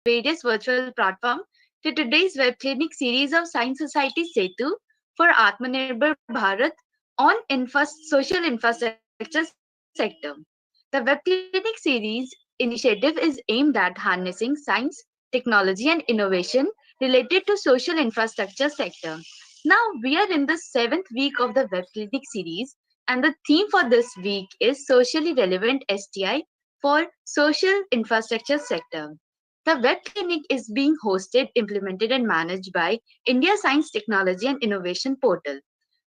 various virtual platforms to today's web clinic series of Science-Society-Setu for Atma Nirbhar Bharat on social infrastructure sector. The web clinic series initiative is aimed at harnessing science, technology, and innovation related to social infrastructure sector. Now we are in the seventh week of the web clinic series, and the theme for this week is socially relevant STI for social infrastructure sector. The web clinic is being hosted, implemented, and managed by India Science, Technology, and Innovation Portal.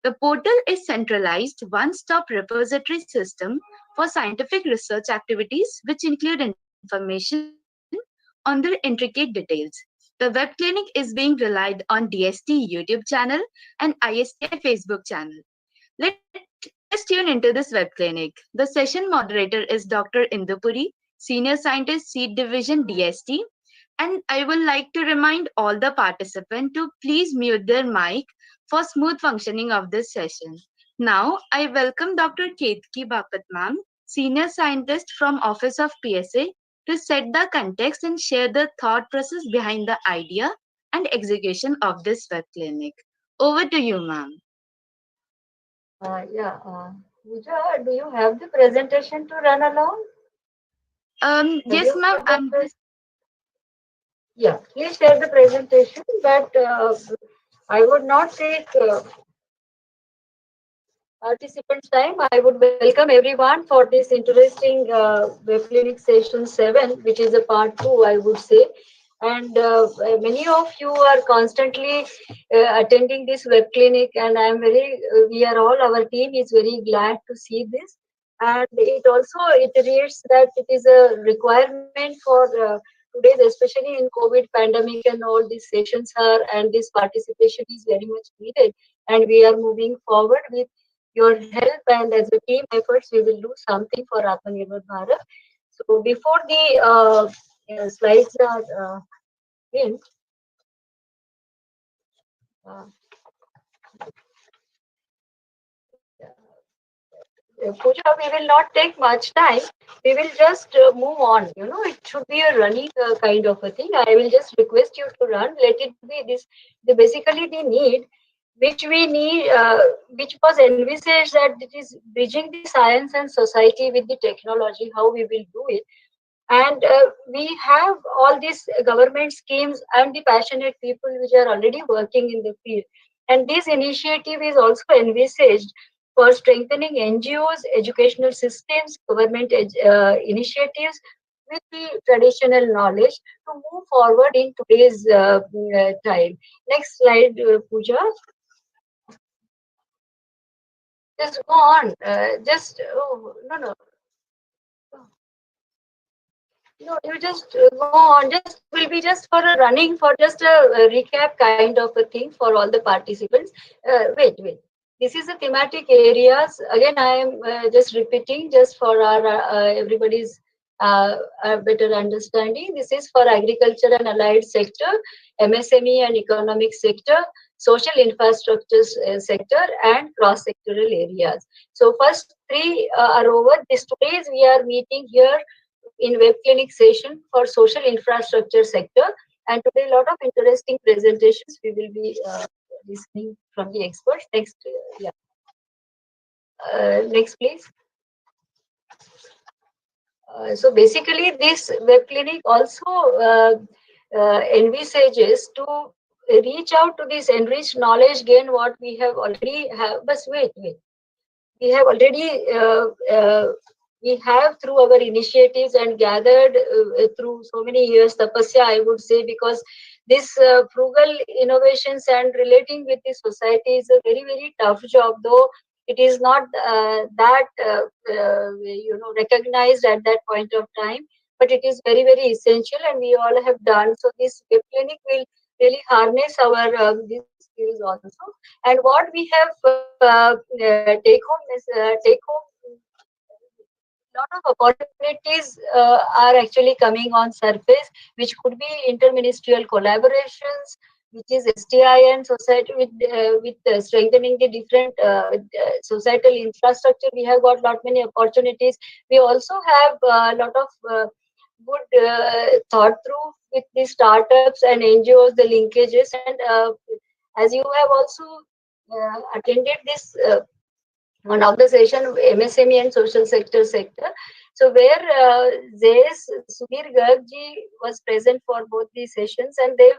The portal is centralized one-stop repository system for scientific research activities which include information on their intricate details. The web clinic is being relied on DST YouTube channel and ISTI Facebook channel. Let's tune into this web clinic. The session moderator is Dr. Indupuri, Senior Scientist, Seed Division DST, and I would like to remind all the participants to please mute their mic for smooth functioning of this session. Now, I welcome Dr. Ketki Bapat ma'am, Senior Scientist from Office of PSA, to set the context and share the thought process behind the idea and execution of this web clinic. Over to you, ma'am. Yeah, Pooja, do you have the presentation to run along? Have Yes, you ma'am. got the Yeah, please share the presentation, but I would not take participants' time. I would welcome everyone for this interesting web clinic session 7, which is a part 2, I would say. And many of you are constantly attending this web clinic, and I am we are all, our team is very glad to see this. And it also iterates that it is a requirement for today's, especially in COVID pandemic, and all these sessions are, and this participation is very much needed. And we are moving forward with your help, and as a team efforts, we will do something for Atma Nirbhar Bharat. So before the slides are in, uh, Pooja, we will not take much time. We will just move on. You know, it should be a running kind of a thing. I will just request you to run. Let it be this. Basically the need which we need, which was envisaged that it is bridging the science and society with the technology. How we will do it, and we have all these government schemes and the passionate people which are already working in the field, and this initiative is also envisaged for strengthening NGOs, educational systems, government initiatives with the traditional knowledge to move forward in today's time. Next slide, Pooja. Just go on. Just no, no. No, you just go on. Just it will be just for a running, for just a recap kind of a thing for all the participants. Wait. This is the thematic areas. Again, I am just repeating just for our everybody's better understanding. This is for agriculture and allied sector, MSME and economic sector, social infrastructure sector, and cross-sectoral areas. So first three are over. This today's we are meeting here in web clinic session for social infrastructure sector, and today a lot of interesting presentations we will be listening from the experts. Next, next please. So basically this web clinic also envisages to reach out to this enriched knowledge gain what we have already have. But wait, we have already we have through our initiatives and gathered through so many years tapasya, I would say, because this frugal innovations and relating with the society is a very tough job, though it is not that recognized at that point of time, but it is very essential, and we all have done so. This web clinic will really harness our these skills also. And what we have take home lot of opportunities are actually coming on surface, which could be interministerial collaborations, which is STI and society with strengthening the different societal infrastructure. We have got lot many opportunities. We also have a lot of good thought through with the startups and NGOs, the linkages, and as you have also attended this one of the session MSME and social sector. So where Zayas Sudhir Garg ji was present for both these sessions, and they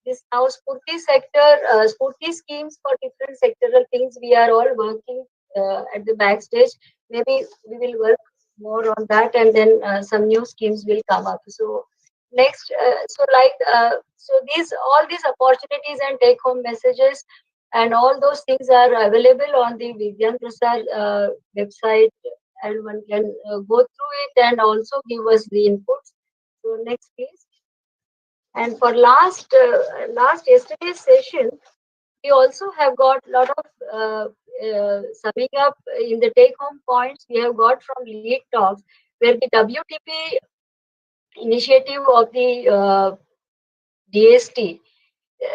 this now Spurti sector, Spurti schemes for different sectoral things. We are all working at the backstage. Maybe we will work more on that, and then some new schemes will come up. So next, so these all these opportunities and take home messages and all those things are available on the Vigyan Prasad website, and one can go through it and also give us the inputs. So next, please. And for last yesterday's session, we also have got a lot of summing up in the take home points we have got from lead talks, where the WTP initiative of the DST,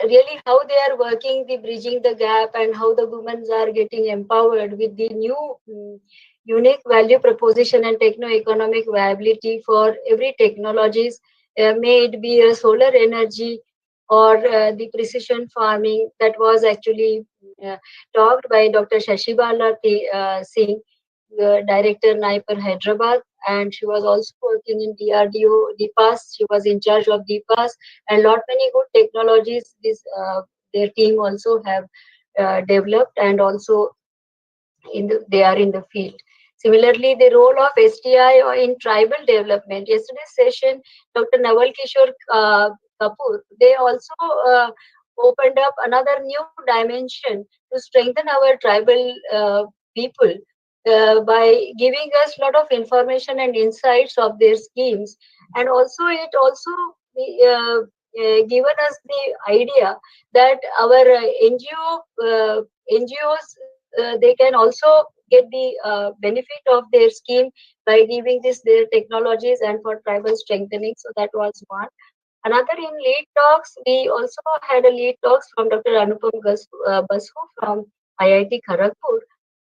really how they are working the bridging the gap, and how the women are getting empowered with the new unique value proposition and techno-economic viability for every technologies, may it be a solar energy or the precision farming that was actually uh, talked by Dr. Shashibala Singh, director NIPER Hyderabad, and she was also working in DRDO, DPAS. She was in charge of DPAS, and lot many good technologies this their team also have developed, and also they are in the field. Similarly, the role of STI in tribal development. Yesterday's session, Dr. Naval Kishore Kapoor, they also opened up another new dimension to strengthen our tribal people by giving us a lot of information and insights of their schemes, and also it also given us the idea that our NGOs, they can also get the benefit of their scheme by giving this their technologies and for tribal strengthening. So that was one. Another in lead talks, we also had a lead talks from Dr. Anupam Basu from IIT Kharagpur,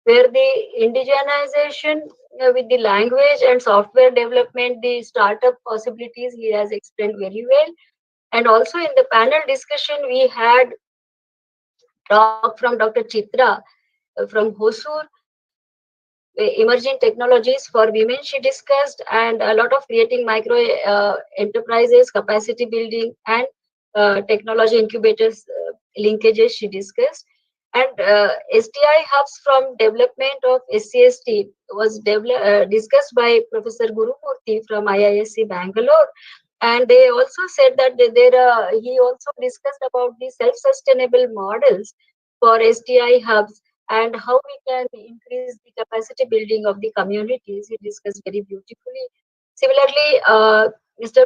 where the indigenization with the language and software development, the startup possibilities he has explained very well. And also in the panel discussion, we had talk from Dr. Chitra from Hosur, emerging technologies for women she discussed, and a lot of creating micro enterprises, capacity building, and technology incubators linkages she discussed. And STI hubs from development of SCST was discussed by Professor Guru Murthy from IISc Bangalore. And they also said that he also discussed about the self-sustainable models for STI hubs and how we can increase the capacity building of the communities. He discussed very beautifully. Similarly, Mr.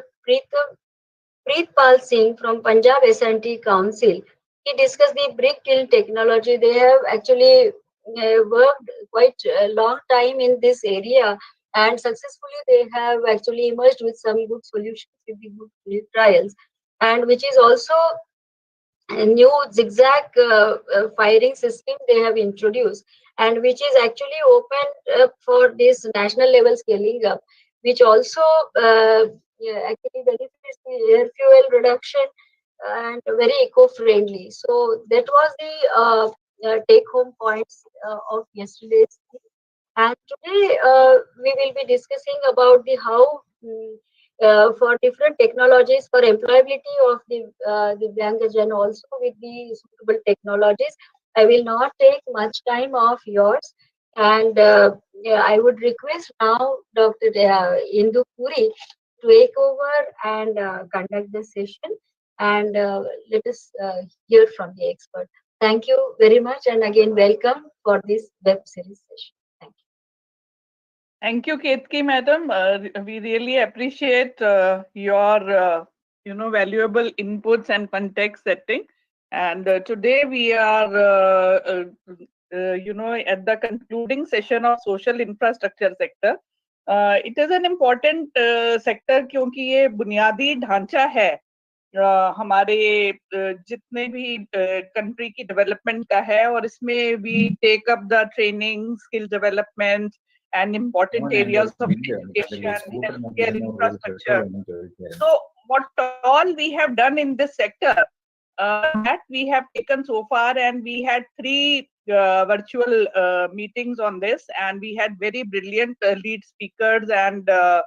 Preetpal Singh from Punjab S&T Council, he discussed the brick kiln technology. They have actually worked quite a long time in this area, and successfully they have actually emerged with some good solutions with the good field trials, and which is also a new zigzag firing system they have introduced, and which is actually open for this national level scaling up, which also actually benefits the air fuel reduction and very eco-friendly. So that was the take-home points of yesterday's. And today we will be discussing about the how for different technologies for employability of the Divyangjan also with the suitable technologies. I will not take much time of yours, and yeah, I would request now Dr. Indu Puri to take over and conduct the session, and let us hear from the expert. Thank you very much, and again welcome for this web series session. Thank you. Thank you, Ketki madam. We really appreciate your valuable inputs and context setting. And today we are at the concluding session of social infrastructure sector. It is an important sector क्योंकि ये बुनियादी ढांचा है हमारे जितने भी country की development का है और इसमें we take up the training skill development and important areas of education, healthcare infrastructure. So what all we have done in this sector, that we have taken so far, and we had 3 virtual meetings on this, and we had very brilliant lead speakers and the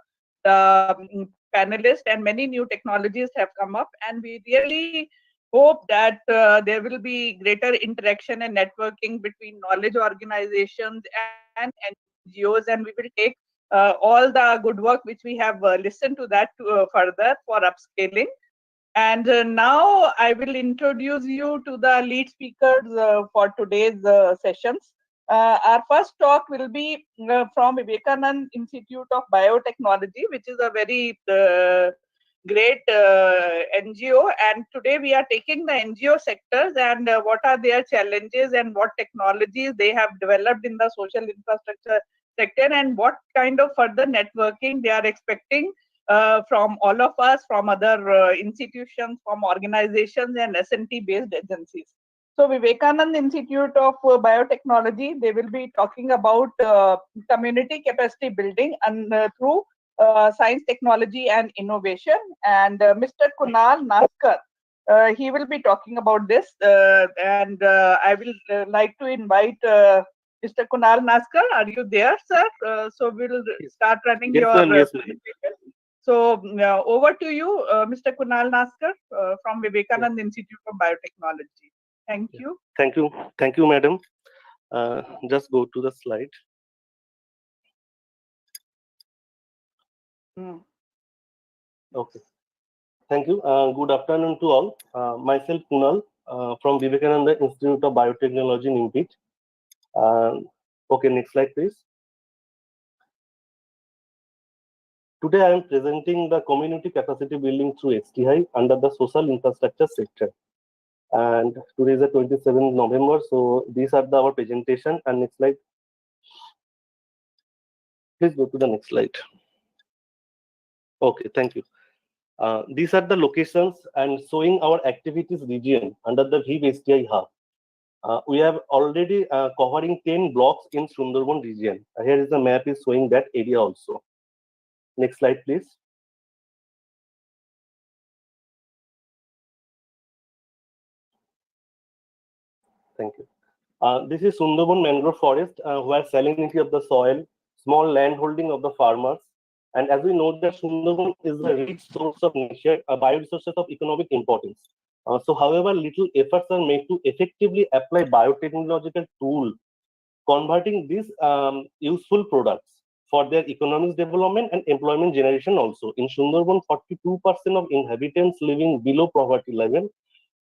panelists, and many new technologies have come up, and we really hope that there will be greater interaction and networking between knowledge organizations and NGOs, and we will take all the good work which we have listened to that further for upscaling. And now I will introduce you to the lead speakers for today's sessions. Our first talk will be from Vivekanand Institute of Biotechnology, which is a very great NGO. And today we are taking the NGO sectors and what are their challenges and what technologies they have developed in the social infrastructure sector, and what kind of further networking they are expecting from all of us, from other institutions, from organizations and S&T based agencies. So Vivekanand Institute of Biotechnology, they will be talking about community capacity building and through science, technology and innovation. And Mr. Kunal Naskar, he will be talking about this. And I will like to invite Mr. Kunal Naskar. Are you there, sir? So we'll start running your presentation. So over to you, Mr. Kunal Naskar from Vivekanand Institute of Biotechnology. Thank you. Thank you, madam. Just go to the slide. Okay. Thank you. Good afternoon to all. Myself Kunal from Vivekananda Institute of Biotechnology in Impit. Okay, next slide, please. Today, I am presenting the community capacity building through STI under the social infrastructure sector. And today is the 27th November, so these are our presentation. And next slide. Please go to the next slide. Okay, thank you. These are the locations and showing our activities region under the VIV STI hub. We have already covering 10 blocks in Sundarban region. Here is the map is showing that area also. Next slide, please. Thank you. This is Sundarban mangrove forest, where salinity of the soil, small land holding of the farmers, and as we know that Sundarban is a rich source of nature, a bioresources of economic importance. So, however, little efforts are made to effectively apply biotechnological tool, converting these useful products for their economic development and employment generation also. In Sundarban, 42% of inhabitants living below poverty level,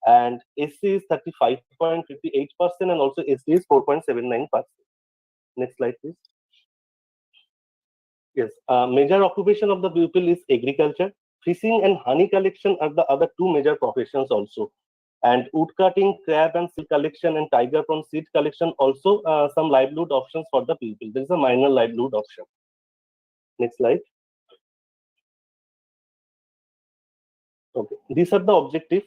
and SC is 35.58% and also ST is 4.79%. Next slide, please. Yes, major occupation of the people is agriculture. Fishing and honey collection are the other 2 major professions also. And wood cutting, crab and seal collection and tiger prawn seed collection also some livelihood options for the people. There is a minor livelihood option. Next slide. Okay, these are the objectives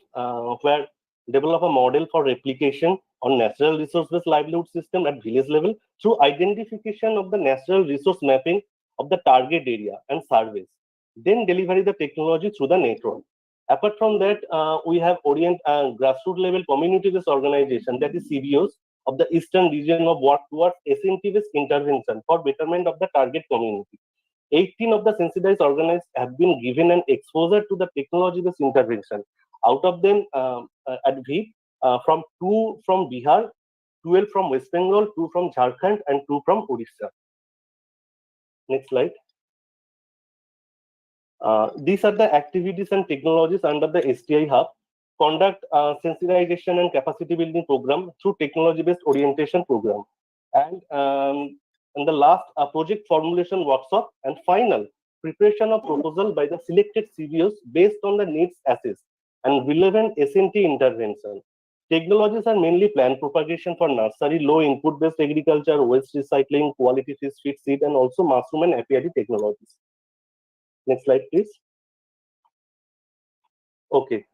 where develop a model for replication on natural resource-based livelihood system at village level through identification of the natural resource mapping of the target area and surveys. Then deliver the technology through the network. Apart from that, we have orient grassroots level community-based organization, that is CBOs, of the eastern region of work towards S&T-based intervention for betterment of the target community. 18 of the sensitized organized have been given an exposure to the technology-based intervention. Out of them, at VIV, from 2 from Bihar, 12 from West Bengal, 2 from Jharkhand, and 2 from Odisha. Next slide. These are the activities and technologies under the STI Hub. Conduct sensitization and capacity building program through technology-based orientation program. And the last, project formulation workshop. And final, preparation of proposal by the selected CBOs based on the needs assessed and relevant S&T intervention. Technologies are mainly plant propagation for nursery, low input based agriculture, waste recycling, quality fish feed seed, and also mushroom and apiary technologies. Next slide, please. Okay.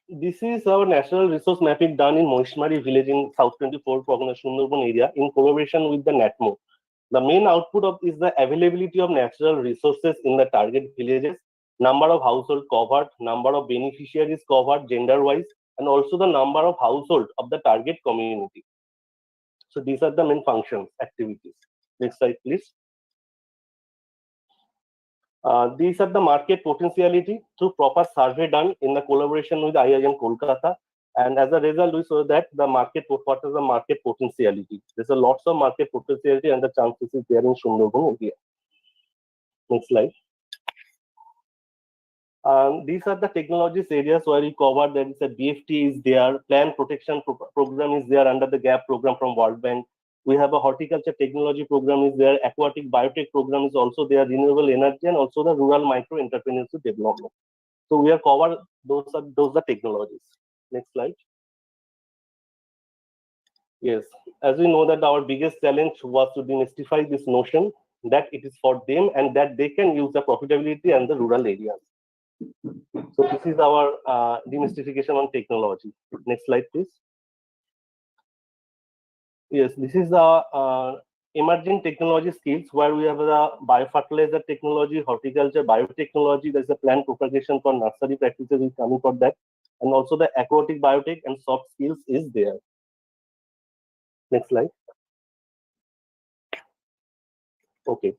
This is our natural resource mapping done in Mohishmari village in South 24 Pogona Sundarban area in collaboration with the NATMO. The main output of is the availability of natural resources in the target villages, number of household covered, number of beneficiaries covered gender-wise, and also the number of household of the target community. So these are the main functions, activities. Next slide, please. These are the market potentiality through proper survey done in the collaboration with IIM Kolkata. And as a result, we saw that the market, what is the market potentiality? There's a lots of market potentiality and the chances is there in Sundarban area. Next slide. These are the technologies areas where we covered. There is a BFT is there, plant protection program is there under the GAP program from World Bank. We have a horticulture technology program is there, aquatic biotech program is also there, renewable energy, and also the rural micro entrepreneurship development. So we have covered those are technologies. Next slide. Yes, as we know that our biggest challenge was to demystify this notion that it is for them and that they can use the profitability and the rural areas. So this is our demystification on technology. Next slide, please. Yes, this is the emerging technology skills where we have the biofertilizer technology, horticulture, biotechnology. There's a plant propagation for nursery practices is coming for that, and also the aquatic biotech and soft skills is there. Next slide. Okay.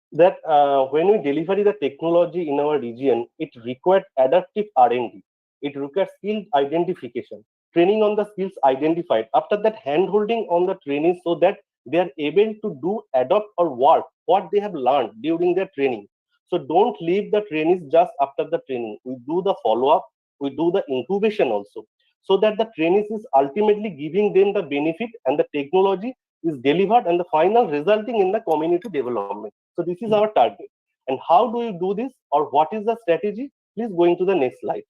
When we deliver the technology in our region, it required adaptive R&D. It requires skill identification, training on the skills identified. After that, hand-holding on the training so that they are able to do, adopt or work what they have learned during their training. So don't leave the trainees just after the training. We do the follow-up, we do the incubation also, so that the trainees is ultimately giving them the benefit and the technology is delivered and the final resulting in the community development. So this is our target. And how do you do this, or what is the strategy? Please go into the next slide.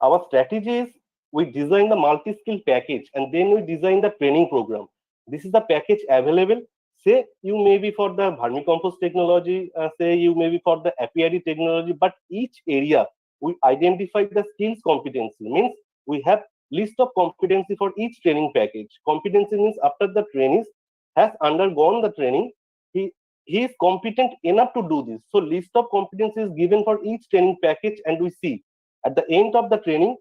Our strategy is we design the multi-skill package and then we design the training program. This is the package available. Say you may be for the vermicompost technology, say you may be for the apiary technology, but each area we identify the skills competency. Means we have list of competency for each training package. Competency means after the trainee has undergone the training, he is competent enough to do this. So list of competency is given for each training package, and we see at the end of the training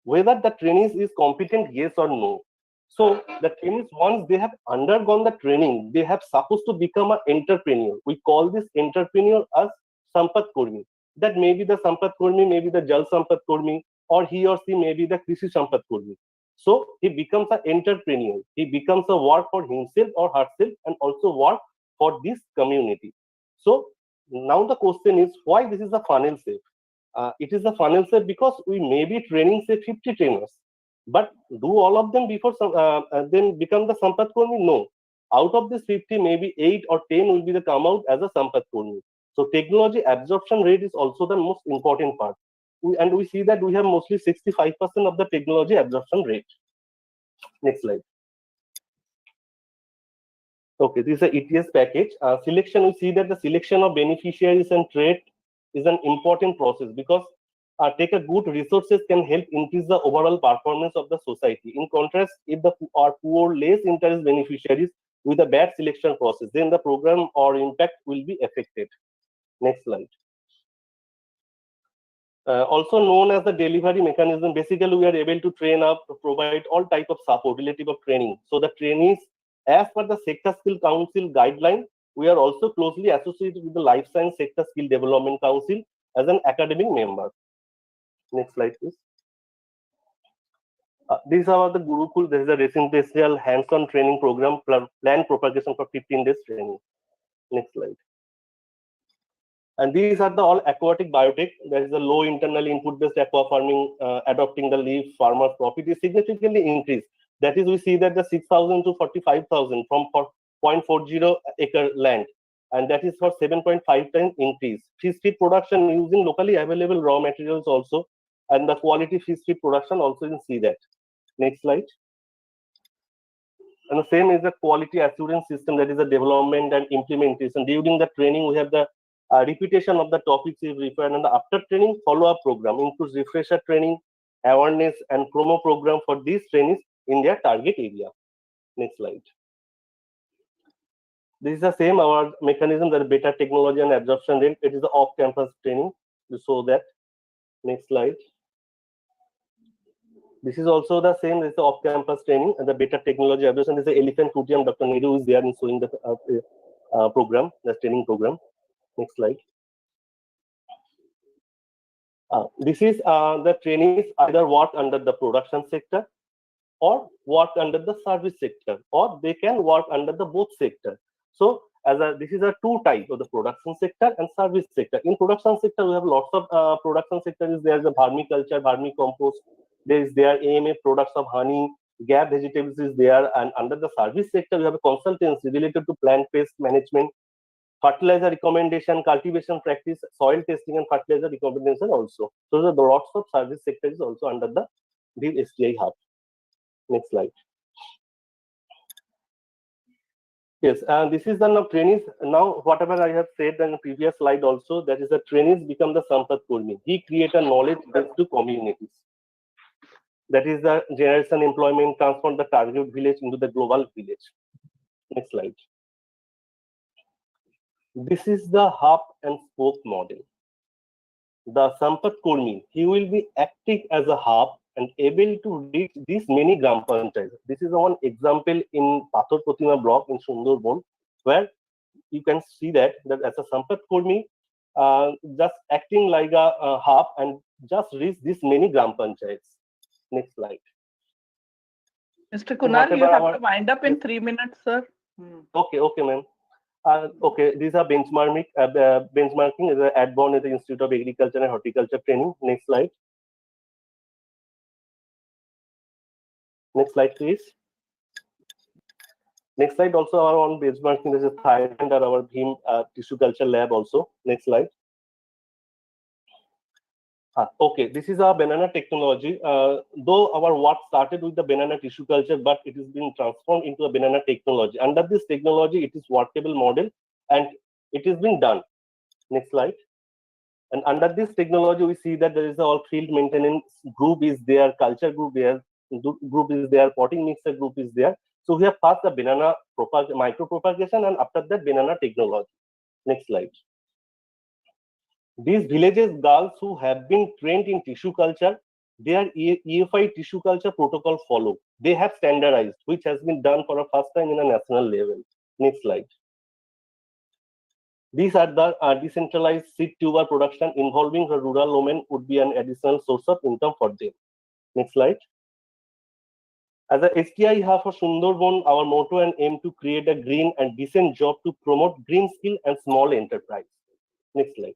whether the trainee is competent, yes or no. So the trainees, once they have undergone the training, they have supposed to become an entrepreneur. We call this entrepreneur as Sampat Kurmi. That may be the Sampat Kurmi, maybe the Jal Sampat Kurmi, or he or she may be the Krishi Sampat Kurmi. So he becomes an entrepreneur. He becomes a work for himself or herself and also work for this community. So now the question is why this is a funnel shape. It is a funnel shape because we may be training say 50 trainers, but do all of them before then become the Sampat Kurmi? No. Out of this 50, maybe 8 or 10 will be the come out as a Sampat Kurmi. So technology absorption rate is also the most important part. And we see that we have mostly 65% of the technology absorption rate. Next slide. Okay, this is a ETS package. Selection, we see that the selection of beneficiaries and trade is an important process because take a good resources can help increase the overall performance of the society. In contrast, if the are poor, less interest beneficiaries with a bad selection process, then the program or impact will be affected. Next slide. Also known as the delivery mechanism, basically we are able to train up, provide all type of support relative of training. So the trainees, as per the Sector Skill Council guideline, we are also closely associated with the Life Science Sector Skill Development Council as an academic member. Next slide, please. These are the Gurukul. There is a residential hands-on training program, plan propagation for 15 days training. Next slide. And these are the all aquatic biotech. There is a low internal input-based aqua farming, adopting the leaf farmers' profit is significantly increased. That is, we see that the 6,000 to 45,000 from 0.40 acre land, and that is for 7.5 times increase. Fish feed production using locally available raw materials also, and the quality fish feed production also you see that. Next slide. And the same is the quality assurance system, that is the development and implementation. During the training, we have the repetition of the topics is required, and the after training follow-up program includes refresher training, awareness, and promo program for these trainees in their target area. Next slide. This is the same our mechanism, that better technology and absorption rate. It is the off-campus training to show that. Next slide. This is also the same. This is the off-campus training and the better technology absorption. This is the elephant podium. Dr. Nehru is there in showing the program, the training program. Next slide. This is the trainees either work under the production sector or work under the service sector, or they can work under the both sector. So this is a two type of the production sector and service sector. In production sector, we have lots of production sector. There is the vermiculture, vermicompost. There is their AMA products of honey, gap vegetables is there, and under the service sector, we have a consultancy related to plant pest management, fertilizer recommendation, cultivation practice, soil testing, and fertilizer recommendation also. So the lots of service sector is also under the STI hub. Next slide. Yes, this is the trainees. Now, whatever I have said in the previous slide also, that is the trainees become the Sampat Kurmi. He create a knowledge base to communities. That is the generation employment, transform the target village into the global village. Next slide. This is the hub and spoke model. The Sampat Kurmi, he will be acting as a hub and able to reach these many gram panchayats. This is one example in Pathor Pratima block in Sundarban, where you can see that as a Sampat Kurmi, just acting like a hub and just reach these many gram panchayats. Next slide. Mr. Kunal, you have to wind up in 3 minutes, sir. Okay, ma'am. Okay, these are benchmarking. Benchmarking is add-on at the Institute of Agriculture and Horticulture Training. Next slide. Next slide, please. Next slide. Also, our own benchmarking. This is Thailand or our Bhim tissue culture lab. Also, next slide. Okay, this is our banana technology. Though our work started with the banana tissue culture, but it is being transformed into a banana technology. Under this technology, it is workable model, and it is being done. Next slide. And under this technology, we see that there is all field maintenance group is there, culture group is there, potting mixer group is there. So we have first the banana micro propagation, and after that banana technology. Next slide. These villages girls who have been trained in tissue culture, their EFI tissue culture protocol follow. They have standardized, which has been done for the first time in a national level. Next slide. These are the decentralized seed tuber production involving the rural women would be an additional source of income for them. Next slide. As a STI hub for Sundarban, our motto and aim to create a green and decent job to promote green skill and small enterprise. Next slide.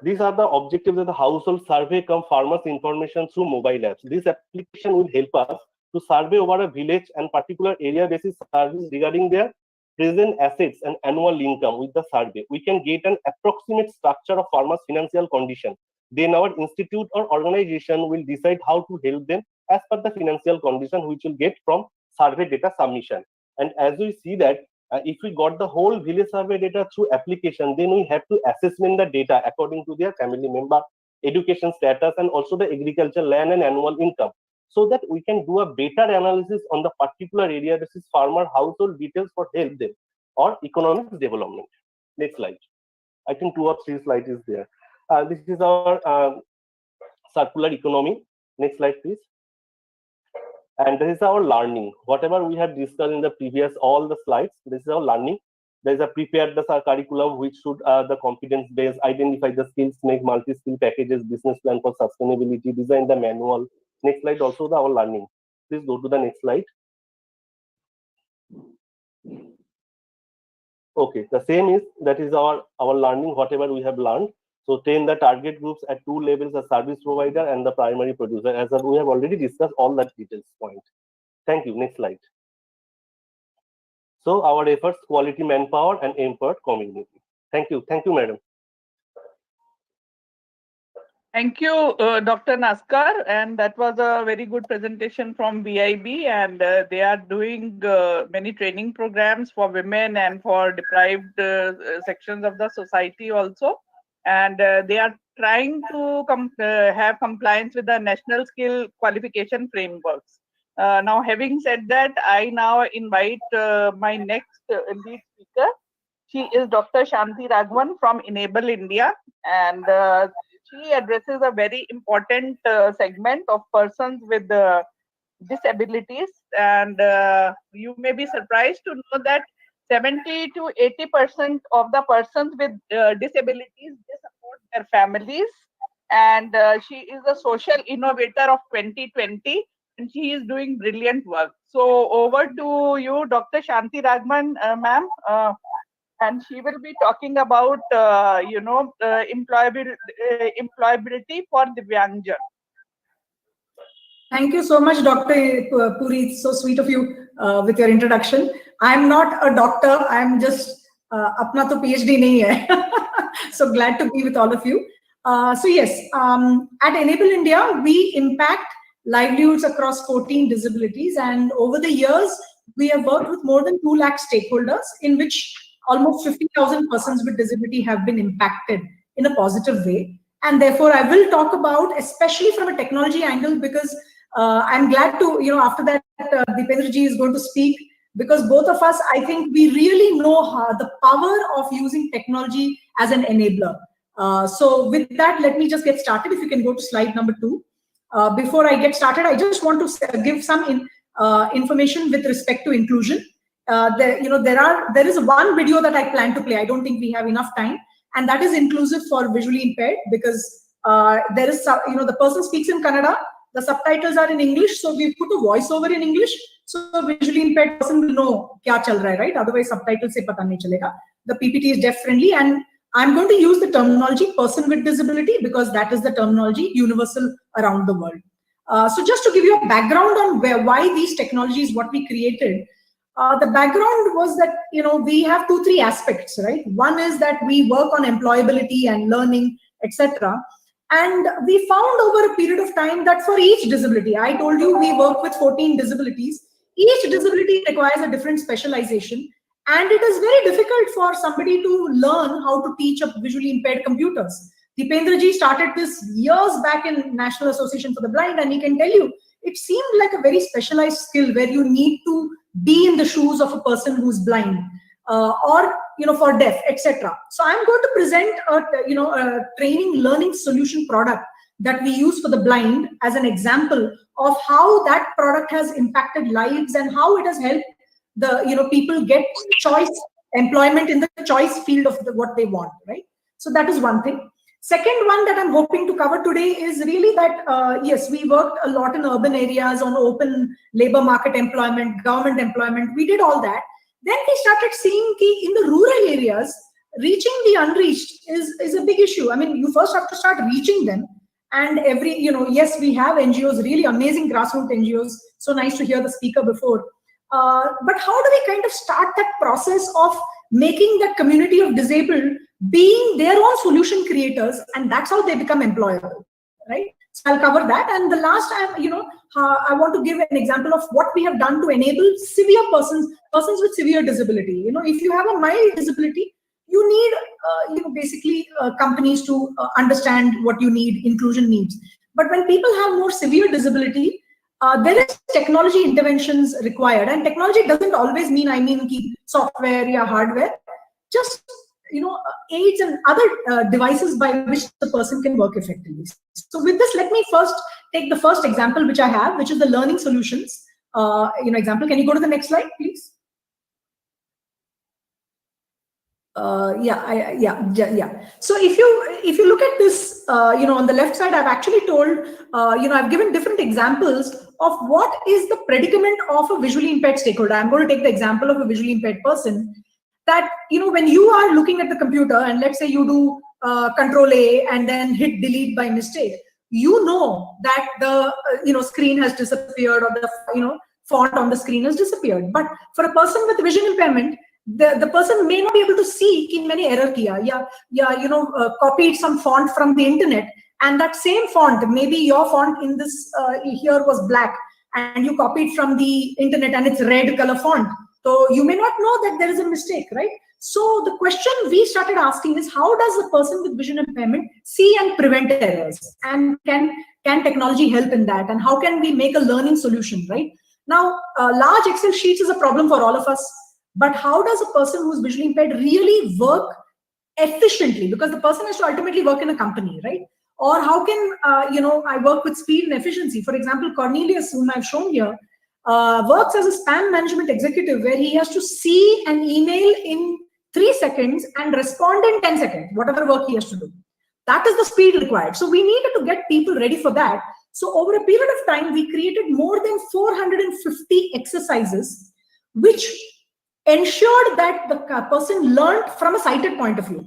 These are the objectives of the household survey come farmers information through mobile apps. This application will help us to survey over a village and particular area basis service regarding their present assets and annual income. With the survey, we can get an approximate structure of farmers' financial condition. Then our institute or organization will decide how to help them as per the financial condition which will get from survey data submission. And as we see that, if we got the whole village survey data through application, then we have to assessment the data according to their family member, education status, and also the agriculture land and annual income, so that we can do a better analysis on the particular area. This is farmer household details for help them or economic development. Next slide. I think 2 or 3 slides is there. This is our circular economy. Next slide, please. And this is our learning. Whatever we have discussed in the previous, all the slides, this is our learning. There is a prepared the curriculum which should the competence base, identify the skills, make multi-skill packages, business plan for sustainability, design the manual. Next slide, also our learning. Please go to the next slide. Okay, the same is, that is our learning, whatever we have learned. So train the target groups at 2 levels, the service provider and the primary producer. As we have already discussed all that details point. Thank you. Next slide. So our efforts, quality manpower and empowered community. Thank you. Thank you, madam. Thank you, Dr. Naskar. And that was a very good presentation from BIB. And they are doing many training programs for women and for deprived sections of the society also. And they are trying to have compliance with the national skill qualification frameworks. Now, having said that, I now invite my next lead speaker. She is Dr. Shanti Raghavan from Enable India, and she addresses a very important segment of persons with disabilities. And you may be surprised to know that 70 to 80% of the persons with disabilities, they support their families. And she is a social innovator of 2020, and she is doing brilliant work. So over to you, Dr. Shanti Raghavan, ma'am. And she will be talking about, employability for Divyangjan. Thank you so much, Dr. Puri. It's so sweet of you with your introduction. I'm not a doctor. I'm just apna to PhD nahi hai. So glad to be with all of you. So yes, at Enable India, we impact livelihoods across 14 disabilities, and over the years, we have worked with more than 2 lakh stakeholders, in which almost 50,000 persons with disability have been impacted in a positive way. And therefore, I will talk about, especially from a technology angle, because I'm glad to, after that, Dipendra ji is going to speak, because both of us, I think we really know the power of using technology as an enabler. So with that, let me just get started. If you can go to slide number 2. Before I get started, I just want to give some information with respect to inclusion. There is one video that I plan to play. I don't think we have enough time, and that is inclusive for visually impaired, because there is, the person speaks in Kannada, the subtitles are in English, so we put a voiceover in English, so a visually impaired person will know kya chal raha hai, right? Otherwise, subtitles se pata nahi chalega. The PPT is deaf friendly, and I'm going to use the terminology person with disability, because that is the terminology universal around the world. So just to give you a background on why these technologies, what we created, the background was that, we have 2-3 aspects, right? One is that we work on employability and learning, etc. And we found over a period of time that for each disability, I told you we work with 14 disabilities, each disability requires a different specialization. And it is very difficult for somebody to learn how to teach up visually impaired computers. Dipendra ji started this years back in National Association for the Blind, and he can tell you, it seemed like a very specialized skill where you need to be in the shoes of a person who's blind, or for deaf, etc. So I'm going to present a training learning solution product that we use for the blind as an example of how that product has impacted lives and how it has helped the people get choice employment in the choice field of what they want, right? So that is one thing. Second one that I'm hoping to cover today is really that, yes, we worked a lot in urban areas on open labor market employment, government employment. We did all that. Then we started seeing in the rural areas, reaching the unreached is a big issue. I mean, you first have to start reaching them. And yes, we have NGOs, really amazing grassroots NGOs. So nice to hear the speaker before. But how do we kind of start that process of making that community of disabled being their own solution creators, and that's how they become employable, right? So I'll cover that. And the last time, I want to give an example of what we have done to enable severe persons with severe disability. If you have a mild disability, you need, basically companies to understand what you need, inclusion needs. But when people have more severe disability, there is technology interventions required, and technology doesn't always mean software or hardware, just aids and other devices by which the person can work effectively. So with this, let me first take the first example which I have, which is the learning solutions example. Can you go to the next slide, please? Yeah. So if you look at this, on the left side, I've actually told, I've given different examples of what is the predicament of a visually impaired stakeholder. I'm going to take the example of a visually impaired person. That when you are looking at the computer, and let's say you do Control A and then hit delete by mistake, that the screen has disappeared, or the font on the screen has disappeared. But for a person with vision impairment, the person may not be able to see कि मैंने error किया, copied some font from the internet, and that same font, maybe your font in this here was black, and you copied from the internet and it's red color font. So you may not know that there is a mistake, right? So the question we started asking is, how does a person with vision impairment see and prevent errors? And can technology help in that? And how can we make a learning solution, right? Now, large Excel sheets is a problem for all of us, but how does a person who's visually impaired really work efficiently? Because the person has to ultimately work in a company, right? Or how can, I work with speed and efficiency? For example, Cornelius, whom I've shown here, works as a spam management executive, where he has to see an email in 3 seconds and respond in 10 seconds, whatever work he has to do. That is the speed required. So we needed to get people ready for that. So over a period of time, we created more than 450 exercises, which ensured that the person learned from a sighted point of view.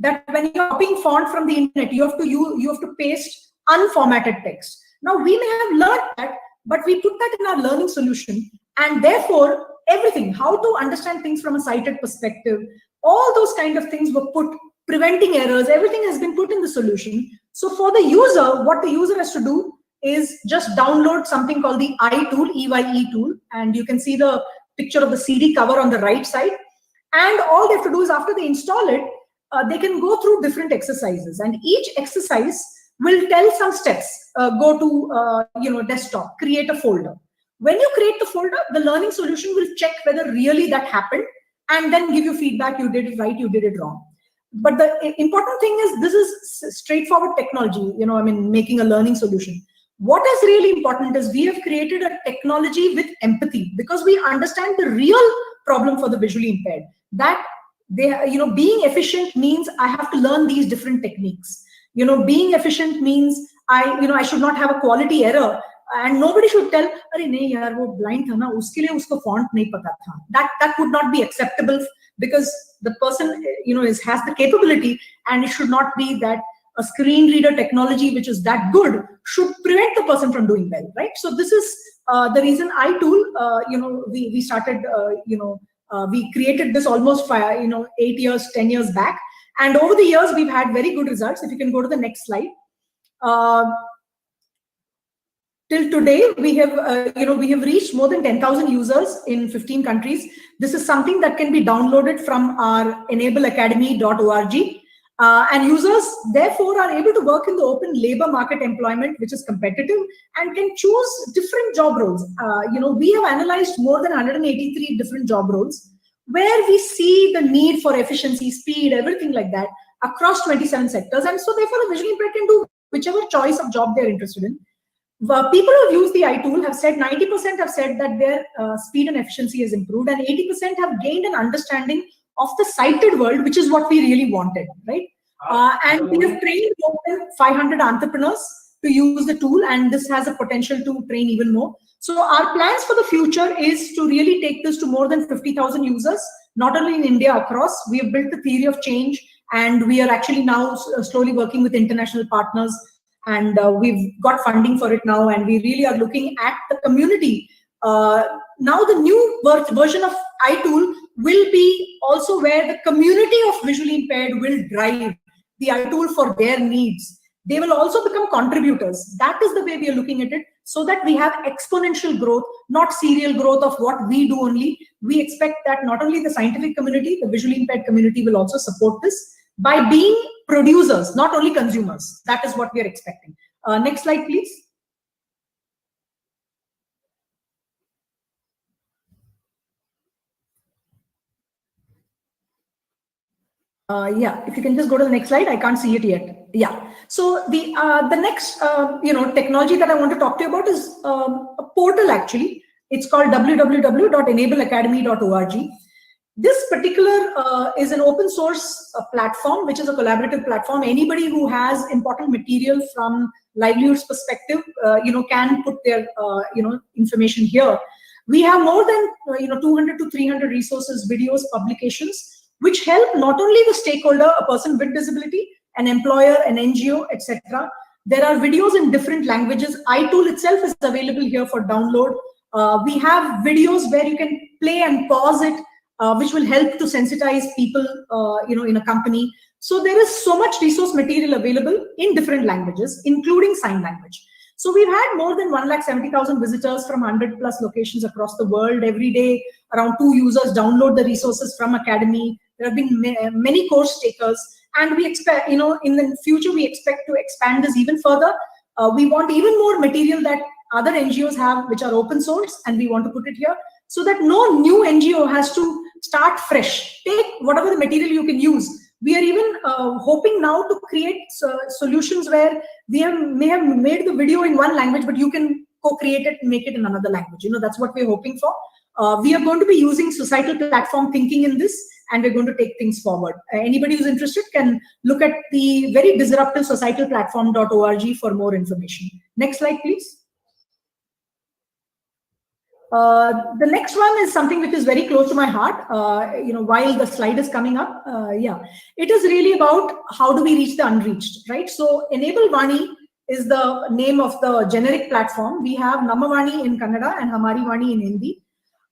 That when you're copying font from the internet, you have to paste unformatted text. Now we may have learned that, but we put that in our learning solution, and therefore everything, how to understand things from a sighted perspective, all those kind of things were put, preventing errors, everything has been put in the solution. So for the user, what the user has to do is just download something called the I tool, EYE tool, and you can see the picture of the CD cover on the right side. And all they have to do is, after they install it, they can go through different exercises, and each exercise will tell some steps. Go to desktop, create a folder. When you create the folder, the learning solution will check whether really that happened, and then give you feedback. You did it right, you did it wrong. But the important thing is, this is straightforward technology, making a learning solution. What is really important is we have created a technology with empathy, because we understand the real problem for the visually impaired. That they, being efficient means I have to learn these different techniques. Being efficient means I should not have a quality error, and nobody should tell, "Arey nahi yaar, wo blind tha na, uske liye usko font nahi pata tha." That would not be acceptable, because the person has the capability, and it should not be that a screen reader technology which is that good should prevent the person from doing well, right? So this is the reason iTool, we started, we created this almost 8 years, 10 years back. And over the years, we've had very good results. If you can go to the next slide. Till today, we have reached more than 10,000 users in 15 countries. This is something that can be downloaded from our enableacademy.org. And users, therefore, are able to work in the open labor market employment, which is competitive, and can choose different job roles. We have analyzed more than 183 different job roles, where we see the need for efficiency, speed, everything like that across 27 sectors. And so therefore, a visually impaired can do whichever choice of job they're interested in. People who have used the iTool have said 90% have said that their speed and efficiency has improved, and 80% have gained an understanding of the sighted world, which is what we really wanted, right? And we have trained more than 500 entrepreneurs to use the tool, and this has a potential to train even more. So our plans for the future is to really take this to more than 50,000 users, not only in India, across. We have built the theory of change, and we are actually now slowly working with international partners, and we've got funding for it now, and we really are looking at the community. Now the new version of iTool will be also where the community of visually impaired will drive the iTool for their needs. They will also become contributors. That is the way we are looking at it, so that we have exponential growth, not serial growth of what we do only. We expect that not only the scientific community, the visually impaired community will also support this by being producers, not only consumers. That is what we are expecting. Next slide, please. Yeah, if you can just go to the next slide. I can't see it yet. Yeah. So the next technology that I want to talk to you about is a portal. Actually, it's called www.enableacademy.org. This particular is an open source platform, which is a collaborative platform. Anybody who has important material from livelihoods perspective, can put their information here. We have more than 200 to 300 resources, videos, publications, which help not only the stakeholder, a person with disability, an employer, an NGO, etc. There are videos in different languages. iTool itself is available here for download. We have videos where you can play and pause it, which will help to sensitize people, in a company. So there is so much resource material available in different languages, including sign language. So we've had more than 170,000 visitors from 100 plus locations across the world. Every day, around 2 users download the resources from Academy. There have been many course takers, and we expect, in the future, we expect to expand this even further. We want even more material that other NGOs have, which are open source, and we want to put it here so that no new NGO has to start fresh. Take whatever the material you can use. We are even hoping now to create solutions where we may have made the video in one language, but you can co-create it and make it in another language. That's what we're hoping for. We are going to be using societal platform thinking in this, and we're going to take things forward. Anybody who's interested can look at the very disruptive societalplatform.org for more information. Next slide, please. The next one is something which is very close to my heart. While the slide is coming up, it is really about how do we reach the unreached, right? So Enable Vani is the name of the generic platform. We have Namavani in Kannada and Hamari Vani in Hindi.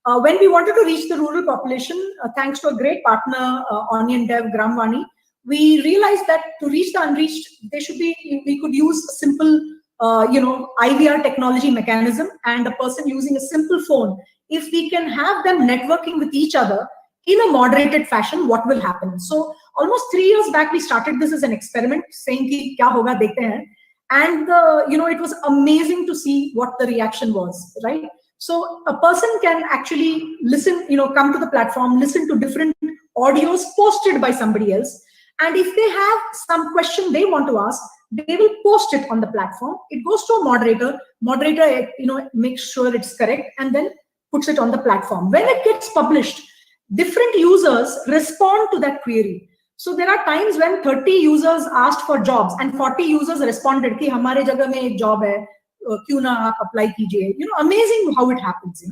When we wanted to reach the rural population, thanks to a great partner, Onion Dev, Gramvani, we realized that to reach the unreached, we could use a simple, IVR technology mechanism and a person using a simple phone. If we can have them networking with each other in a moderated fashion, what will happen? So almost 3 years back, we started this as an experiment, saying ki kya hoga dekhte hain. And it was amazing to see what the reaction was, right? So a person can actually listen, come to the platform, listen to different audios posted by somebody else. And if they have some question they want to ask, they will post it on the platform. It goes to a moderator. Moderator, makes sure it's correct and then puts it on the platform. When it gets published, different users respond to that query. So there are times when 30 users asked for jobs and 40 users responded ki hamare jagah mein ek job hai. Kyun na aap apply kijiye. Amazing how it happens,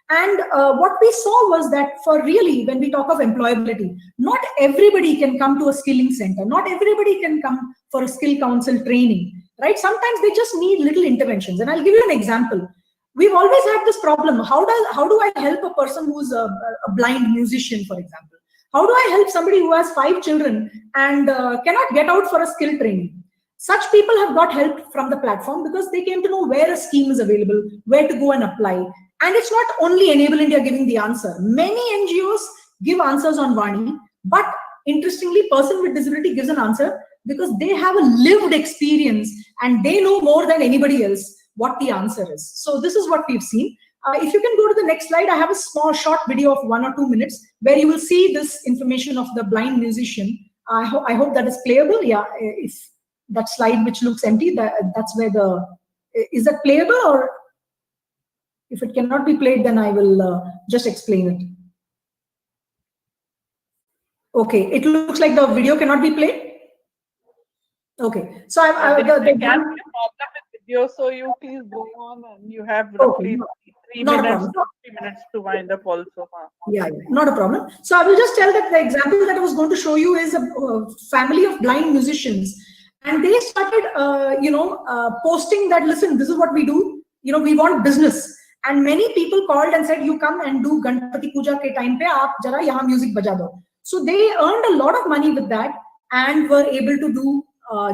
And what we saw was that for really, when we talk of employability, not everybody can come to a skilling center. Not everybody can come for a skill council training, right? Sometimes they just need little interventions. And I'll give you an example. We've always had this problem. How do I help a person who's a blind musician, for example? How do I help somebody who has 5 children and cannot get out for a skill training? Such people have got help from the platform because they came to know where a scheme is available, where to go and apply. And it's not only Enable India giving the answer. Many NGOs give answers on Vani, but interestingly, person with disability gives an answer because they have a lived experience and they know more than anybody else what the answer is. So this is what we've seen. If you can go to the next slide, I have a small short video of 1 or 2 minutes where you will see this information of the blind musician. I hope that is playable. Yeah, if that slide which looks empty, that's where is that playable, or if it cannot be played, then I will just explain it. Okay, it looks like the video cannot be played. Okay, so there can be a problem with video, so you please go on, and you have roughly 3 minutes to wind up also. Yeah, not a problem. So I will just tell that the example that I was going to show you is a family of blind musicians. And they started, posting that, listen, this is what we do. We want business. And many people called and said, you come and do Ganpati Puja ke time pe, aap jara yahan music baja do. So they earned a lot of money with that and were able to do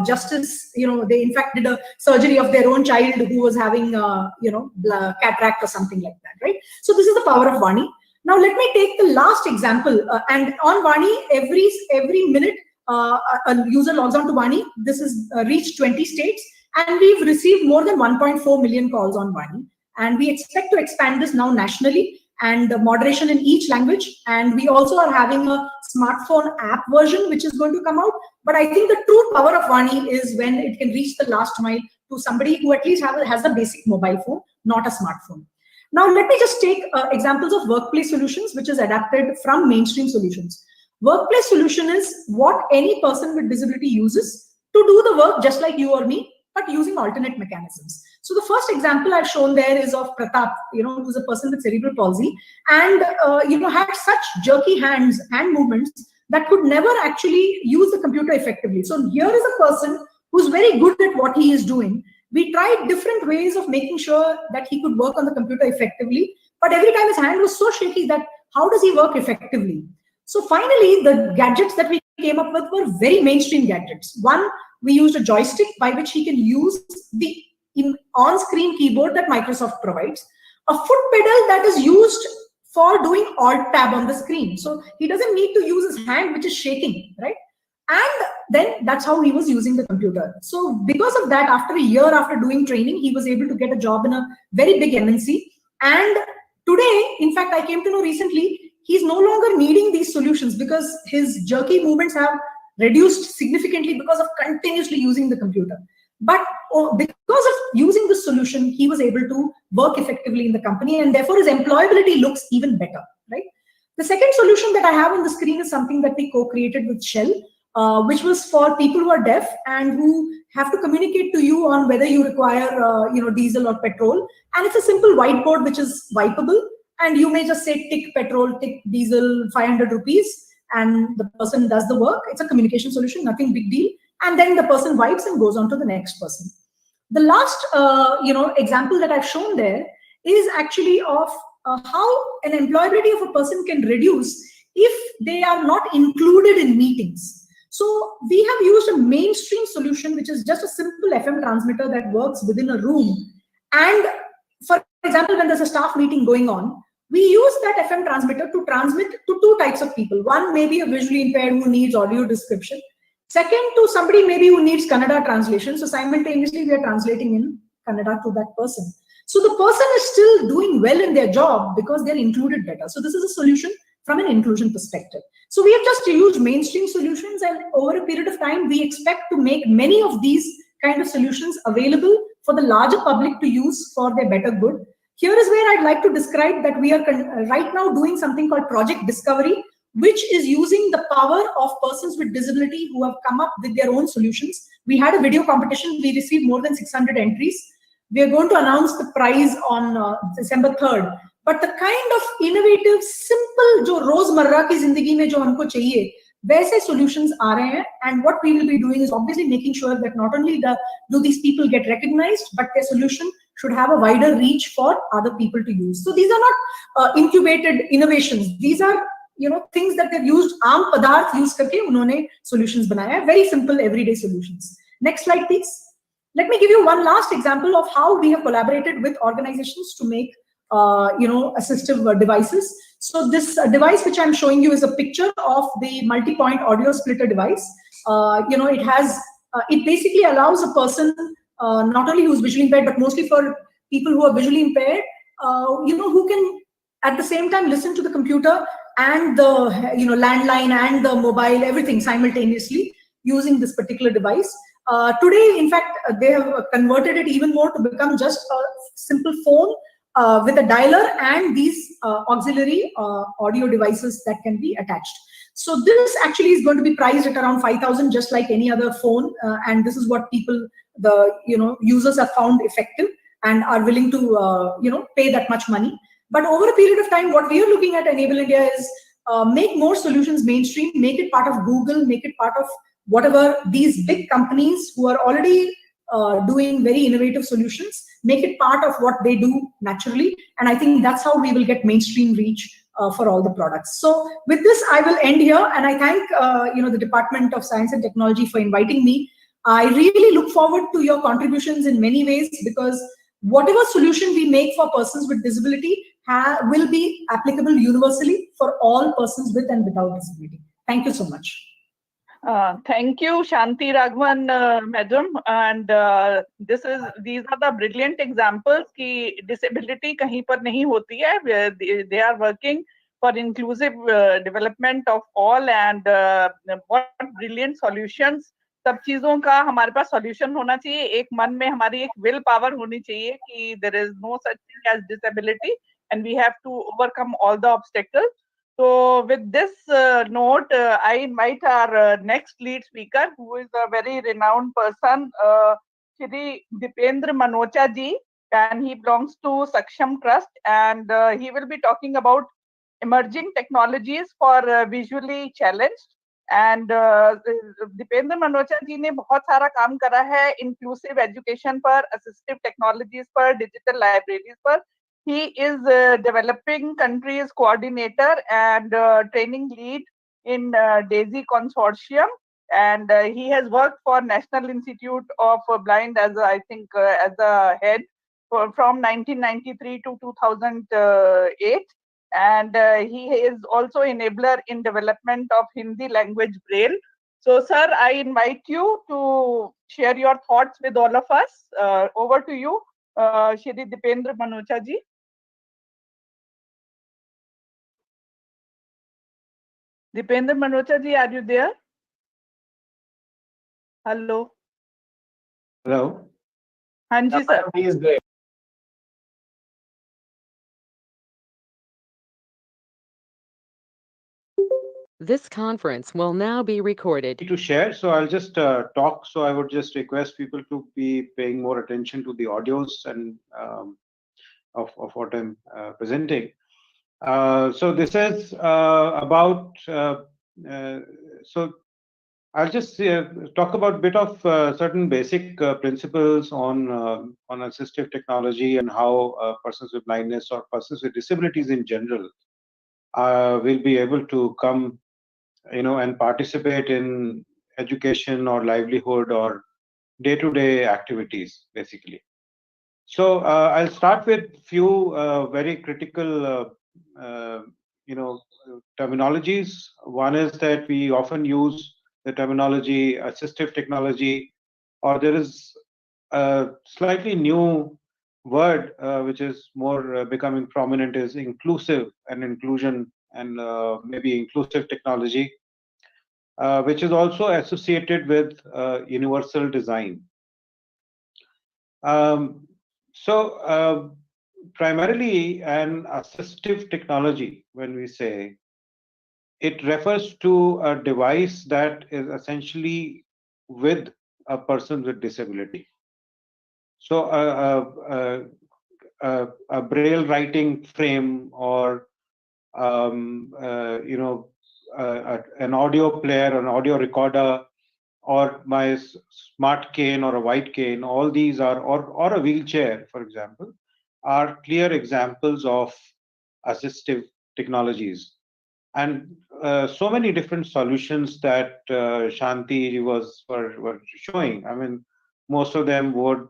justice. They in fact did a surgery of their own child who was having, cataract or something like that, right? So this is the power of Vani. Now let me take the last example. And on Vani, every minute, a user logs on to Vani. This is reached 20 states, and we've received more than 1.4 million calls on Vani. And we expect to expand this now nationally and moderation in each language. And we also are having a smartphone app version which is going to come out. But I think the true power of Vani is when it can reach the last mile to somebody who at least has a basic mobile phone, not a smartphone. Now, let me just take examples of workplace solutions, which is adapted from mainstream solutions. Workplace solution is what any person with disability uses to do the work just like you or me, but using alternate mechanisms. So the first example I've shown there is of Pratap, who's a person with cerebral palsy, and had such jerky hand movements that could never actually use the computer effectively. So here is a person who's very good at what he is doing. We tried different ways of making sure that he could work on the computer effectively, but every time his hand was so shaky that how does he work effectively? So finally, the gadgets that we came up with were very mainstream gadgets. One, we used a joystick by which he can use the on-screen keyboard that Microsoft provides, a foot pedal that is used for doing Alt-Tab on the screen. So he doesn't need to use his hand, which is shaking, right? And then that's how he was using the computer. So because of that, after a year after doing training, he was able to get a job in a very big MNC. And today, in fact, I came to know recently, he's no longer needing these solutions because his jerky movements have reduced significantly because of continuously using the computer. But because of using this solution, he was able to work effectively in the company, and therefore his employability looks even better, right? The second solution that I have on the screen is something that we co-created with Shell, which was for people who are deaf and who have to communicate to you on whether you require, diesel or petrol. And it's a simple whiteboard which is wipeable, and you may just say tick petrol, tick diesel, 500 rupees, and the person does the work. It's a communication solution, nothing big deal. And then the person wipes and goes on to the next person. The last, example that I've shown there is actually of how an employability of a person can reduce if they are not included in meetings. So we have used a mainstream solution, which is just a simple FM transmitter that works within a room. And for example, when there's a staff meeting going on, we use that FM transmitter to transmit to two types of people. One may be a visually impaired who needs audio description. Second, to somebody maybe who needs Kannada translation. So simultaneously, we are translating in Kannada to that person. So the person is still doing well in their job because they're included better. So this is a solution from an inclusion perspective. So we have just used mainstream solutions, and over a period of time, we expect to make many of these kind of solutions available for the larger public to use for their better good. Here is where I'd like to describe that we are right now doing something called Project Discovery, which is using the power of persons with disability who have come up with their own solutions. We had a video competition. We received more than 600 entries. We are going to announce the prize on December 3rd. But the kind of innovative, simple, जो रोजमर्रा की जिंदगी में जो हमको चाहिए, वैसे solutions आ रहे हैं. And what we will be doing is obviously making sure that not only do these people get recognized, but their solution should have a wider reach for other people to use. So these are not incubated innovations. These are things that they've used, आम पदार्थ use करके उन्होंने solutions बनाया है. Very simple, everyday solutions. Next slide, please. Let me give you one last example of how we have collaborated with organizations to make assistive devices. So this device which I'm showing you is a picture of the multi-point audio splitter device. It has, it basically allows a person, not only who's visually impaired, but mostly for people who are visually impaired, who can at the same time listen to the computer and the landline and the mobile, everything simultaneously using this particular device. Today, in fact, they have converted it even more to become just a simple phone with a dialer and these auxiliary audio devices that can be attached. So this actually is going to be priced at around 5,000, just like any other phone. And this is what people, users have found effective and are willing to, pay that much money. But over a period of time, what we are looking at Enable India is make more solutions mainstream, make it part of Google, make it part of whatever these big companies who are already doing very innovative solutions, make it part of what they do naturally. And I think that's how we will get mainstream reach for all the products. So with this, I will end here. And I thank the Department of Science and Technology for inviting me. I really look forward to your contributions in many ways, because whatever solution we make for persons with disability will be applicable universally for all persons with and without disability. Thank you so much. Thank you, Shanti Raghavan, madam. And these are the brilliant examples कि disability कहीं पर नहीं होती है. They are working for inclusive development of all, and what brilliant solutions. सब चीजों का हमारे पास solution होना चाहिए. एक मन में हमारी एक will power होनी चाहिए कि there is no such thing as disability, and we have to overcome all the obstacles. So with this note, I invite our next lead speaker, who is a very renowned person, Shri Dipendra Manocha ji, and he belongs to Saksham Trust, and he will be talking about emerging technologies for visually challenged. And Dipendra Manocha ji ने बहुत सारा काम करा है inclusive education पर, assistive technologies पर, digital libraries पर. He is developing countries coordinator and training lead in DAISY consortium, and he has worked for National Institute of Blind as I think as a head from 1993 to 2008, and he is also enabler in development of Hindi language braille. So, sir, I invite you to share your thoughts with all of us. Over to you, Shri Dipendra Manocha ji. Dipendra Manocha ji, are you there? Hello. Hello. Hanji, sir. Please go ahead. This conference will now be recorded. To share, so I'll just talk. So I would just request people to be paying more attention to the audios and of what I'm presenting. So this is about. So I'll just talk about a bit of certain basic principles on assistive technology and how persons with blindness or persons with disabilities in general will be able to come, and participate in education or livelihood or day-to-day activities, basically. So I'll start with few very critical, terminologies. One is that we often use the terminology assistive technology, or there is a slightly new word which is more becoming prominent, is inclusive and inclusion, and maybe inclusive technology, which is also associated with universal design. So primarily an assistive technology, when we say, it refers to a device that is essentially with a person with disability. So a braille writing frame, or an audio player, an audio recorder, or my smart cane or a white cane, all these are, or a wheelchair, for example, are clear examples of assistive technologies. And so many different solutions that Shanti were showing. I mean, most of them would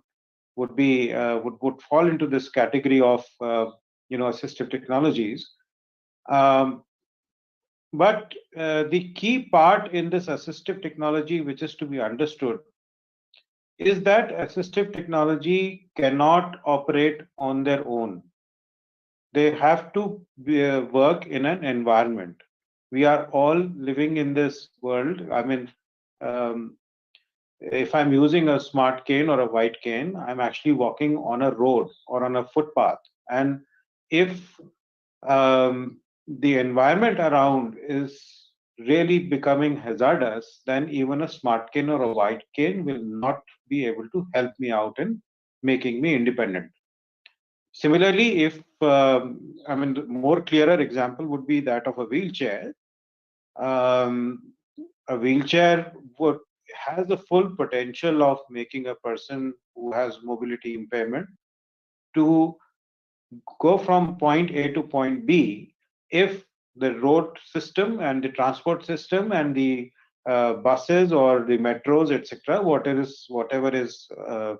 fall into this category of assistive technologies. But the key part in this assistive technology, which is to be understood, is that assistive technology cannot operate on their own. They have to work in an environment. We are all living in this world. I mean, if I'm using a smart cane or a white cane, I'm actually walking on a road or on a footpath. And if the environment around is really becoming hazardous, then even a smart cane or a white cane will not be able to help me out in making me independent. Similarly, if the more clearer example would be that of a wheelchair. A wheelchair has the full potential of making a person who has mobility impairment to go from point A to point B if the road system and the transport system and the buses or the metros, etc., whatever is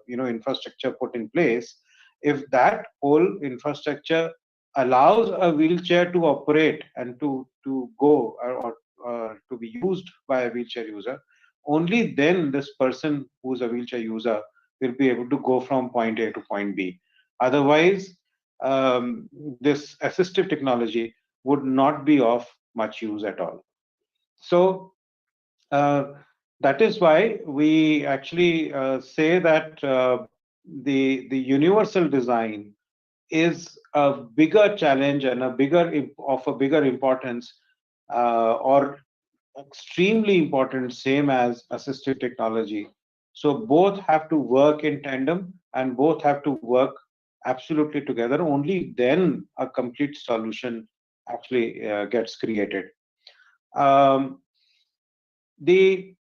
infrastructure put in place, if that whole infrastructure allows a wheelchair to operate and to go or to be used by a wheelchair user, only then this person who's a wheelchair user will be able to go from point A to point B. Otherwise, this assistive technology would not be of much use at all. So that is why we actually say that the universal design is a bigger challenge and of a bigger importance, or extremely important, same as assistive technology. So both have to work in tandem and both have to work absolutely together. Only then a complete solution actually gets created. The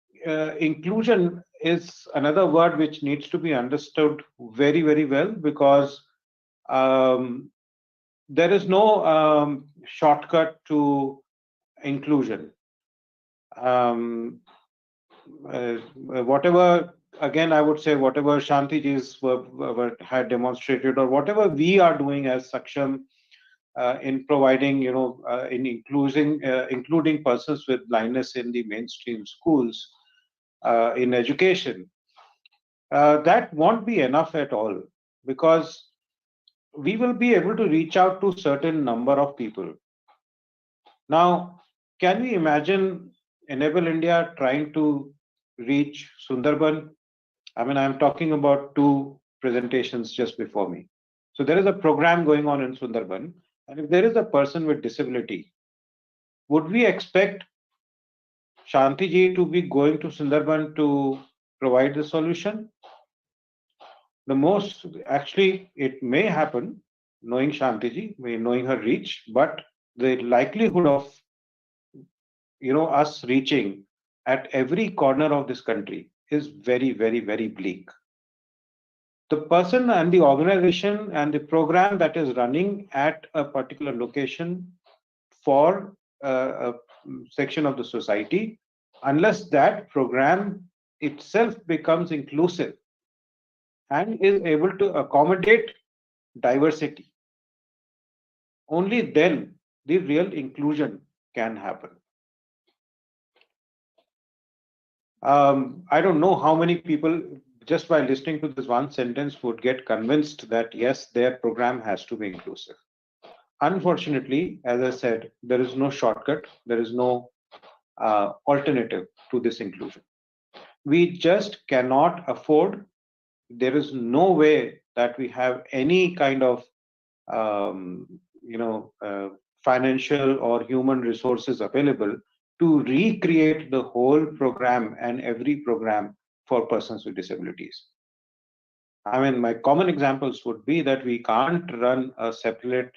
inclusion is another word which needs to be understood very, very well, because there is no shortcut to inclusion. Whatever, again, I would say, whatever Shantiji's had demonstrated, or whatever we are doing as Saksham in providing, in including persons with blindness in the mainstream schools, in education, that won't be enough at all, because we will be able to reach out to certain number of people. Now, can we imagine Enable India trying to reach Sundarban? I mean, I'm talking about two presentations just before me. So there is a program going on in Sundarban, and if there is a person with disability, would we expect Shanti ji to be going to Sundarban to provide the solution? The most, actually, it may happen, knowing Shanti ji, knowing her reach, but the likelihood of us reaching at every corner of this country is very, very, very bleak. The person and the organization and the program that is running at a particular location for a section of the society, unless that program itself becomes inclusive and is able to accommodate diversity, only then the real inclusion can happen. I don't know how many people, just by listening to this one sentence, would get convinced that yes, their program has to be inclusive. Unfortunately, as I said, there is no shortcut, there is no alternative to this inclusion. We just cannot afford, there is no way that we have any kind of financial or human resources available to recreate the whole program and every program for persons with disabilities. I mean, my common examples would be that we can't run a separate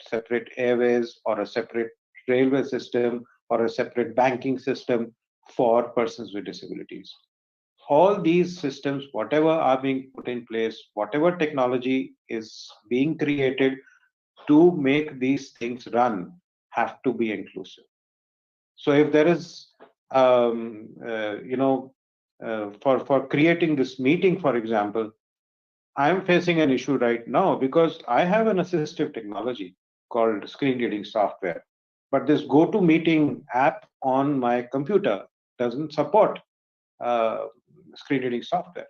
airways or a separate railway system or a separate banking system for persons with disabilities. All these systems, whatever are being put in place, whatever technology is being created to make these things run, have to be inclusive. So if there is, for creating this meeting, for example, I'm facing an issue right now because I have an assistive technology called screen reading software, but this GoToMeeting app on my computer doesn't support screen reading software.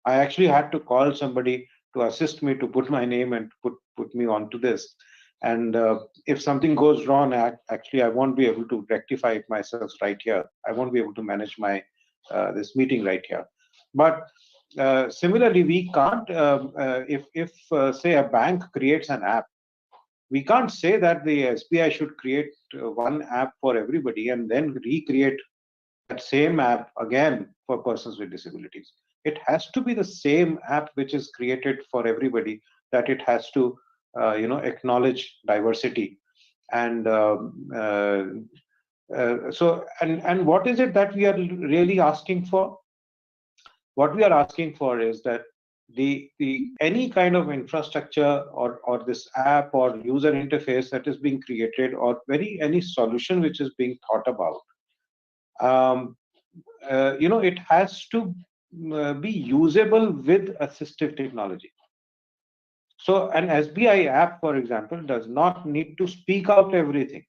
I actually had to call somebody to assist me to put my name and put me onto this. And if something goes wrong, actually I won't be able to rectify it myself right here. I won't be able to manage my this meeting right here. But similarly, we can't, if say a bank creates an app, we can't say that the SBI should create one app for everybody and then recreate that same app again for persons with disabilities. It has to be the same app which is created for everybody, that it has to acknowledge diversity. And so what is it that we are really asking for? What we are asking for is that the any kind of infrastructure or this app or user interface that is being created, or any solution which is being thought about, it has to be usable with assistive technology. So an SBI app, for example, does not need to speak out everything.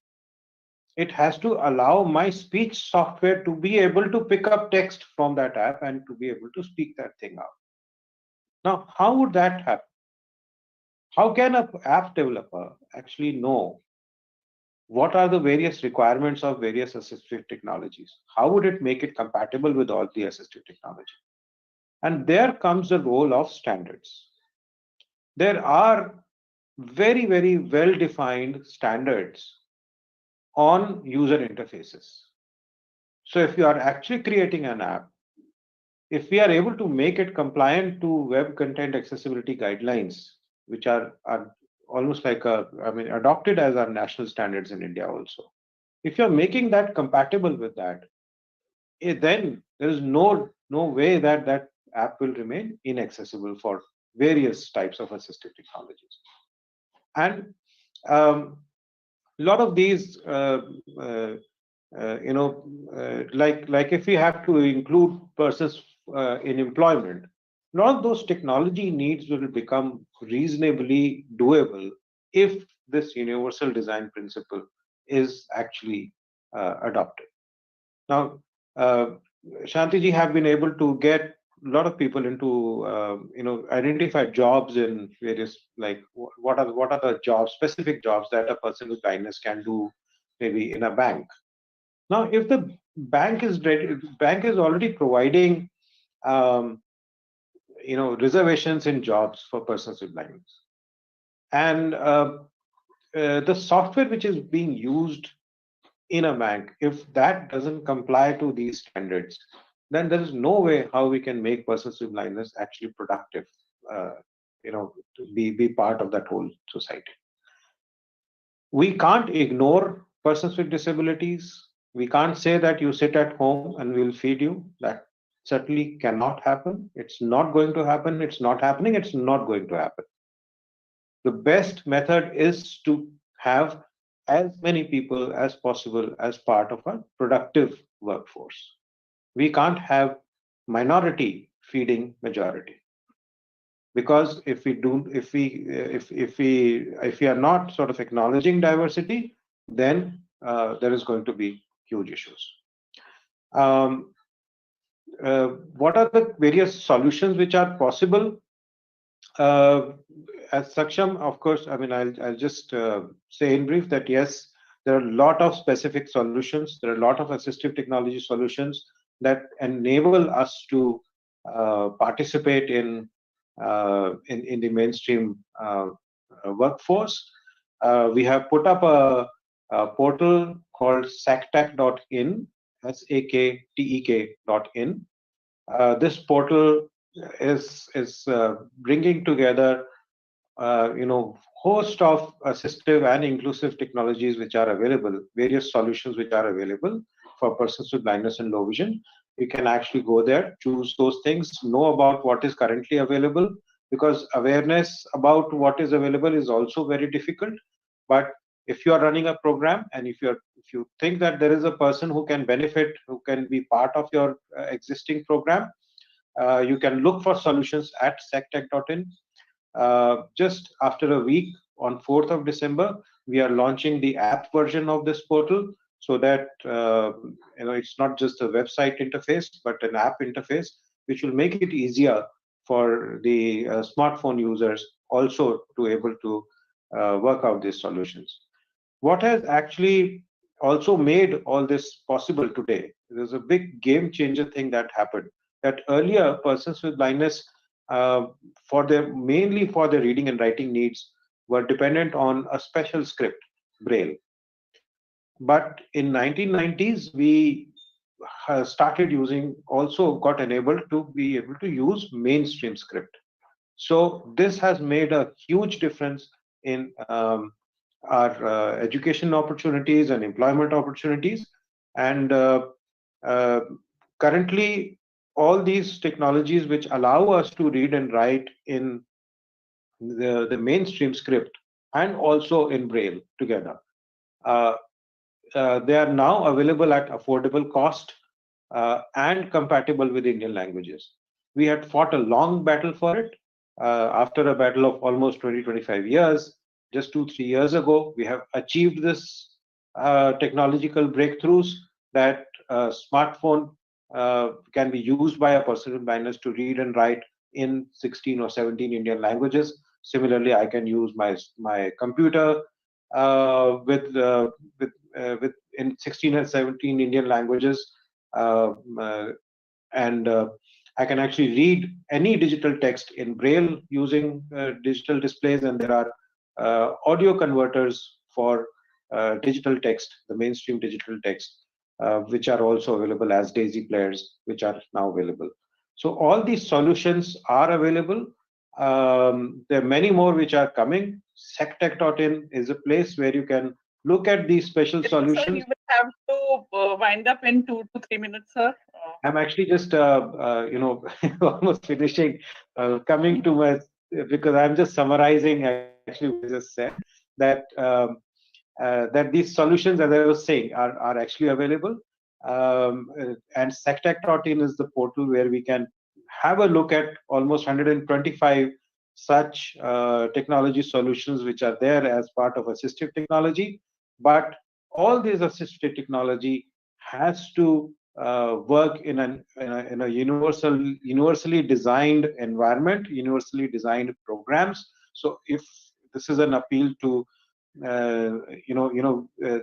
It has to allow my speech software to be able to pick up text from that app and to be able to speak that thing out. Now, how would that happen? How can an app developer actually know what are the various requirements of various assistive technologies? How would it make it compatible with all the assistive technology? And there comes the role of standards. There are very, very well-defined standards on user interfaces. So if you are actually creating an app, if we are able to make it compliant to web content accessibility guidelines, which are almost like adopted as our national standards in India also. If you're making that compatible with that, then there is no way that that app will remain inaccessible for various types of assistive technologies. And a lot of these, like if we have to include persons in employment, a lot of those technology needs will become reasonably doable if this universal design principle is actually adopted. Now, Shanti ji have been able to get a lot of people into identify jobs in various, like what are the jobs, specific jobs that a person with blindness can do, maybe in a bank. Now, if the bank is ready, bank is already providing um, reservations in jobs for persons with blindness, and the software which is being used in a bank, if that doesn't comply to these standards, then there is no way how we can make persons with blindness actually productive, uh, to be part of that whole society. We can't ignore persons with disabilities. We can't say that you sit at home and we'll feed you. That certainly cannot happen. It's not going to happen. It's not happening. It's not going to happen. The best method is to have as many people as possible as part of a productive workforce. We can't have minority feeding majority, because if we are not sort of acknowledging diversity, then there is going to be huge issues. Um, what are the various solutions which are possible? As Saksham, of course, I mean, I'll just say in brief that yes, there are a lot of specific solutions. There are a lot of assistive technology solutions that enable us to participate in the mainstream workforce. We have put up a portal called sactek.in, SAKTEK.in. This portal is bringing together host of assistive and inclusive technologies which are available, various solutions which are available for persons with blindness and low vision. You can actually go there, choose those things, know about what is currently available, because awareness about what is available is also very difficult. But if you are running a program, and if you think that there is a person who can benefit, who can be part of your existing program, you can look for solutions at sactek.in. Just after a week, on 4th of December, we are launching the app version of this portal, so that it's not just a website interface, but an app interface, which will make it easier for the smartphone users also to able to work out these solutions. What has actually also made all this possible today, there's a big game changer thing that happened, that earlier persons with blindness, mainly for their reading and writing needs, were dependent on a special script, Braille. But in 1990s, we started using, also got enabled to be able to use mainstream script. So this has made a huge difference in our education opportunities and employment opportunities. And currently, all these technologies which allow us to read and write in the mainstream script and also in Braille together, they are now available at affordable cost and compatible with Indian languages. We had fought a long battle for it. After a battle of almost 20-25 years, just 2-3 years ago, we have achieved this technological breakthroughs, that smartphone can be used by a person with blindness to read and write in 16 or 17 Indian languages. Similarly, I can use my computer with in 16 and 17 Indian languages, and I can actually read any digital text in Braille using digital displays, and there are audio converters for digital text, the mainstream digital text, which are also available as DAISY players, which are now available. So all these solutions are available. There are many more which are coming. Sectech.in is a place where you can look at these special solutions. Sir, you will have to wind up in 2 to 3 minutes, sir. I'm actually just, almost finishing, coming to my, because I'm just summarizing actually what I just said, that that these solutions, as I was saying, are actually available. And sectech.in is the portal where we can have a look at almost 125 such technology solutions which are there as part of assistive technology. But all these assistive technology has to work in a universally designed environment, universally designed programs. So if this is an appeal to there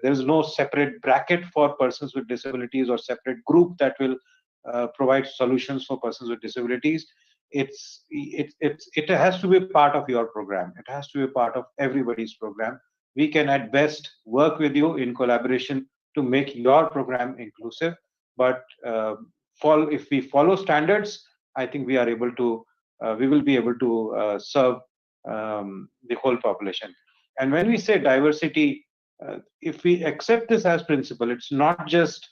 is no separate bracket for persons with disabilities or separate group that will provide solutions for persons with disabilities. It has to be part of your program. It has to be part of everybody's program. We can at best work with you in collaboration to make your program inclusive, but if we follow standards, I think we will be able to serve the whole population. And when we say diversity, if we accept this as principle, it's not just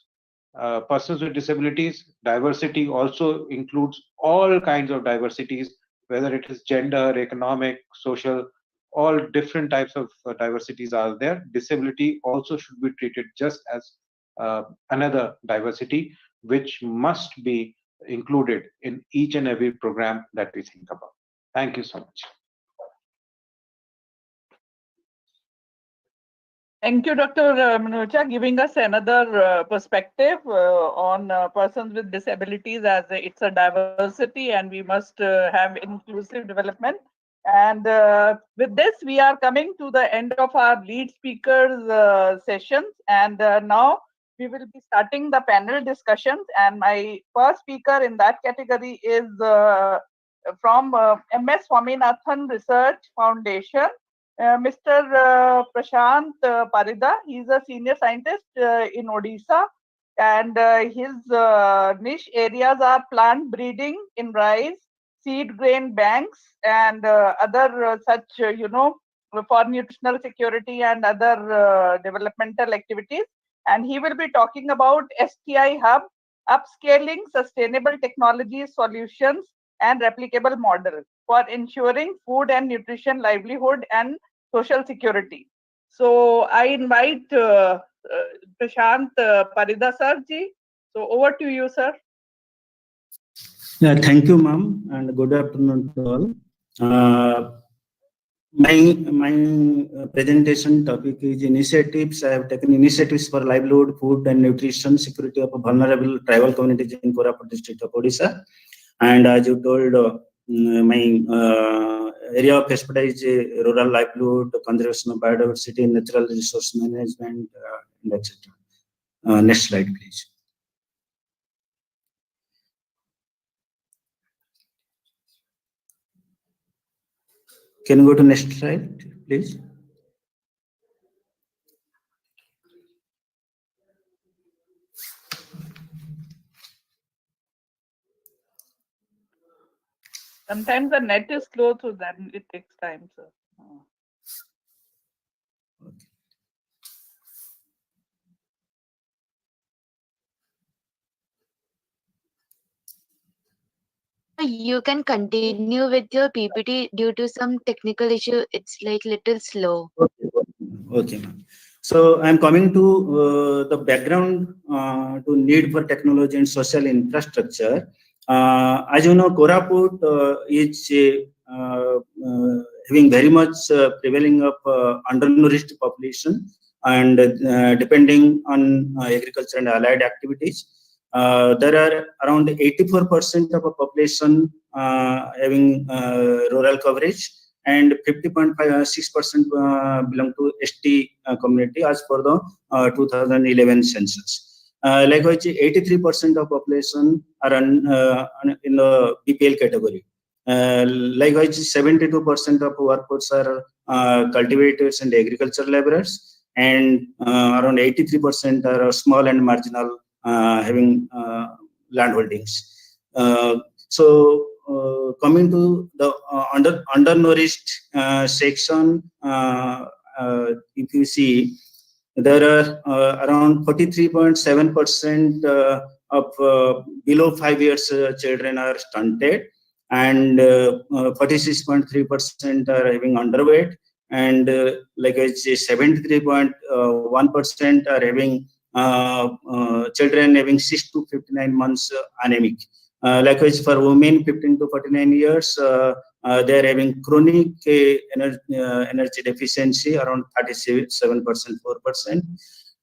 persons with disabilities. Diversity also includes all kinds of diversities, whether it is gender, economic, social, all different types of diversities are there. Disability also should be treated just as another diversity, which must be included in each and every program that we think about. Thank you so much. Thank you, Dr. Manocha, giving us another perspective on persons with disabilities, as it's a diversity and we must have inclusive development. And with this, we are coming to the end of our lead speakers sessions. And now we will be starting the panel discussions. And my first speaker in that category is from MS Swaminathan Research Foundation. Mr. Prashant Parida. He's a senior scientist in Odisha, and his niche areas are plant breeding in rice, seed grain banks, and other such, for nutritional security and other developmental activities. And he will be talking about STI Hub, upscaling sustainable technology solutions and replicable model for ensuring food and nutrition, livelihood, and social security. So I invite Prashant Parida sir ji. So over to you, sir. Yeah, thank you, ma'am, and good afternoon to all. My presentation topic is initiatives. I have taken initiatives for livelihood, food, and nutrition security of vulnerable tribal communities in Koraput district of Odisha. And as you told, my area of expertise is rural livelihood, conservation of biodiversity, natural resource management, and etc. Next slide, please. Can you go to next slide, please? Sometimes the net is slow, so then it takes time, sir. You can continue with your PPT. Due to some technical issue, it's like little slow. Okay, ma'am. So I'm coming to the background to need for technology and social infrastructure. As you know, Koraput is having very much prevailing of undernourished population, and depending on agriculture and allied activities. There are around 84% of a population having rural coverage, and 50.6% belong to ST community as per the 2011 census. Likewise, 83% of population are in the BPL category. Likewise, 72% of workforce are cultivators and agricultural laborers, and around 83% are small and marginal having land holdings. So coming to the undernourished section, if you see, there are around 43.7% of below 5 years children are stunted, and 46.3% are having underweight, and like I say, 73.1% are having children having 6 to 59 months anemic. Likewise, for women 15 to 49 years, they are having chronic energy deficiency around 37%, 4%.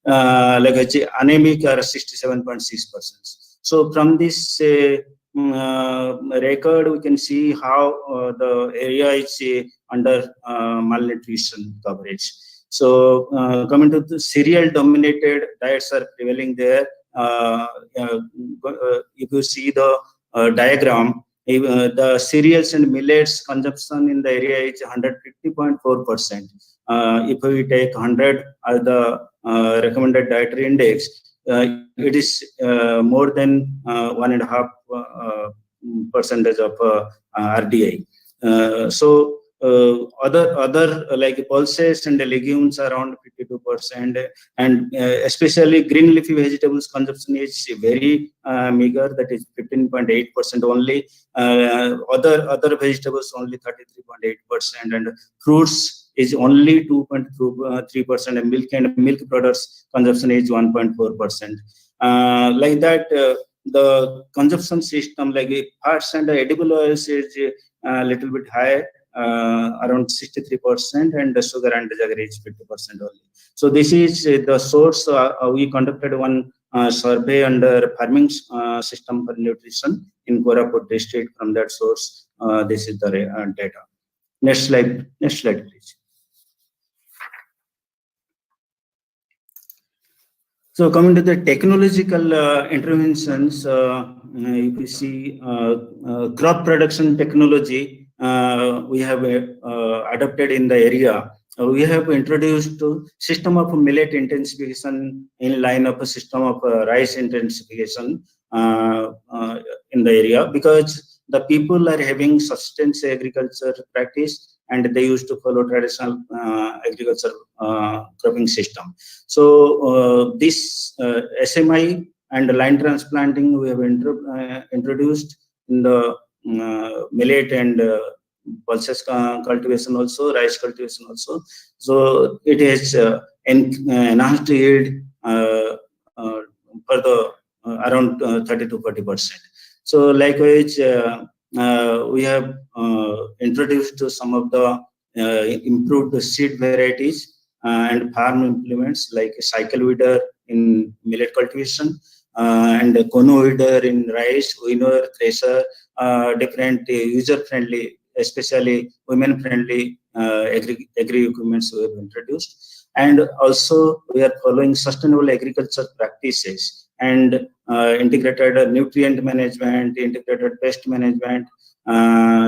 like anemic are 67.6%. So from this record, we can see how the area is under malnutrition coverage. So coming to the cereal dominated diets are prevailing there. If you see the diagram, the cereals and millets consumption in the area is 150.4%. If we take 100 as the recommended dietary index, it is more than 1.5% of RDI. So other like pulses and legumes around 52%, and especially green leafy vegetables consumption is very meager, that is 15.8% only. Other vegetables only 33.8%, and fruits is only 2.3%, and milk products consumption is 1.4%. Like that, the consumption system like fats and edible oils is a little bit high, around 63%, and the sugar and sugar is 50% only. So this is the source. We conducted one survey under farming system for nutrition in Koraput district. From that source, this is the data. Next slide, please. So coming to the technological interventions, if we see crop production technology, we have adopted in the area. We have introduced system of millet intensification in line of a system of rice intensification in the area, because the people are having subsistence agriculture practice and they used to follow traditional agriculture cropping system. So this SMI and line transplanting we have introduced in the millet and pulses cultivation also, rice cultivation also. So it has enhanced yield for the around 30 to 40%. So likewise, we have introduced some of the improved seed varieties and farm implements like cycle weeder in millet cultivation, and cono weeder in rice, winnower, thresher, different user-friendly, especially women-friendly agri equipments we have introduced. And also we are following sustainable agriculture practices and integrated nutrient management, integrated pest management,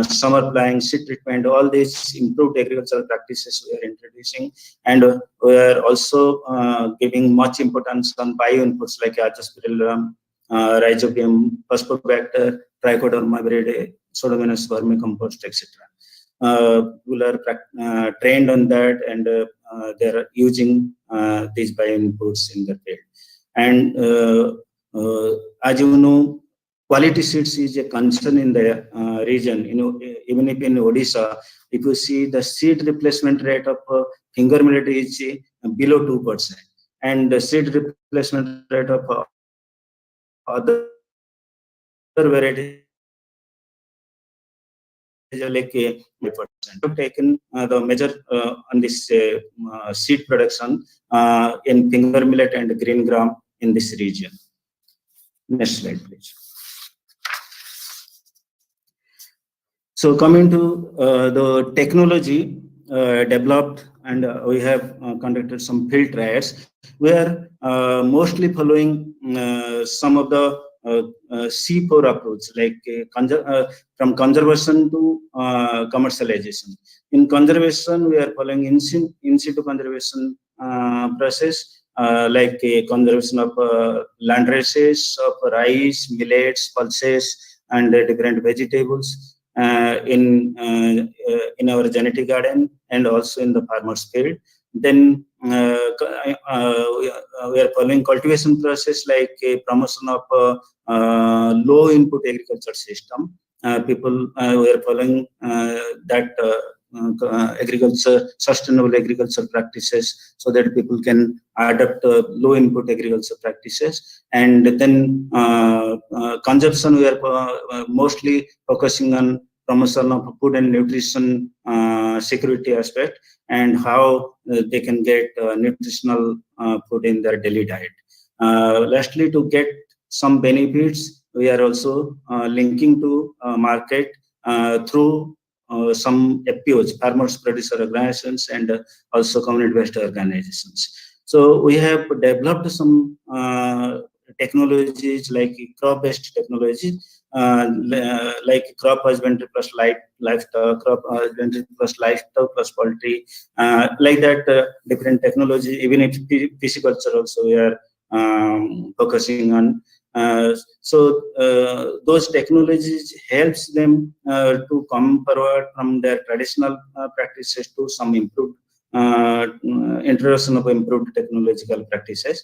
summer ploughing, seed treatment, all these improved agricultural practices we are introducing. And we are also giving much importance on bio inputs like azospirillum, rhizobium, phosphobacter, trichoderma viridae, pseudomonas vermicompost, etc. People are trained on that, and they are using these bio inputs in the field. And as you know, quality seeds is a concern in the region. You know, even if in Odisha, if you see the seed replacement rate of finger millet is below 2%, and the seed replacement rate of other varieties like 5%. We have taken the measure on this seed production in finger millet and green gram in this region. Next slide, please. So coming to the technology developed, and we have conducted some field trials. We are mostly following some of the C4 approach, like from conservation to commercialization. In conservation, we are following in situ conservation process, like conservation of land races of rice, millets, pulses, and different vegetables in our genetic garden and also in the farmer's field. Then we are following cultivation process like promotion of low input agriculture system. We are following that sustainable agriculture practices, so that people can adopt low input agriculture practices. And then consumption, we are mostly focusing on promotion of food and nutrition security aspect, and how they can get nutritional food in their daily diet. Lastly, to get some benefits, we are also linking to market through some FPOs, farmers producer organizations, and also community-based organizations. So we have developed some technologies like crop-based technologies, like crop husbandry plus livestock, crop husbandry plus livestock plus poultry, like that different technology. Even if pisciculture also we are focusing on. Those technologies helps them to come forward from their traditional practices to some improved introduction of improved technological practices.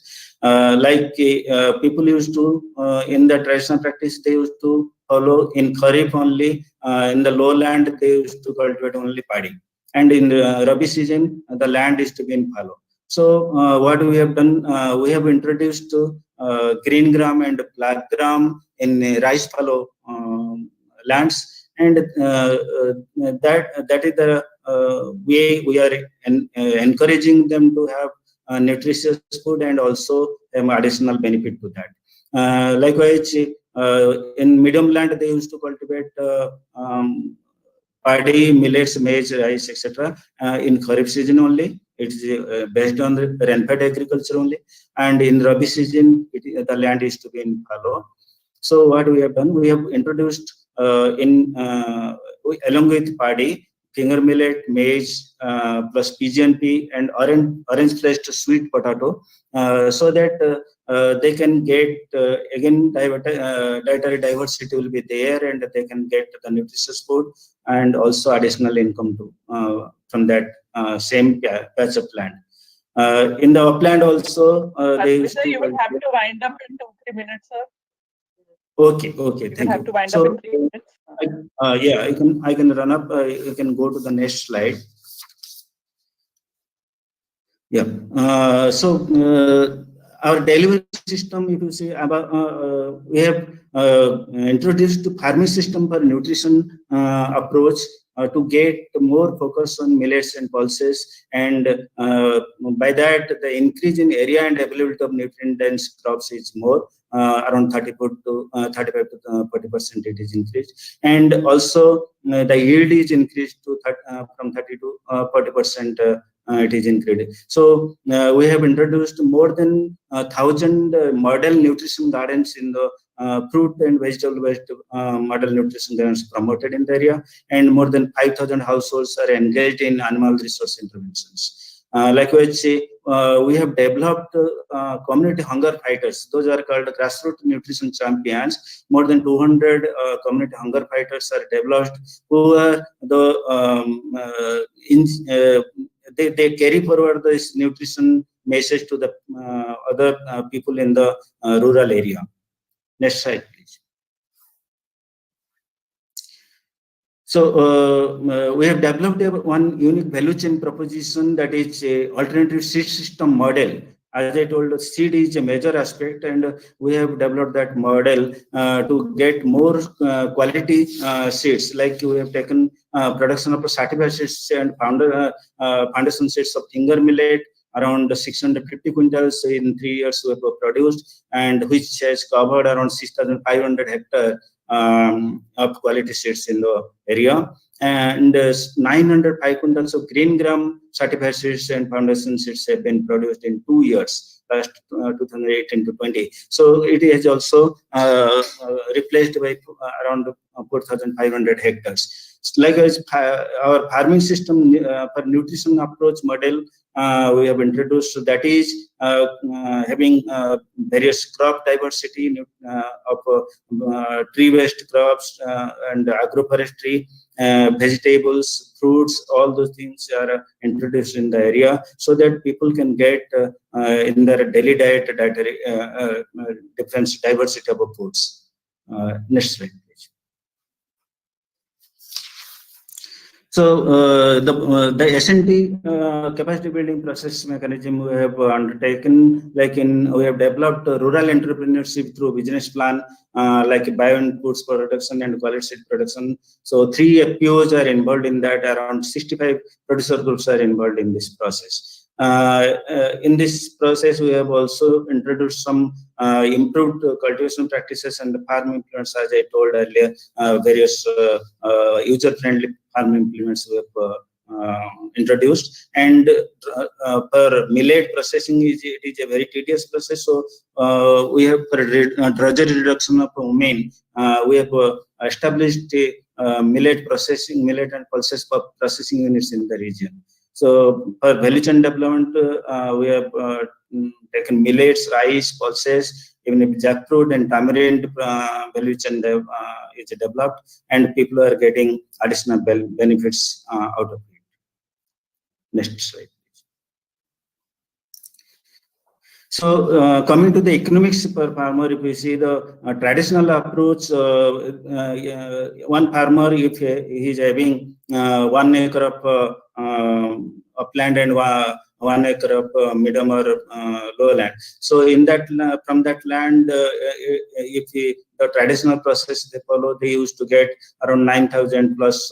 People used to, in the traditional practice, they used to follow in Kharif only. In the lowland, they used to cultivate only paddy. And in the Rabi season, the land is to be in fallow. So what we have done, we have introduced green gram and black gram in rice fallow lands, and that is the way we are encouraging them to have nutritious food and also additional benefit to that. Likewise, in medium land, they used to cultivate paddy, millets, maize, rice, etc. In Kharif season only. It's based on the rainfed agriculture only. And in Rabi season, the land is to be in fallow. So what we have done, we have introduced along with paddy, finger millet, maize, plus PGNP and orange fleshed sweet potato, so that they can get again dietary diversity will be there, and they can get the nutritious food and also additional income to from that same patch of land. In the upland also, they used to. You will have to wind up in 2-3 minutes, sir. Okay, thank you. Have to wind up in 3 minutes. Yeah, I can run up. You can go to the next slide. Yeah. Our delivery system, if you see, we have introduced farming system for nutrition approach to get more focus on millets and pulses, and by that the increase in area and availability of nutrient dense crops is more. Around 35 to 40% it is increased, and also the yield is increased to from 30 to 40%. It is increased. So we have introduced more than 1,000 model nutrition gardens in the fruit and vegetable based model nutrition gardens promoted in the area, and more than 5,000 households are engaged in animal resource interventions. Likewise, we have developed community hunger fighters. Those are called grassroots nutrition champions. More than 200 community hunger fighters are developed, who are they carry forward this nutrition message to the other people in the rural area. Next slide, please. So we have developed one unique value chain proposition, that is a alternative seed system model. As I told, seed is a major aspect, and we have developed that model to get more quality seeds. Like we have taken production of certified seeds and foundation seeds of finger millet, around 650 quintals in 3 years we have produced, and which has covered around 6,500 hectares of quality seeds in the area, and 905 quintals of green gram certified seeds and foundation seeds have been produced in 2 years, last 2018 to 20. So it is also replaced by around 4,500 hectares. Likewise, our farming system for nutrition approach model we have introduced, that is having various crop diversity of tree-based crops and agroforestry, vegetables, fruits, all those things are introduced in the area, so that people can get in their daily diet different diversity of foods. Next slide, please. So the S&T capacity building process mechanism we have undertaken, we have developed rural entrepreneurship through business plan, like bio-inputs production and quality seed production. So 3 FPOs are involved in that. Around 65 producer groups are involved in this process. In this process, we have also introduced some improved cultivation practices and the farm implements, as I told earlier, various user-friendly farm implements we have introduced. And for millet processing, it is a very tedious process. So we have for drudgery reduction of women, we have established millet and pulses processing units in the region. So for value chain development, we have taken millets, rice, pulses, even if jackfruit and tamarind value chain is developed, and people are getting additional benefits out of it. Next slide. So coming to the economics per farmer, if we see the traditional approach, one farmer, if he is having 1 acre of upland and 1 acre of medium or lowland. So in that, from that land, if the traditional process they follow, they used to get around 9,000 plus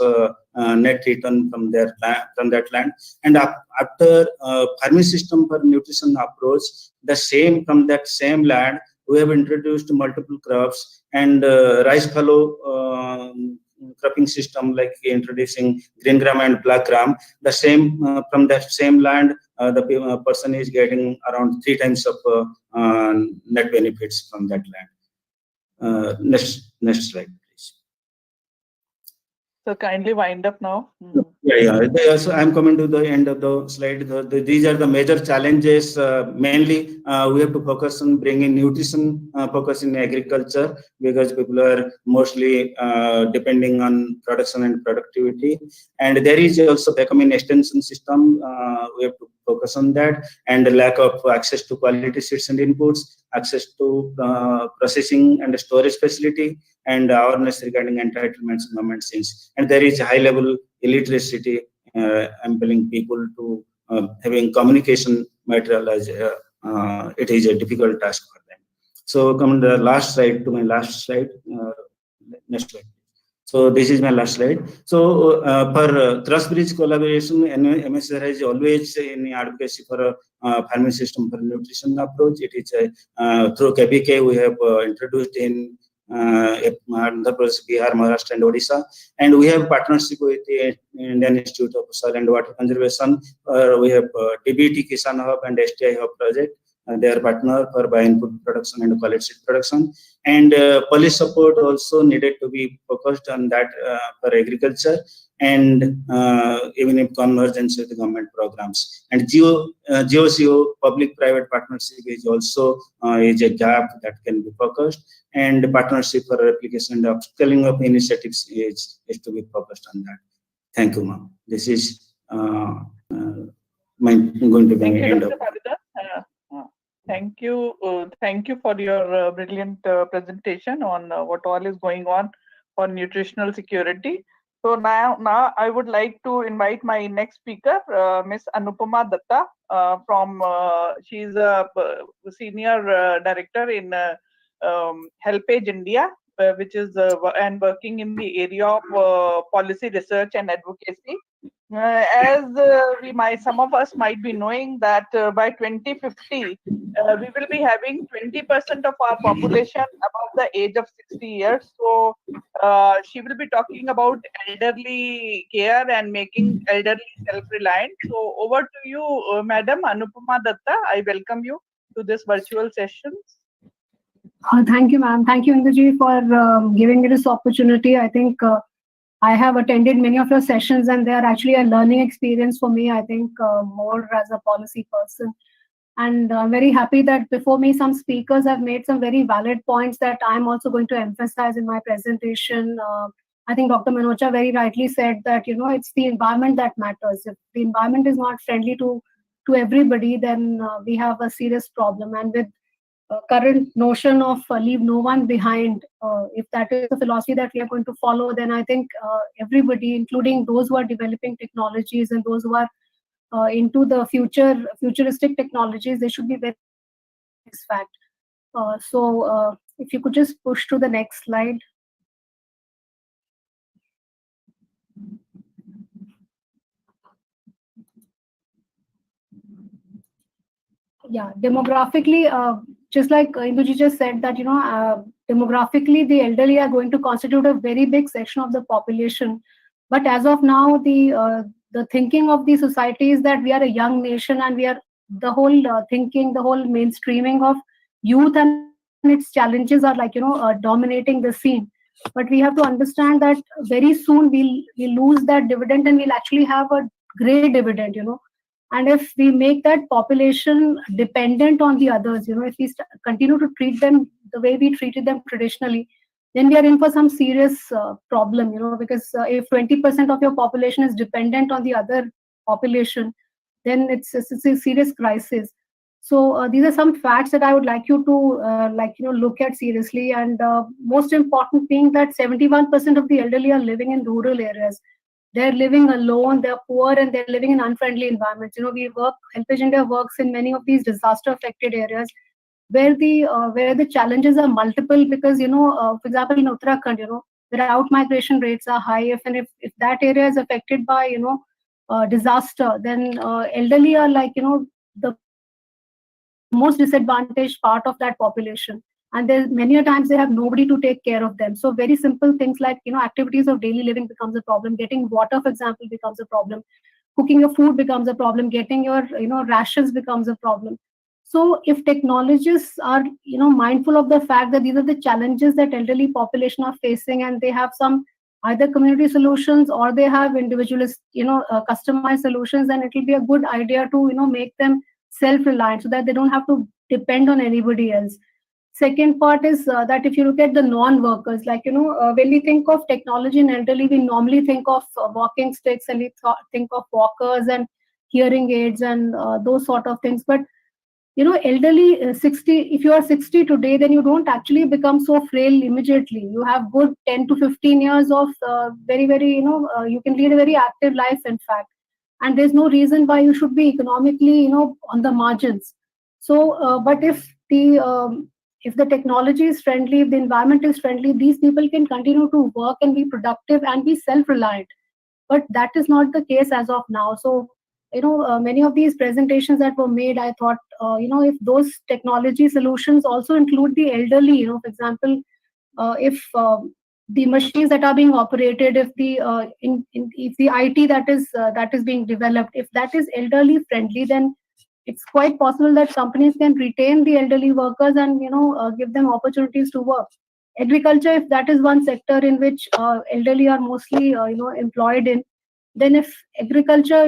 net return from that land. And after farming system for nutrition approach, from that same land, we have introduced multiple crops and rice fallow cropping system, like introducing green gram and black gram. The same from that same land, the person is getting around 3 times of net benefits from that land. Next slide, please. So kindly wind up now. Yeah. So I'm coming to the end of the slide. These are the major challenges. Mainly, we have to focus on bringing nutrition focus in agriculture, because people are mostly depending on production and productivity. And there is also becoming extension system. We have to focus on that, and the lack of access to quality seeds and inputs, access to processing and storage facility, and awareness regarding entitlements and government schemes. And there is high level illiteracy, impelling people to having communication material as it is a difficult task for them. So come to the last slide, to my last slide. Next slide. So this is my last slide. So for trust bridge collaboration, MSR has always in advocacy for a farming system for nutrition approach. It is through KBK we have introduced in Andhra Pradesh, Bihar, Maharashtra, and Odisha, and we have partnership with the Indian Institute of Soil and Water Conservation. We have DBT Kisan Hub and STI Hub project. They are partner for bio-input production and quality seed production. And police support also needed to be focused on that for agriculture, and even in convergence with the government programs. And GOCO, public-private partnership, is also is a gap that can be focused. And partnership for replication and upscaling of initiatives is to be focused on that. Thank you, ma'am. This is going to be the end of. Thank you for your brilliant presentation on what all is going on for nutritional security. So now I would like to invite my next speaker, Ms. Anupama Datta, she's a senior director in HelpAge India, which is and working in the area of policy research and advocacy. As some of us might be knowing that by 2050, we will be having 20% of our population above the age of 60 years. So she will be talking about elderly care and making elderly self-reliant. So over to you, Madam Anupama Datta. I welcome you to this virtual session. Thank you, ma'am. Thank you, Indraji, for giving me this opportunity. I think I have attended many of your sessions, and they are actually a learning experience for me, I think, more as a policy person. And I'm very happy that before me, some speakers have made some very valid points that I'm also going to emphasize in my presentation. I think Dr. Manocha very rightly said that, it's the environment that matters. If the environment is not friendly to everybody, then we have a serious problem. And with current notion of leave no one behind, if that is the philosophy that we are going to follow, then I think everybody, including those who are developing technologies and those who are into the futuristic technologies, they should be very aware of this fact. If you could just push to the next slide. Yeah, demographically, just like Induji just said that, demographically, the elderly are going to constitute a very big section of the population. But as of now, the thinking of the society is that we are a young nation, and we are the whole thinking, the whole mainstreaming of youth and its challenges are like, dominating the scene. But we have to understand that very soon we'll lose that dividend, and we'll actually have a great dividend. And if we make that population dependent on the others, if we continue to treat them the way we treated them traditionally, then we are in for some serious problem, because if 20% of your population is dependent on the other population, then it's a serious crisis. So these are some facts that I would like you to look at seriously. And most important being that 71% of the elderly are living in rural areas. They're living alone, they're poor, and they're living in unfriendly environments. Helpage India works in many of these disaster affected areas where the challenges are multiple, because, for example, in Uttarakhand, where out migration rates are high. If that area is affected by, disaster, then elderly are like, the most disadvantaged part of that population. And there's many a times they have nobody to take care of them. So very simple things like, activities of daily living becomes a problem. Getting water, for example, becomes a problem. Cooking your food becomes a problem. Getting your, rations becomes a problem. So if technologists are, mindful of the fact that these are the challenges that elderly population are facing, and they have some either community solutions or they have individualist, customized solutions, then it will be a good idea to, make them self-reliant so that they don't have to depend on anybody else. Second part is that if you look at the non-workers, like, when we think of technology in elderly, we normally think of walking sticks, and we think of walkers and hearing aids and those sort of things. But, elderly 60, if you are 60 today, then you don't actually become so frail immediately. You have good 10 to 15 years of very, very, you can lead a very active life, in fact. And there's no reason why you should be economically, on the margins. So, but if the technology is friendly, if the environment is friendly, these people can continue to work and be productive and be self-reliant. But that is not the case as of now. So, many of these presentations that were made, I thought, if those technology solutions also include the elderly, for example, if the machines that are being operated, if if the IT that is being developed, if that is elderly friendly, then it's quite possible that companies can retain the elderly workers and give them opportunities to work. Agriculture, if that is one sector in which elderly are mostly employed in, then if agriculture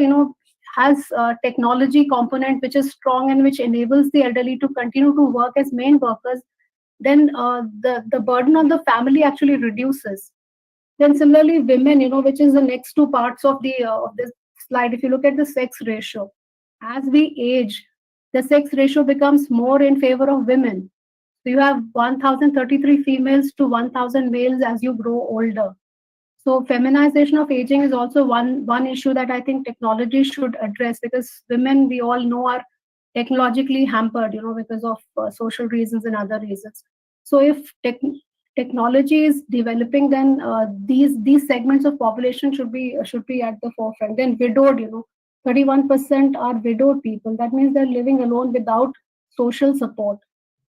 has a technology component which is strong and which enables the elderly to continue to work as main workers, then the burden on the family actually reduces. Then similarly, women, which is the next two parts of this slide, if you look at the sex ratio, as we age, the sex ratio becomes more in favor of women. So you have 1,033 females to 1,000 males as you grow older. So feminization of aging is also one issue that I think technology should address, because women, we all know, are technologically hampered, because of social reasons and other reasons. So if technology is developing, then these segments of population should be at the forefront. Then widowed, 31% are widowed people. That means they're living alone without social support.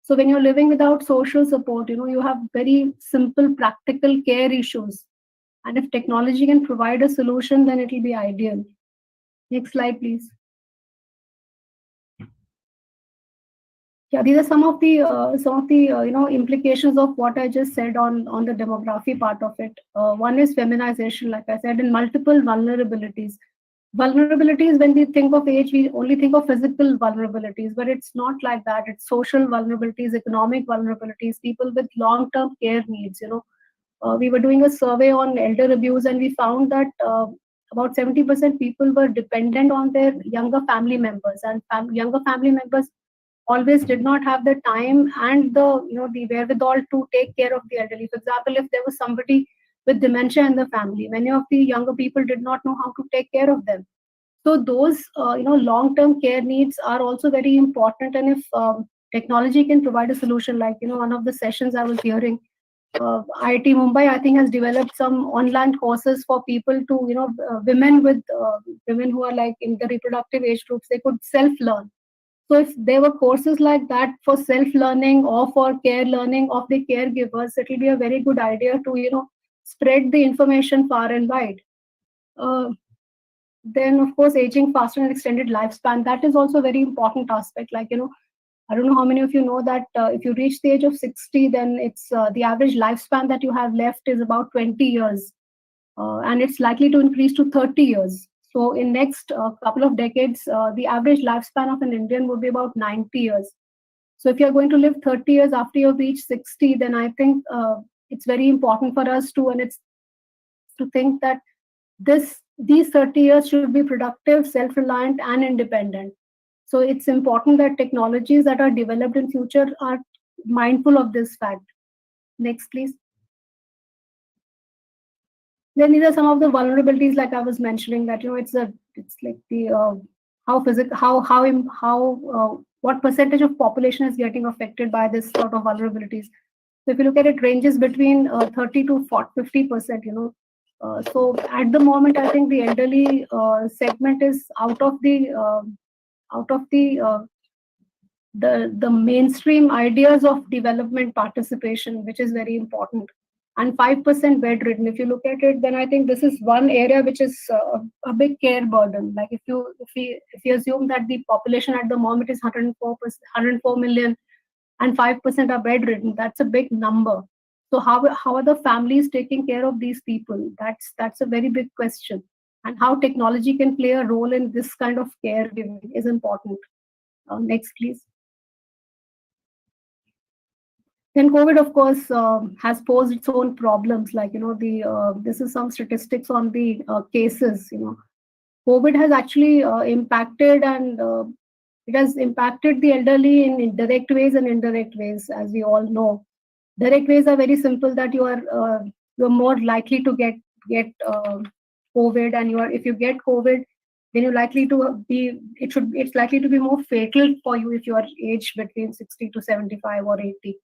So when you're living without social support, you have very simple practical care issues. And if technology can provide a solution, then it will be ideal. Next slide, please. Yeah, these are some of the implications of what I just said on the demography part of it. One is feminization, like I said, and multiple vulnerabilities. Vulnerabilities, when we think of age, we only think of physical vulnerabilities, but it's not like that. It's social vulnerabilities, economic vulnerabilities, people with long-term care needs. We were doing a survey on elder abuse, and we found that about 70% people were dependent on their younger family members, and younger family members always did not have the time and the wherewithal to take care of the elderly. For example, if there was somebody with dementia in the family, many of the younger people did not know how to take care of them. So those long-term care needs are also very important. And if technology can provide a solution, like one of the sessions I was hearing, IIT Mumbai, I think, has developed some online courses for people to, women who are like in the reproductive age groups, they could self-learn. So if there were courses like that for self-learning or for care learning of the caregivers, it will be a very good idea to, spread the information far and wide. Then, of course, aging faster and extended lifespan, that is also a very important aspect. Like, I don't know how many of you know that if you reach the age of 60, then it's the average lifespan that you have left is about 20 years. And it's likely to increase to 30 years. So in next couple of decades, the average lifespan of an Indian would be about 90 years. So if you're going to live 30 years after you've reached 60, then I think it's very important for us to think that these 30 years should be productive, self-reliant, and independent. So it's important that technologies that are developed in future are mindful of this fact. Next, please. Then these are some of the vulnerabilities, like I was mentioning, that it's like the what percentage of population is getting affected by this sort of vulnerabilities. So if you look at it, ranges between 30 to 50%. So at the moment, I think the elderly segment is out of the mainstream ideas of development participation, which is very important. And 5% bedridden. If you look at it, then I think this is one area which is a big care burden. Like if you assume that the population at the moment is 104 million, and 5% are bedridden, that's a big number. So how are the families taking care of these people? That's a very big question. And how technology can play a role in this kind of care giving is important. Next, please. Then COVID, of course, has posed its own problems. Like this is some statistics on the cases. COVID has actually impacted, and it has impacted the elderly in direct ways and indirect ways, as we all know. Direct ways are very simple, that you're more likely to get COVID, and if you get COVID, then you're likely to be it's likely to be more fatal for you if you are aged between 60 to 75 or 80.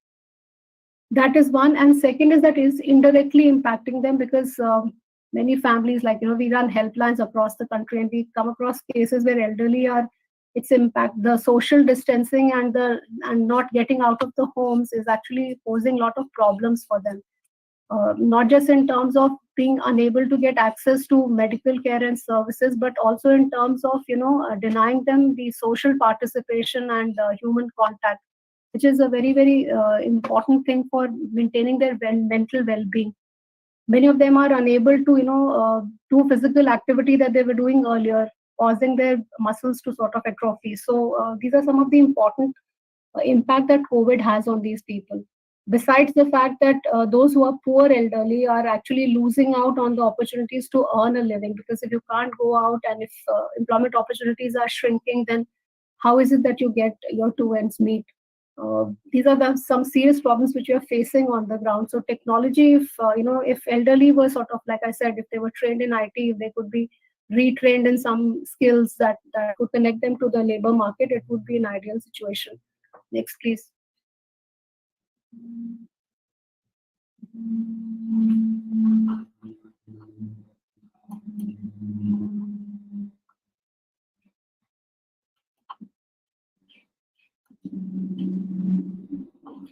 That is one. And second is that is indirectly impacting them, because many families, like we run helplines across the country, and we come across cases where elderly are, its impact, the social distancing and not getting out of the homes is actually posing a lot of problems for them. Not just in terms of being unable to get access to medical care and services, but also in terms of denying them the social participation and human contact, which is a very, very important thing for maintaining their mental well-being. Many of them are unable to do physical activity that they were doing earlier, causing their muscles to sort of atrophy. So these are some of the important impact that COVID has on these people. Besides the fact that those who are poor elderly are actually losing out on the opportunities to earn a living, because if you can't go out and if employment opportunities are shrinking, then how is it that you get your two ends meet? These are some serious problems which you are facing on the ground. So technology, if elderly were sort of, like I said, if they were trained in IT, if they could be retrained in some skills that could connect them to the labor market, it would be an ideal situation. Next, please.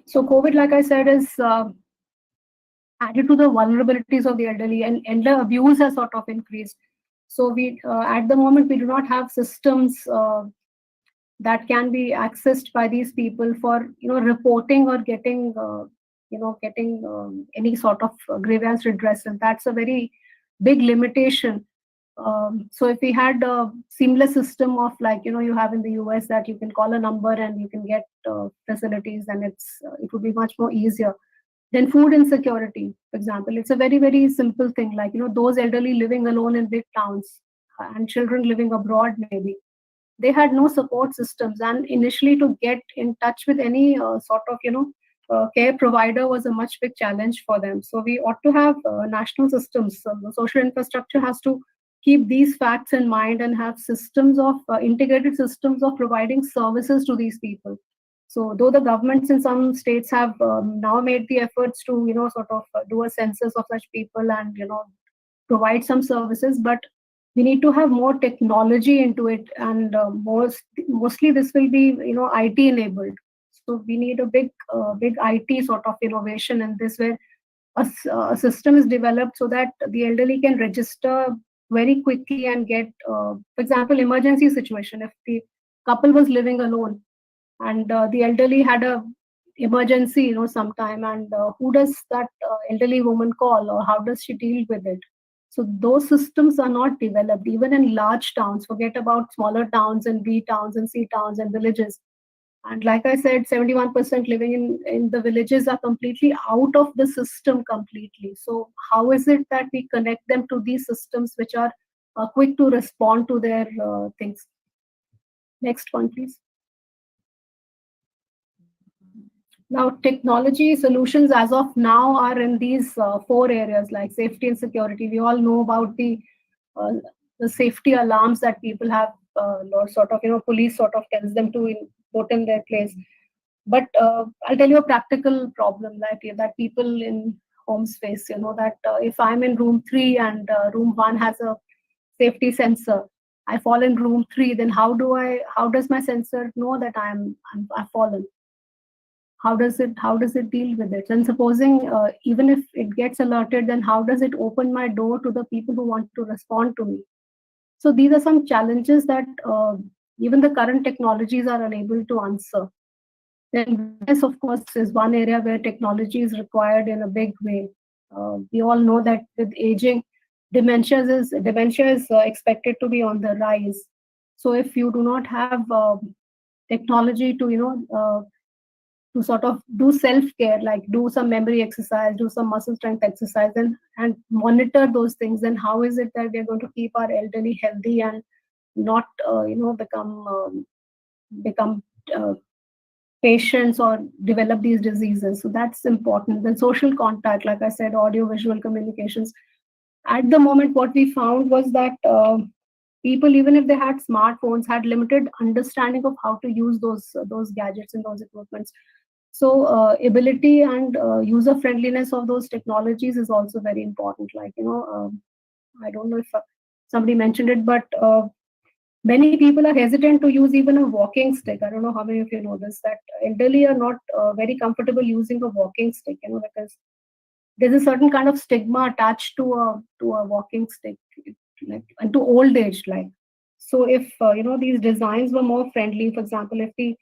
So COVID, like I said, is added to the vulnerabilities of the elderly, and elder abuse has sort of increased. So we, at the moment, we do not have systems that can be accessed by these people for reporting or getting any sort of grievance redress, and that's a very big limitation. So if we had a seamless system of, like you have in the US, that you can call a number and you can get facilities, and it would be much more easier. Then food insecurity, for example, it's a very, very simple thing. Like those elderly living alone in big towns and children living abroad, maybe they had no support systems, and initially to get in touch with any sort of care provider was a much big challenge for them. So we ought to have national systems. So the social infrastructure has to keep these facts in mind and have systems of integrated systems of providing services to these people. So though the governments in some states have now made the efforts to sort of do a census of such people and provide some services, but we need to have more technology into it, and mostly this will be IT enabled. So we need a big IT sort of innovation in this, where a system is developed so that the elderly can register very quickly and get, for example, emergency situation. If the couple was living alone and the elderly had a emergency, sometime, and who does that elderly woman call, or how does she deal with it? So those systems are not developed even in large towns. Forget about smaller towns and B towns and C towns and villages. And like I said, 71% living in the villages are completely out of the system completely. So how is it that we connect them to these systems which are quick to respond to their things? Next one, please. Now, technology solutions as of now are in these 4 areas, like safety and security. We all know about the safety alarms that people have, or sort of, police sort of tells them to put in their place. But I'll tell you a practical problem that people in homes face. That if I'm in room 3 and room 1 has a safety sensor, I fall in room 3, then how does my sensor know that I've fallen? How does it deal with it? And supposing even if it gets alerted, then how does it open my door to the people who want to respond to me? So these are some challenges that even the current technologies are unable to answer. Then this, of course, is one area where technology is required in a big way. We all know that with aging, dementia is expected to be on the rise. So if you do not have technology to to sort of do self-care, like do some memory exercise, do some muscle strength exercise, and monitor those things, then how is it that we're going to keep our elderly healthy and not become patients or develop these diseases? So that's important. Then social contact, like I said, audio visual communications. At the moment, what we found was that people, even if they had smartphones, had limited understanding of how to use those gadgets and those equipments. So ability and user friendliness of those technologies is also very important. Like, I don't know if somebody mentioned it, but many people are hesitant to use even a walking stick. I don't know how many of you know this, that elderly are not very comfortable using a walking stick, because there's a certain kind of stigma attached to a walking stick, like, and to old age, like. So if these designs were more friendly, for example, if the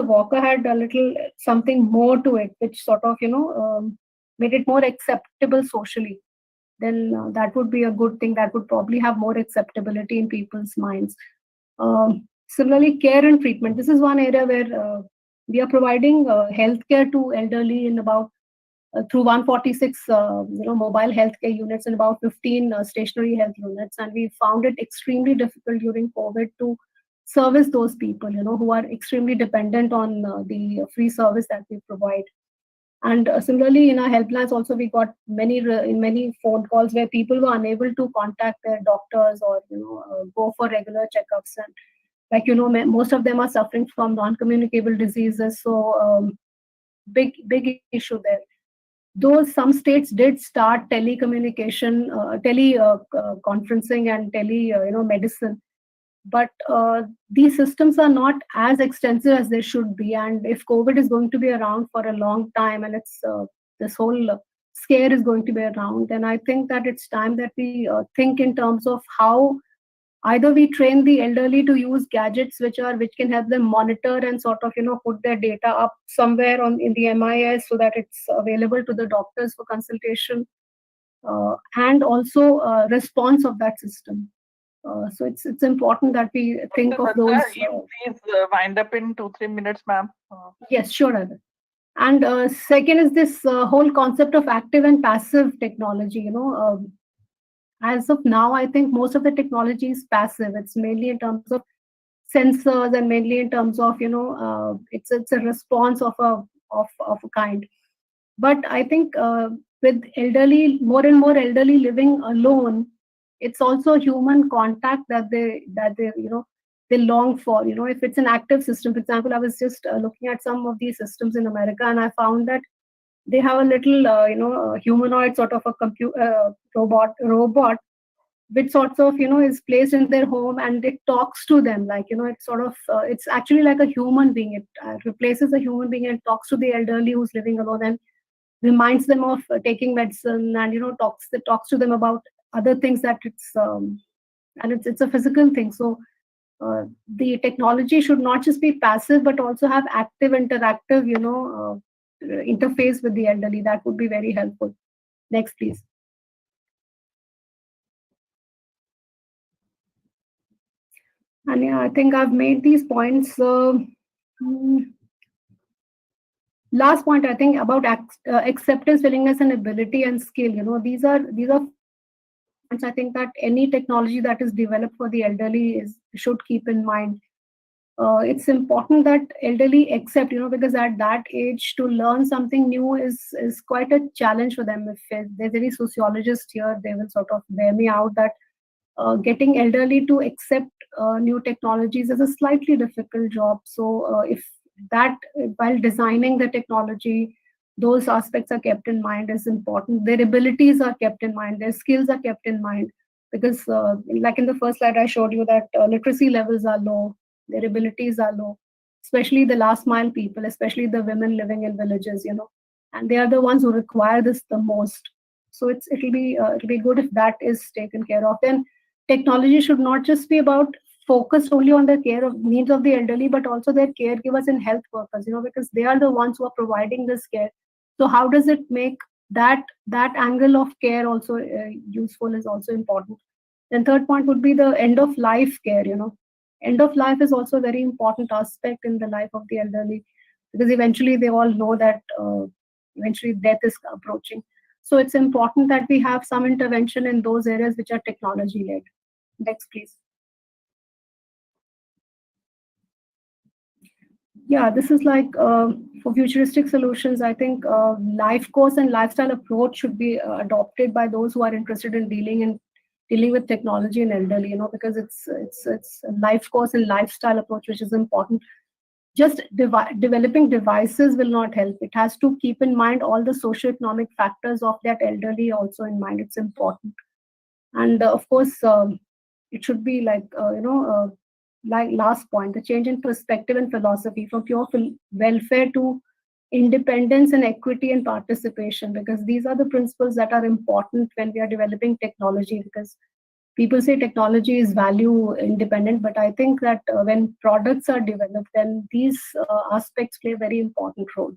walker had a little something more to it, which sort of made it more acceptable socially, then that would be a good thing. That would probably have more acceptability in people's minds. Similarly, care and treatment. This is one area where we are providing healthcare to elderly in about through 146 mobile healthcare units and about 15 stationary health units, and we found it extremely difficult during COVID to service those people who are extremely dependent on the free service that we provide. And similarly, in our helplines also, we got many phone calls where people were unable to contact their doctors or go for regular checkups, and like most of them are suffering from non-communicable diseases. So big issue there. Though some states did start telecommunication, conferencing and medicine, but these systems are not as extensive as they should be. And if COVID is going to be around for a long time, and it's this whole scare is going to be around, then I think that it's time that we think in terms of how either we train the elderly to use gadgets which can help them monitor and sort of put their data up somewhere in the MIS so that it's available to the doctors for consultation, and also response of that system. So it's important that we think of those. Please wind up in 2-3 minutes, ma'am. Yes, sure, Adit. And second is this whole concept of active and passive technology. As of now, I think most of the technology is passive. It's mainly in terms of sensors, and mainly in terms of, it's a response of a kind. But I think with elderly, more and more elderly living alone, it's also human contact that they they long for. If it's an active system, for example, I was just looking at some of these systems in America, and I found that they have a little humanoid sort of a robot which sorts of is placed in their home, and it talks to them, like it's sort of it's actually like a human being. It replaces a human being and talks to the elderly who's living alone, and reminds them of taking medicine, and talks to them about other things that it's and it's a physical thing. So the technology should not just be passive but also have active interactive interface with the elderly. That would be very helpful. Next, please. And yeah, I think I've made these points. Last point, I think, about acceptance, willingness, and ability and skill. These are points I think that any technology that is developed for the elderly should keep in mind. It's important that elderly accept, because at that age to learn something new is quite a challenge for them. If there's any sociologist here, they will sort of bear me out that getting elderly to accept new technologies is a slightly difficult job. So if that, while designing the technology, those aspects are kept in mind is important. Their abilities are kept in mind. Their skills are kept in mind. Because like in the first slide, I showed you that literacy levels are low. Their abilities are low, especially the last mile people, especially the women living in villages, and they are the ones who require this the most. So it'll be good if that is taken care of. Then technology should not just be about focused only on the care of needs of the elderly, but also their caregivers and health workers, because they are the ones who are providing this care. So how does it make that angle of care also useful is also important. Then third point would be the end of life care. End of life is also a very important aspect in the life of the elderly, because eventually they all know that eventually death is approaching. So it's important that we have some intervention in those areas which are technology led. Next, please. Yeah, this is like for futuristic solutions. I think life course and lifestyle approach should be adopted by those who are interested in dealing with technology and elderly. Because it's a life course and lifestyle approach which is important. Just developing devices will not help. It has to keep in mind all the socioeconomic factors of that elderly also in mind. It's important. And of course, it should be like like last point, the change in perspective and philosophy from pure welfare to independence and equity and participation, because these are the principles that are important when we are developing technology. Because people say technology is value independent, but I think that when products are developed, then these aspects play a very important role.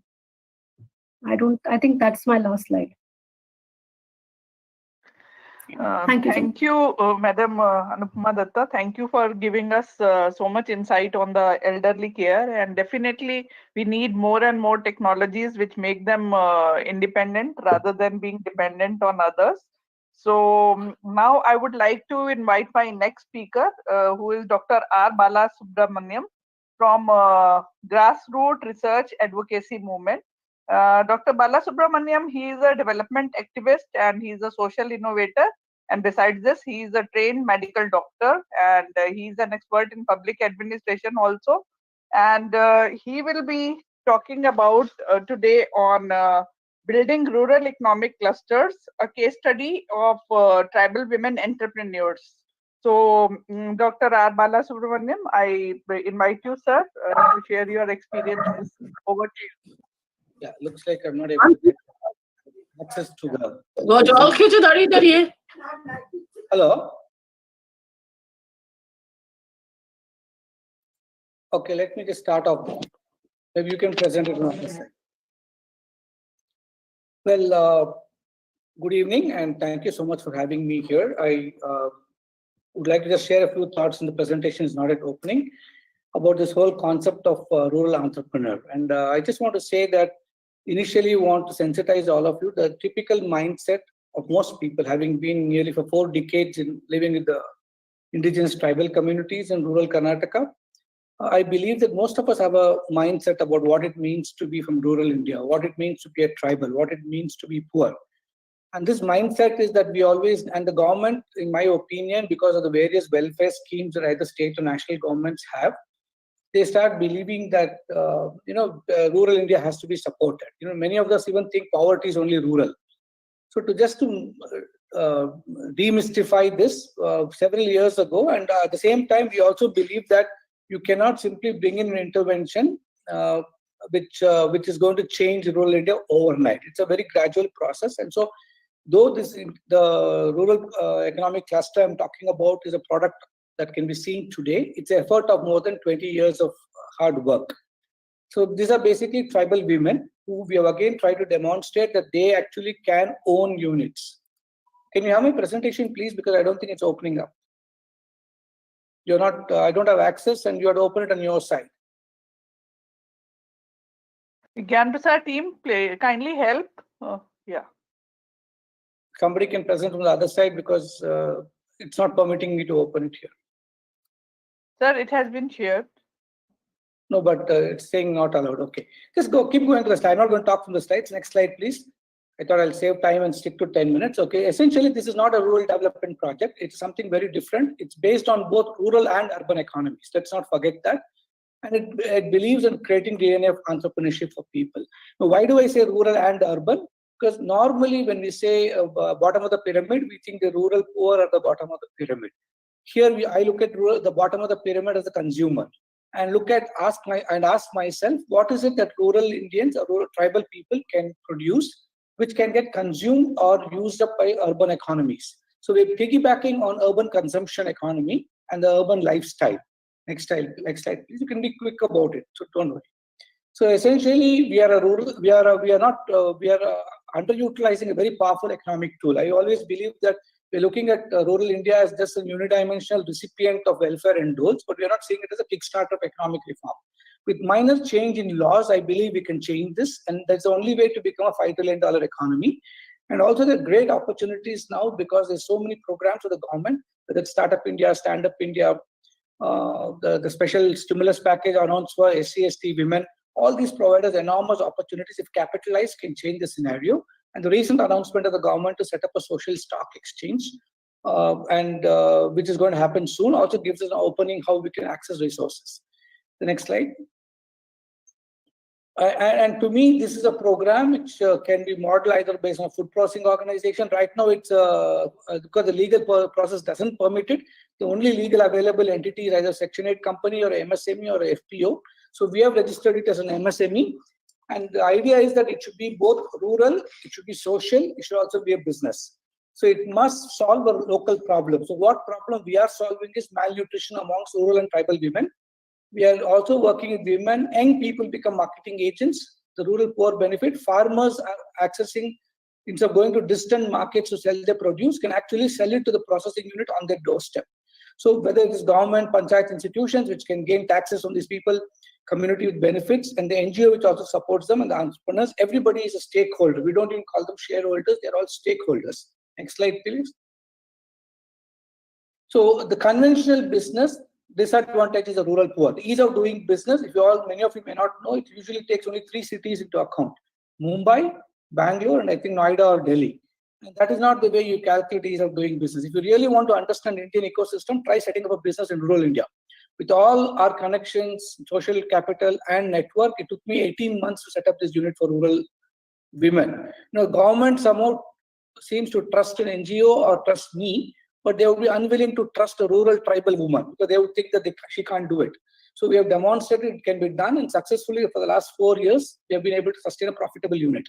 I think that's my last slide. Thank you, Madam Anupama Datta. Thank you for giving us so much insight on the elderly care. And definitely, we need more and more technologies which make them independent rather than being dependent on others. So now I would like to invite my next speaker, who is Dr. R. Balasubramaniam from Grassroots Research Advocacy Movement. Dr. Balasubramaniam, he is a development activist and he is a social innovator. And besides this, he is a trained medical doctor and he is an expert in public administration also. And he will be talking about today on building rural economic clusters, a case study of tribal women entrepreneurs. So, Dr. R. Balasubramaniam, I invite you, sir, to share your experiences. Over to you. Yeah, looks like I'm not able to get access to the. Hello. Okay, let me just start off. Maybe you can present it on this side. Well, good evening, and thank you so much for having me here. I would like to just share a few thoughts in the presentation. Is not at opening about this whole concept of rural entrepreneur, and I just want to say that. Initially, want to sensitize all of you the typical mindset of most people, having been nearly for 4 decades in living with the indigenous tribal communities in rural Karnataka. I believe that most of us have a mindset about what it means to be from rural India, what it means to be a tribal, what it means to be poor. And this mindset is that we always, and the government, in my opinion, because of the various welfare schemes that either state or national governments have, they start believing that rural India has to be supported. Many of us even think poverty is only rural. So to demystify this, several years ago, and at the same time, we also believe that you cannot simply bring in an intervention which is going to change rural India overnight. It's a very gradual process, and so though the rural economic cluster I'm talking about is a product that can be seen today, it's an effort of more than 20 years of hard work. So these are basically tribal women who we have again tried to demonstrate that they actually can own units. Can you have my presentation, please? Because I don't think it's opening up. You're not, I don't have access, and you have to open it on your side. Gyan Prasad team, kindly help. Yeah. Somebody can present from the other side because it's not permitting me to open it here. Sir, it has been shared. No, but it's saying not allowed. Okay. Just keep going to the slide. I'm not going to talk from the slides. Next slide, please. I thought I'll save time and stick to 10 minutes. Okay. Essentially, this is not a rural development project. It's something very different. It's based on both rural and urban economies. Let's not forget that. And it believes in creating DNA of entrepreneurship for people. Now, why do I say rural and urban? Because normally when we say bottom of the pyramid, we think the rural poor are the bottom of the pyramid. Here, I look at the bottom of the pyramid as a consumer, and ask myself, what is it that rural Indians or rural tribal people can produce, which can get consumed or used up by urban economies? So we're piggybacking on urban consumption economy and the urban lifestyle. Next slide, please. You can be quick about it, so don't worry. So essentially, we are underutilizing a very powerful economic tool. I always believe that we're looking at rural India as just a unidimensional recipient of welfare and doles, but we're not seeing it as a kickstart of economic reform. With minor change in laws, I believe we can change this, and that's the only way to become a $5 trillion economy. And also, there are great opportunities now because there's so many programs of the government, whether it's Startup India, Stand Up India, the special stimulus package announced for SC/ST women. All these provide us enormous opportunities. If capitalized, can change the scenario. And the recent announcement of the government to set up a social stock exchange, which is going to happen soon, also gives us an opening how we can access resources. The next slide. And to me, this is a program which can be modeled either based on a food processing organization. Right now, it's because the legal process doesn't permit it. The only legal available entity is either Section 8 company or MSME or FPO. So we have registered it as an MSME. And the idea is that it should be both rural, it should be social, it should also be a business. So it must solve a local problem. So what problem we are solving is malnutrition amongst rural and tribal women. We are also working with women. Young people become marketing agents. The rural poor benefit. Farmers are accessing, instead of going to distant markets to sell their produce, can actually sell it to the processing unit on their doorstep. So whether it is government, panchayat institutions, which can gain taxes from these people, community with benefits, and the NGO which also supports them, and the entrepreneurs, everybody is a stakeholder. We don't even call them shareholders, they're all stakeholders. Next slide, please. So the conventional business disadvantage is the rural poor. The ease of doing business, many of you may not know, it usually takes only 3 cities into account: Mumbai, Bangalore, and I think Noida or Delhi. And that is not the way you calculate ease of doing business. If you really want to understand Indian ecosystem, try setting up a business in rural India. With all our connections, social capital, and network, it took me 18 months to set up this unit for rural women. Government somehow seems to trust an NGO or trust me, but they would be unwilling to trust a rural tribal woman because they would think that she can't do it. So we have demonstrated it can be done, and successfully for the last 4 years, we have been able to sustain a profitable unit.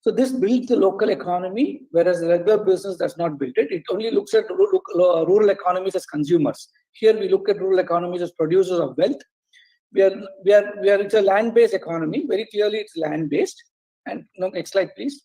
So this builds the local economy, whereas the regular business does not build it. It only looks at rural economies as consumers. Here we look at rural economies as producers of wealth. It's a land-based economy. Very clearly, it's land-based. And next slide, please.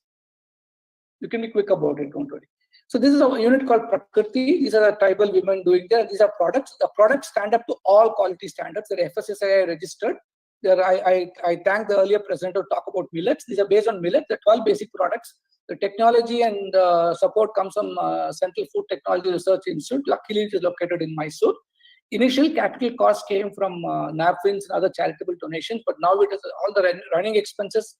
You can be quick about it, don't worry. So this is a unit called Prakriti. These are the tribal women doing there. These are products. The products stand up to all quality standards. They're FSSAI registered. I thank the earlier presenter to talk about millets. These are based on millet. The 12 basic products. The technology and support comes from Central Food Technology Research Institute. Luckily, it is located in Mysore. Initial capital costs came from napkins and other charitable donations, but now it is all the running expenses.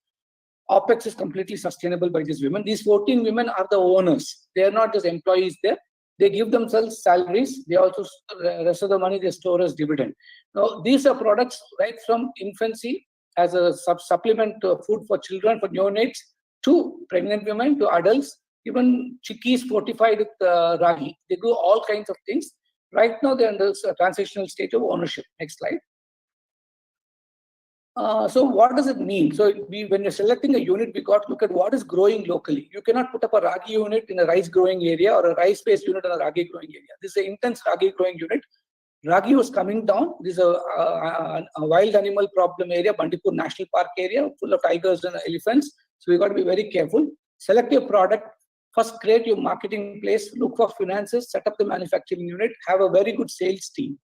OPEX is completely sustainable by these women. These 14 women are the owners. They are not just employees there. They give themselves salaries. They also, rest of the money they store as dividend. Now, these are products right from infancy as a supplement to food for children, for neonates, to pregnant women, to adults, even chickies fortified with ragi. They do all kinds of things. Right now, they're in this transitional stage of ownership. Next slide. So what does it mean? So when you're selecting a unit, we got to look at what is growing locally. You cannot put up a ragi unit in a rice growing area or a rice-based unit in a ragi growing area. This is an intense ragi growing unit. Ragi was coming down. This is a wild animal problem area, Bandipur National Park area, full of tigers and elephants. So we got to be very careful. Select your product. First, create your marketing place. Look for finances. Set up the manufacturing unit. Have a very good sales team.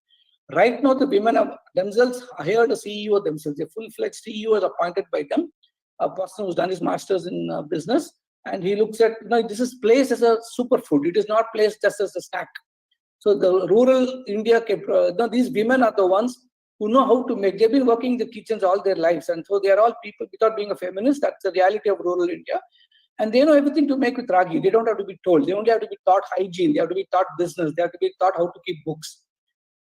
Right now, the women have themselves hired a CEO themselves. A full-fledged CEO is appointed by them, a person who's done his master's in business, and he looks at, this is placed as a superfood. It is not placed just as a snack. So the rural India, these women are the ones who know how to make. They've been working in the kitchens all their lives, and so they are all people, without being a feminist, that's the reality of rural India. And they know everything to make with ragi. They don't have to be told. They only have to be taught hygiene. They have to be taught business. They have to be taught how to keep books.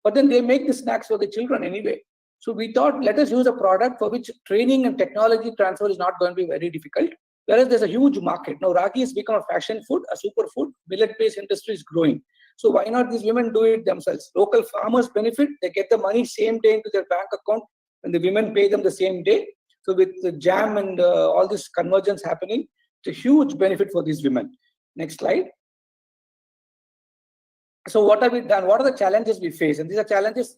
But then they make the snacks for the children anyway. So we thought, let us use a product for which training and technology transfer is not going to be very difficult, whereas there's a huge market. Now, ragi has become a fashion food, a superfood. Millet-based industry is growing. So why not these women do it themselves? Local farmers benefit. They get the money same day into their bank account, and the women pay them the same day. So with the jam and all this convergence happening, it's a huge benefit for these women. Next slide. So what have we done? What are the challenges we face? And these are challenges,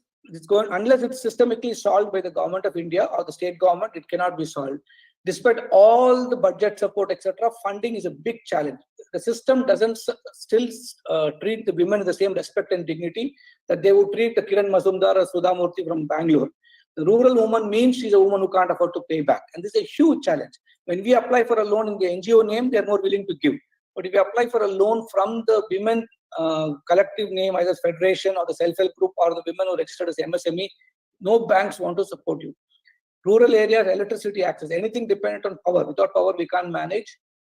unless it's systemically solved by the government of India or the state government, it cannot be solved. Despite all the budget support, etc., funding is a big challenge. The system doesn't still treat the women with the same respect and dignity that they would treat the Kiran Mazumdar or Sudha Murthy from Bangalore. The rural woman means she's a woman who can't afford to pay back. And this is a huge challenge. When we apply for a loan in the NGO name, they're more willing to give. But if you apply for a loan from the women collective name, either federation or the self-help group or the women who registered as MSME, no banks want to support you. Rural areas, electricity access, anything dependent on power. Without power, we can't manage.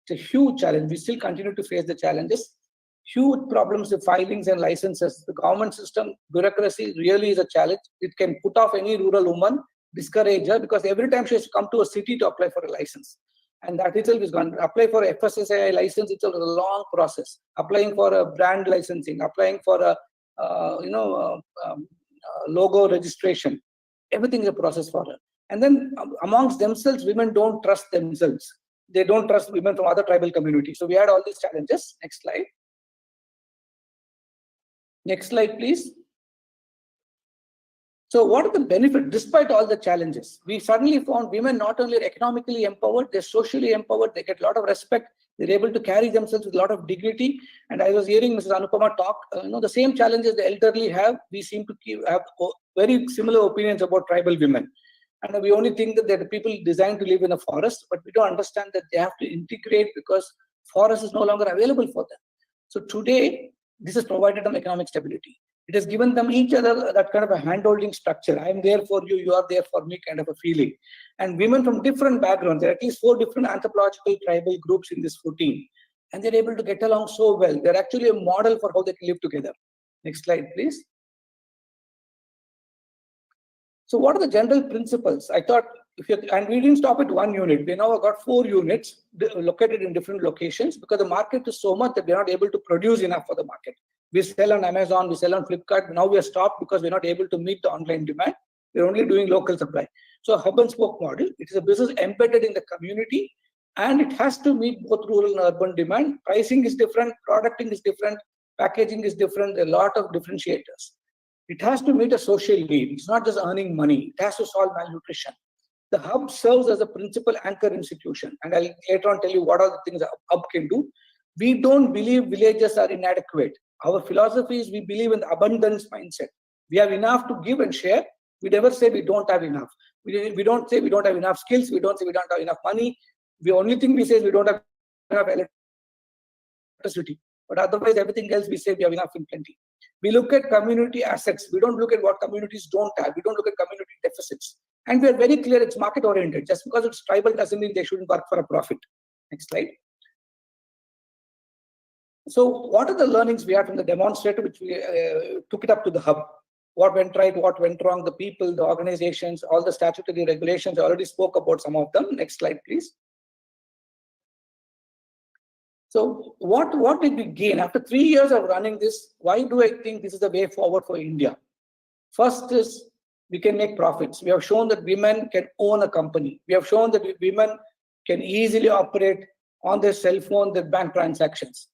It's a huge challenge. We still continue to face the challenges. Huge problems with filings and licenses. The government system, bureaucracy really is a challenge. It can put off any rural woman, discourage her, because every time she has to come to a city to apply for a license. And that itself is going to apply for a FSSAI license. Itself is a long process. Applying for a brand licensing, applying for a logo registration. Everything is a process for her. And then amongst themselves, women don't trust themselves. They don't trust women from other tribal communities. So we had all these challenges. Next slide. Next slide, please. So what are the benefits despite all the challenges? We suddenly found women not only are economically empowered, they're socially empowered, they get a lot of respect, they're able to carry themselves with a lot of dignity. And I was hearing Mrs. Anupama talk, the same challenges the elderly have, we seem to have very similar opinions about tribal women. And we only think that they're people designed to live in a forest, but we don't understand that they have to integrate because forest is no longer available for them. So today, this has provided them economic stability. It has given them each other that kind of a hand-holding structure. I am there for you, you are there for me kind of a feeling. And women from different backgrounds, there are at least 4 different anthropological tribal groups in this 14. And they're able to get along so well. They're actually a model for how they can live together. Next slide, please. So what are the general principles? I thought, and we didn't stop at 1 unit. We now have got 4 units located in different locations because the market is so much that we're not able to produce enough for the market. We sell on Amazon, we sell on Flipkart. Now we are stopped because we're not able to meet the online demand. We're only doing local supply. So hub and spoke model, it is a business embedded in the community and it has to meet both rural and urban demand. Pricing is different, producting is different, packaging is different, there are a lot of differentiators. It has to meet a social need. It's not just earning money. It has to solve malnutrition. The hub serves as a principal anchor institution. And I'll later on tell you what are the things a hub can do. We don't believe villages are inadequate. Our philosophy is we believe in the abundance mindset. We have enough to give and share. We never say we don't have enough. We don't say we don't have enough skills. We don't say we don't have enough money. The only thing we say is we don't have enough electricity. But otherwise, everything else we say we have enough in plenty. We look at community assets. We don't look at what communities don't have. We don't look at community deficits. And we are very clear it's market oriented. Just because it's tribal doesn't mean they shouldn't work for a profit. Next slide. So what are the learnings we have from the demonstrator, which we took it up to the hub? What went right, what went wrong, the people, the organizations, all the statutory regulations. I already spoke about some of them. Next slide, please. So what did we gain? After 3 years of running this, why do I think this is the way forward for India? First is we can make profits. We have shown that women can own a company. We have shown that women can easily operate on their cell phone their bank transactions.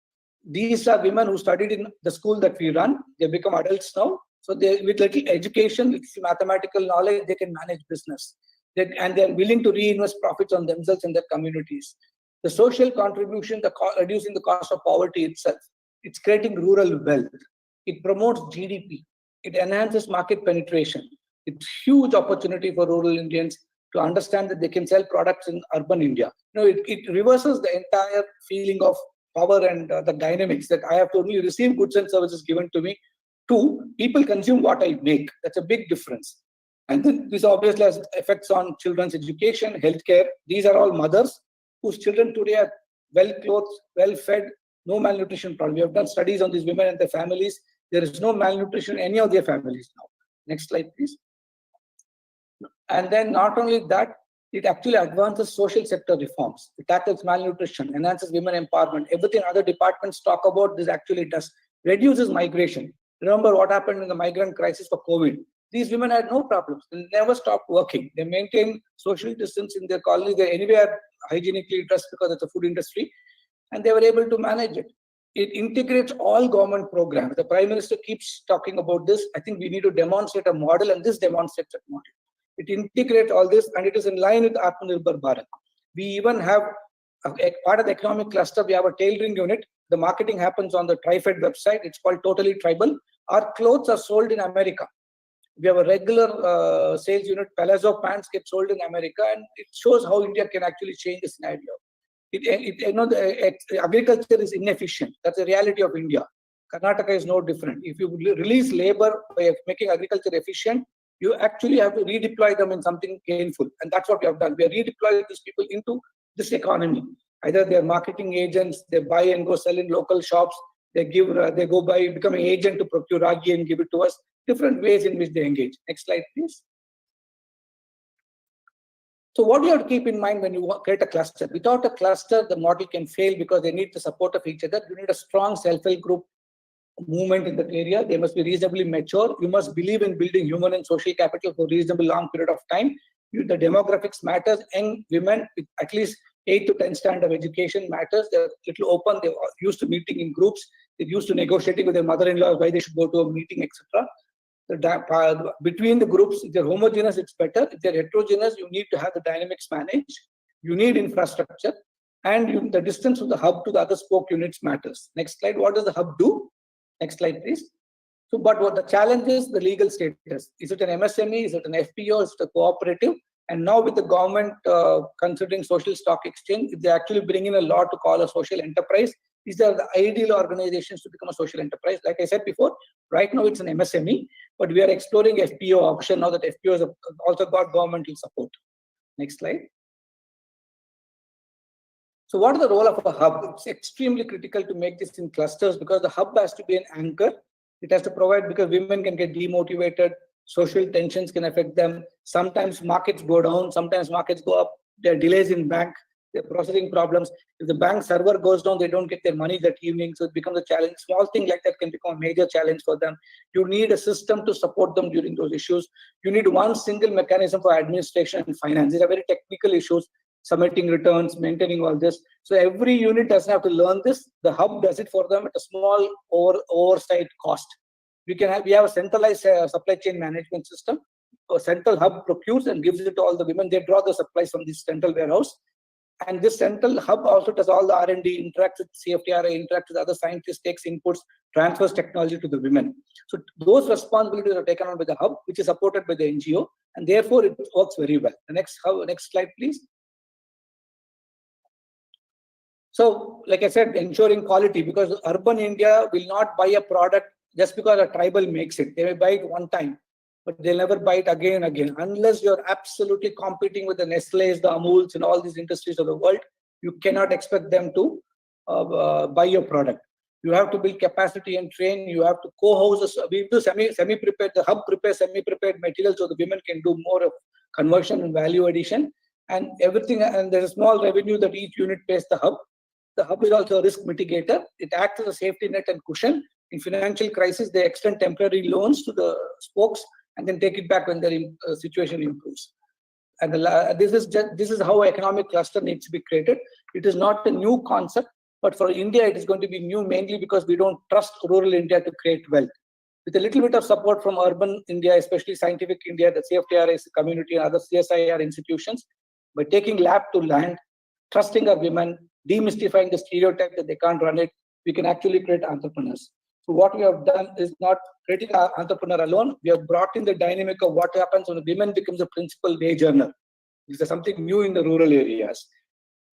These are women who studied in the school that we run. They become adults now. So they, with little education, with mathematical knowledge, they can manage business. And they're willing to reinvest profits on themselves and their communities. The social contribution, reducing the cost of poverty itself. It's creating rural wealth. It promotes GDP. It enhances market penetration. It's huge opportunity for rural Indians to understand that they can sell products in urban India. It reverses the entire feeling of power and the dynamics that I have to only receive goods and services given to me. Two, people consume what I make. That's a big difference. And then this obviously has effects on children's education, healthcare. These are all mothers whose children today are well clothed, well fed, no malnutrition problem. We have done studies on these women and their families. There is no malnutrition in any of their families now. Next slide, please. And then not only that, it actually advances social sector reforms. It tackles malnutrition, enhances women empowerment. Everything other departments talk about, this actually does. Reduces migration. Remember what happened in the migrant crisis for COVID. These women had no problems. They never stopped working. They maintained social distance in their colonies. They're anywhere hygienically dressed because it's a food industry. And they were able to manage it. It integrates all government programs. The Prime Minister keeps talking about this. I think we need to demonstrate a model, and this demonstrates a model. It integrates all this, and it is in line with Atma Nirbhar Bharat. We even have a part of the economic cluster. We have a tailoring unit. The marketing happens on the TriFed website. It's called Totally Tribal. Our clothes are sold in America. We have a regular sales unit. Palazzo pants get sold in America, and it shows how India can actually change the scenario. Agriculture is inefficient. That's the reality of India. Karnataka is no different. If you release labor by making agriculture efficient, you actually have to redeploy them in something gainful. And that's what we have done. We have redeployed these people into this economy. Either they're marketing agents, they buy and go sell in local shops, they go by, become an agent to procure ragi and give it to us. Different ways in which they engage. Next slide, please. So what do you have to keep in mind when you create a cluster? Without a cluster, the model can fail because they need the support of each other. You need a strong self-help group movement in that area. They must be reasonably mature. You must believe in building human and social capital for a reasonably long period of time. The demographics matters. Young women with at least 8 to 10 standard of education matters. They're a little open. They're used to meeting in groups. They're used to negotiating with their mother-in-law why they should go to a meeting, etc. Between the groups, if they're homogeneous, it's better. If they're heterogeneous, you need to have the dynamics managed. You need infrastructure. And the distance from the hub to the other spoke units matters. Next slide. What does the hub do? Next slide, please. So, but what the challenge is, the legal status. Is it an MSME? Is it an FPO? Is it a cooperative? And now with the government considering social stock exchange, if they actually bring in a law to call a social enterprise, these are the ideal organizations to become a social enterprise. Like I said before, right now it's an MSME, but we are exploring FPO option now that FPO has also got governmental support. Next slide. So what is the role of a hub? It's extremely critical to make this in clusters because the hub has to be an anchor. It has to provide, because women can get demotivated, social tensions can affect them. Sometimes markets go down, sometimes markets go up. There are delays in bank, there are processing problems. If the bank server goes down, they don't get their money that evening, so it becomes a challenge. Small thing like that can become a major challenge for them. You need a system to support them during those issues. You need one single mechanism for administration and finance. These are very technical issues. Submitting returns, maintaining all this. So every unit doesn't have to learn this. The hub does it for them at a small oversight cost. We have a centralized supply chain management system. A central hub procures and gives it to all the women. They draw the supplies from this central warehouse. And this central hub also does all the R&D, interacts with CFTRI, interacts with other scientists, takes inputs, transfers technology to the women. So those responsibilities are taken on by the hub, which is supported by the NGO, and therefore it works very well. The next slide, please. So, like I said, ensuring quality, because urban India will not buy a product just because a tribal makes it. They may buy it one time, but they'll never buy it again and again. Unless you're absolutely competing with the Nestle's, the Amuls, and all these industries of the world, you cannot expect them to buy your product. You have to build capacity and train. You have to co-house. We do semi-prepared, the hub prepares semi-prepared materials so the women can do more of conversion and value addition and everything. And there's a small revenue that each unit pays the hub. The hub is also a risk mitigator. It acts as a safety net and cushion. In financial crisis, they extend temporary loans to the spokes and then take it back when their situation improves. And this is how economic cluster needs to be created. It is not a new concept, but for India, it is going to be new mainly because we don't trust rural India to create wealth. With a little bit of support from urban India, especially scientific India, the CFTRS community and other CSIR institutions, by taking lab to land, trusting our women, demystifying the stereotype that they can't run it, we can actually create entrepreneurs. So what we have done is not creating an entrepreneur alone. We have brought in the dynamic of what happens when a woman becomes a principal wage earner. This is something new in the rural areas.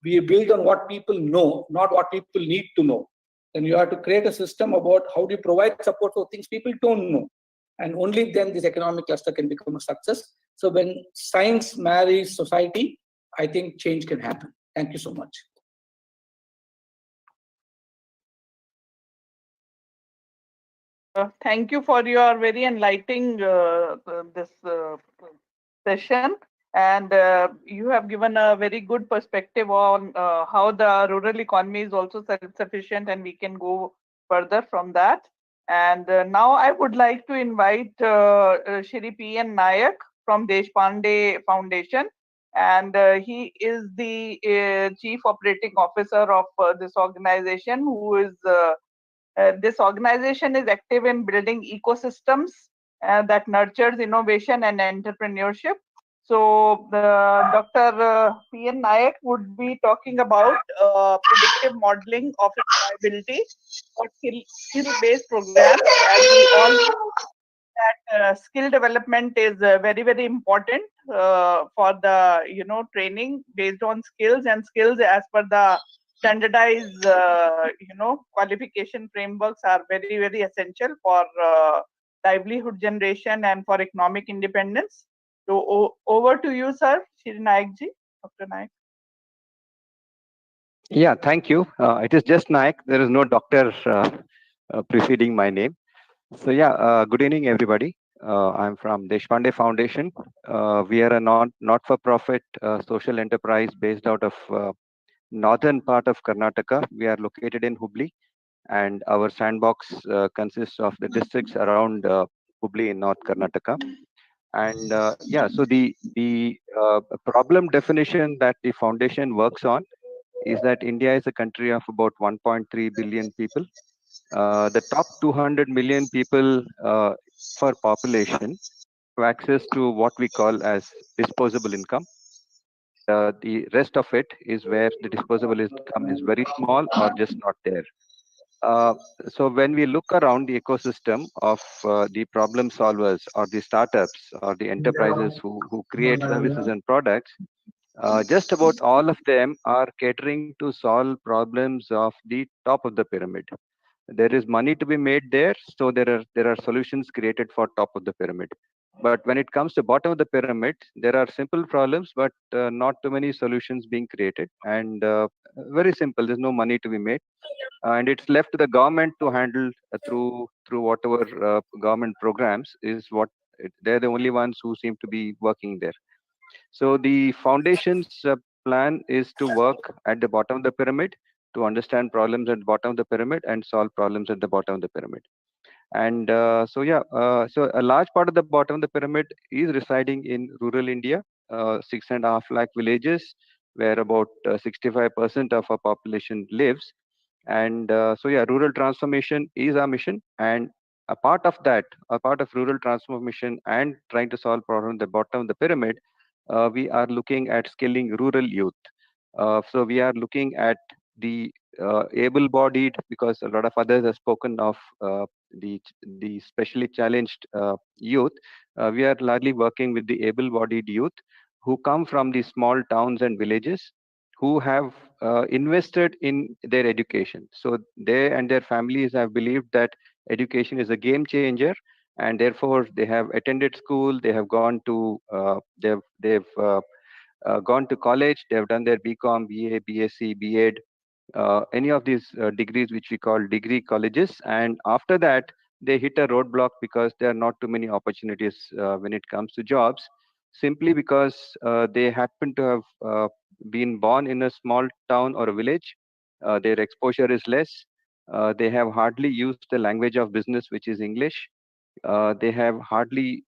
We build on what people know, not what people need to know. Then you have to create a system about how do you provide support for things people don't know. And only then this economic cluster can become a success. So when science marries society, I think change can happen. Thank you so much. Thank you for your very enlightening this session, and you have given a very good perspective on how the rural economy is also self-sufficient, and we can go further from that. And now I would like to invite Shri P.N. Nayak from Deshpande Foundation, and he is the Chief Operating Officer of this organization, who is this organization is active in building ecosystems that nurtures innovation and entrepreneurship. So Dr. P.N. Nayak would be talking about predictive modeling of employability or skill-based programs. As we all know that skill development is very, very important for the training based on skills, and skills as per the standardized qualification frameworks are very, very essential for livelihood generation and for economic independence. So over to you, sir. Shri Nayak ji, Dr. Nayak. Yeah, thank you. It is just Nayak. There is no doctor preceding my name. So yeah, good evening, everybody. I'm from Deshpande Foundation. We are a not-for-profit social enterprise based out of northern part of Karnataka. We are located in Hubli, and our sandbox consists of the districts around Hubli in North Karnataka. And yeah, so the problem definition that the foundation works on is that India is a country of about 1.3 billion people. The top 200 million people for population have access to what we call as disposable income. The rest of it is where the disposable income is very small or just not there. So when we look around the ecosystem of the problem solvers or the startups or the enterprises who create services and products, just about all of them are catering to solve problems of the top of the pyramid. There is money to be made there, so there are solutions created for top of the pyramid. But when it comes to bottom of the pyramid, there are simple problems, but not too many solutions being created, and very simple. There's no money to be made, and it's left to the government to handle through whatever government programs is what they're the only ones who seem to be working there. So the foundation's plan is to work at the bottom of the pyramid to understand problems at the bottom of the pyramid and solve problems at the bottom of the pyramid. And so yeah, so a large part of the bottom of the pyramid is residing in rural India, 6.5 lakh villages, where about 65% of our population lives. And so yeah, rural transformation is our mission. And a part of that, a part of rural transformation and trying to solve problems at the bottom of the pyramid, we are looking at skilling rural youth. So we are looking at the able-bodied, because a lot of others have spoken of the specially challenged youth. We are largely working with the able-bodied youth who come from the small towns and villages, who have invested in their education. So they and their families have believed that education is a game changer, and therefore they have attended school, they have gone to gone to college, they have done their BCom, BA, BSc, B.Ed, any of these degrees which we call degree colleges, and after that they hit a roadblock because there are not too many opportunities when it comes to jobs, simply because they happen to have been born in a small town or a village. Their exposure is less. They have hardly used the language of business, which is English. They have hardly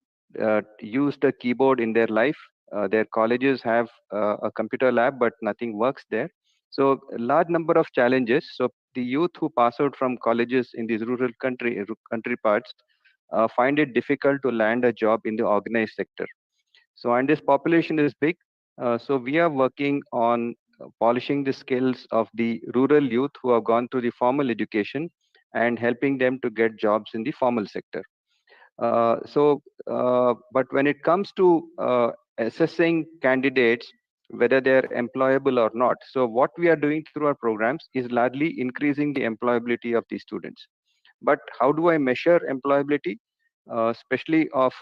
used a keyboard in their life. Their colleges have a computer lab, but nothing works there. So a large number of challenges. So the youth who pass out from colleges in these rural country parts find it difficult to land a job in the organized sector. So, and this population is big. So we are working on polishing the skills of the rural youth who have gone through the formal education and helping them to get jobs in the formal sector. But when it comes to assessing candidates, whether they're employable or not, so what we are doing through our programs is largely increasing the employability of these students. But how do I measure employability? Especially of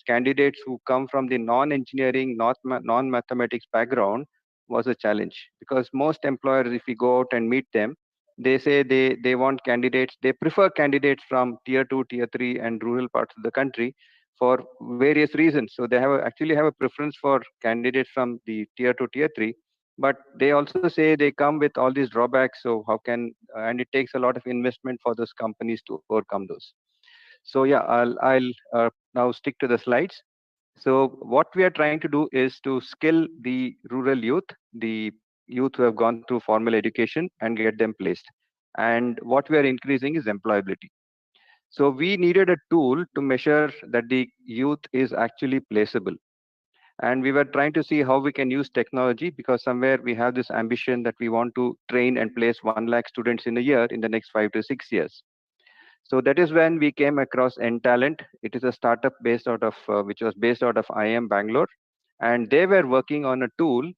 candidates who come from the non-engineering, non-mathematics background was a challenge, because most employers, if we go out and meet them, they say they want candidates, they prefer candidates from tier 2, tier 3 and rural parts of the country for various reasons. So they actually have a preference for candidates from the tier 2, tier 3, but they also say they come with all these drawbacks. So how can, and it takes a lot of investment for those companies to overcome those. So yeah, I'll now stick to the slides. So what we are trying to do is to skill the rural youth, the youth who have gone through formal education, and get them placed. And what we are increasing is employability. So we needed a tool to measure that the youth is actually placeable. And we were trying to see how we can use technology, because somewhere we have this ambition that we want to train and place 1 lakh students in a year in the next 5 to 6 years. So that is when we came across N-Talent. It is a startup based out of, which was based out of IIM Bangalore, and they were working on a tool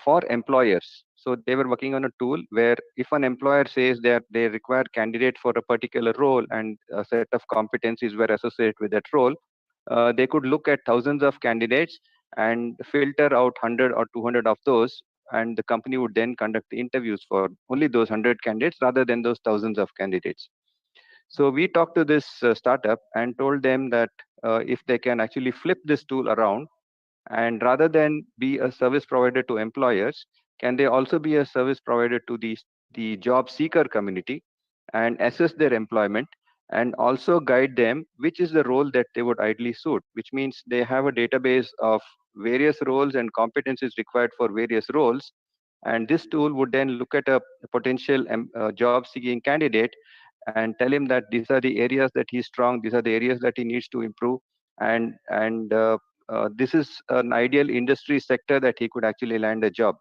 for employers. So they were working on a tool where if an employer says that they require candidate for a particular role and a set of competencies were associated with that role, they could look at thousands of candidates and filter out 100 or 200 of those, and the company would then conduct the interviews for only those 100 candidates rather than those thousands of candidates. So we talked to this startup and told them that if they can actually flip this tool around, and rather than be a service provider to employers, can they also be a service provider to the job seeker community and assess their employment, and also guide them which is the role that they would ideally suit, which means they have a database of various roles and competencies required for various roles. And this tool would then look at a potential job seeking candidate and tell him that these are the areas that he's strong, these are the areas that he needs to improve, and this is an ideal industry sector that he could actually land a job.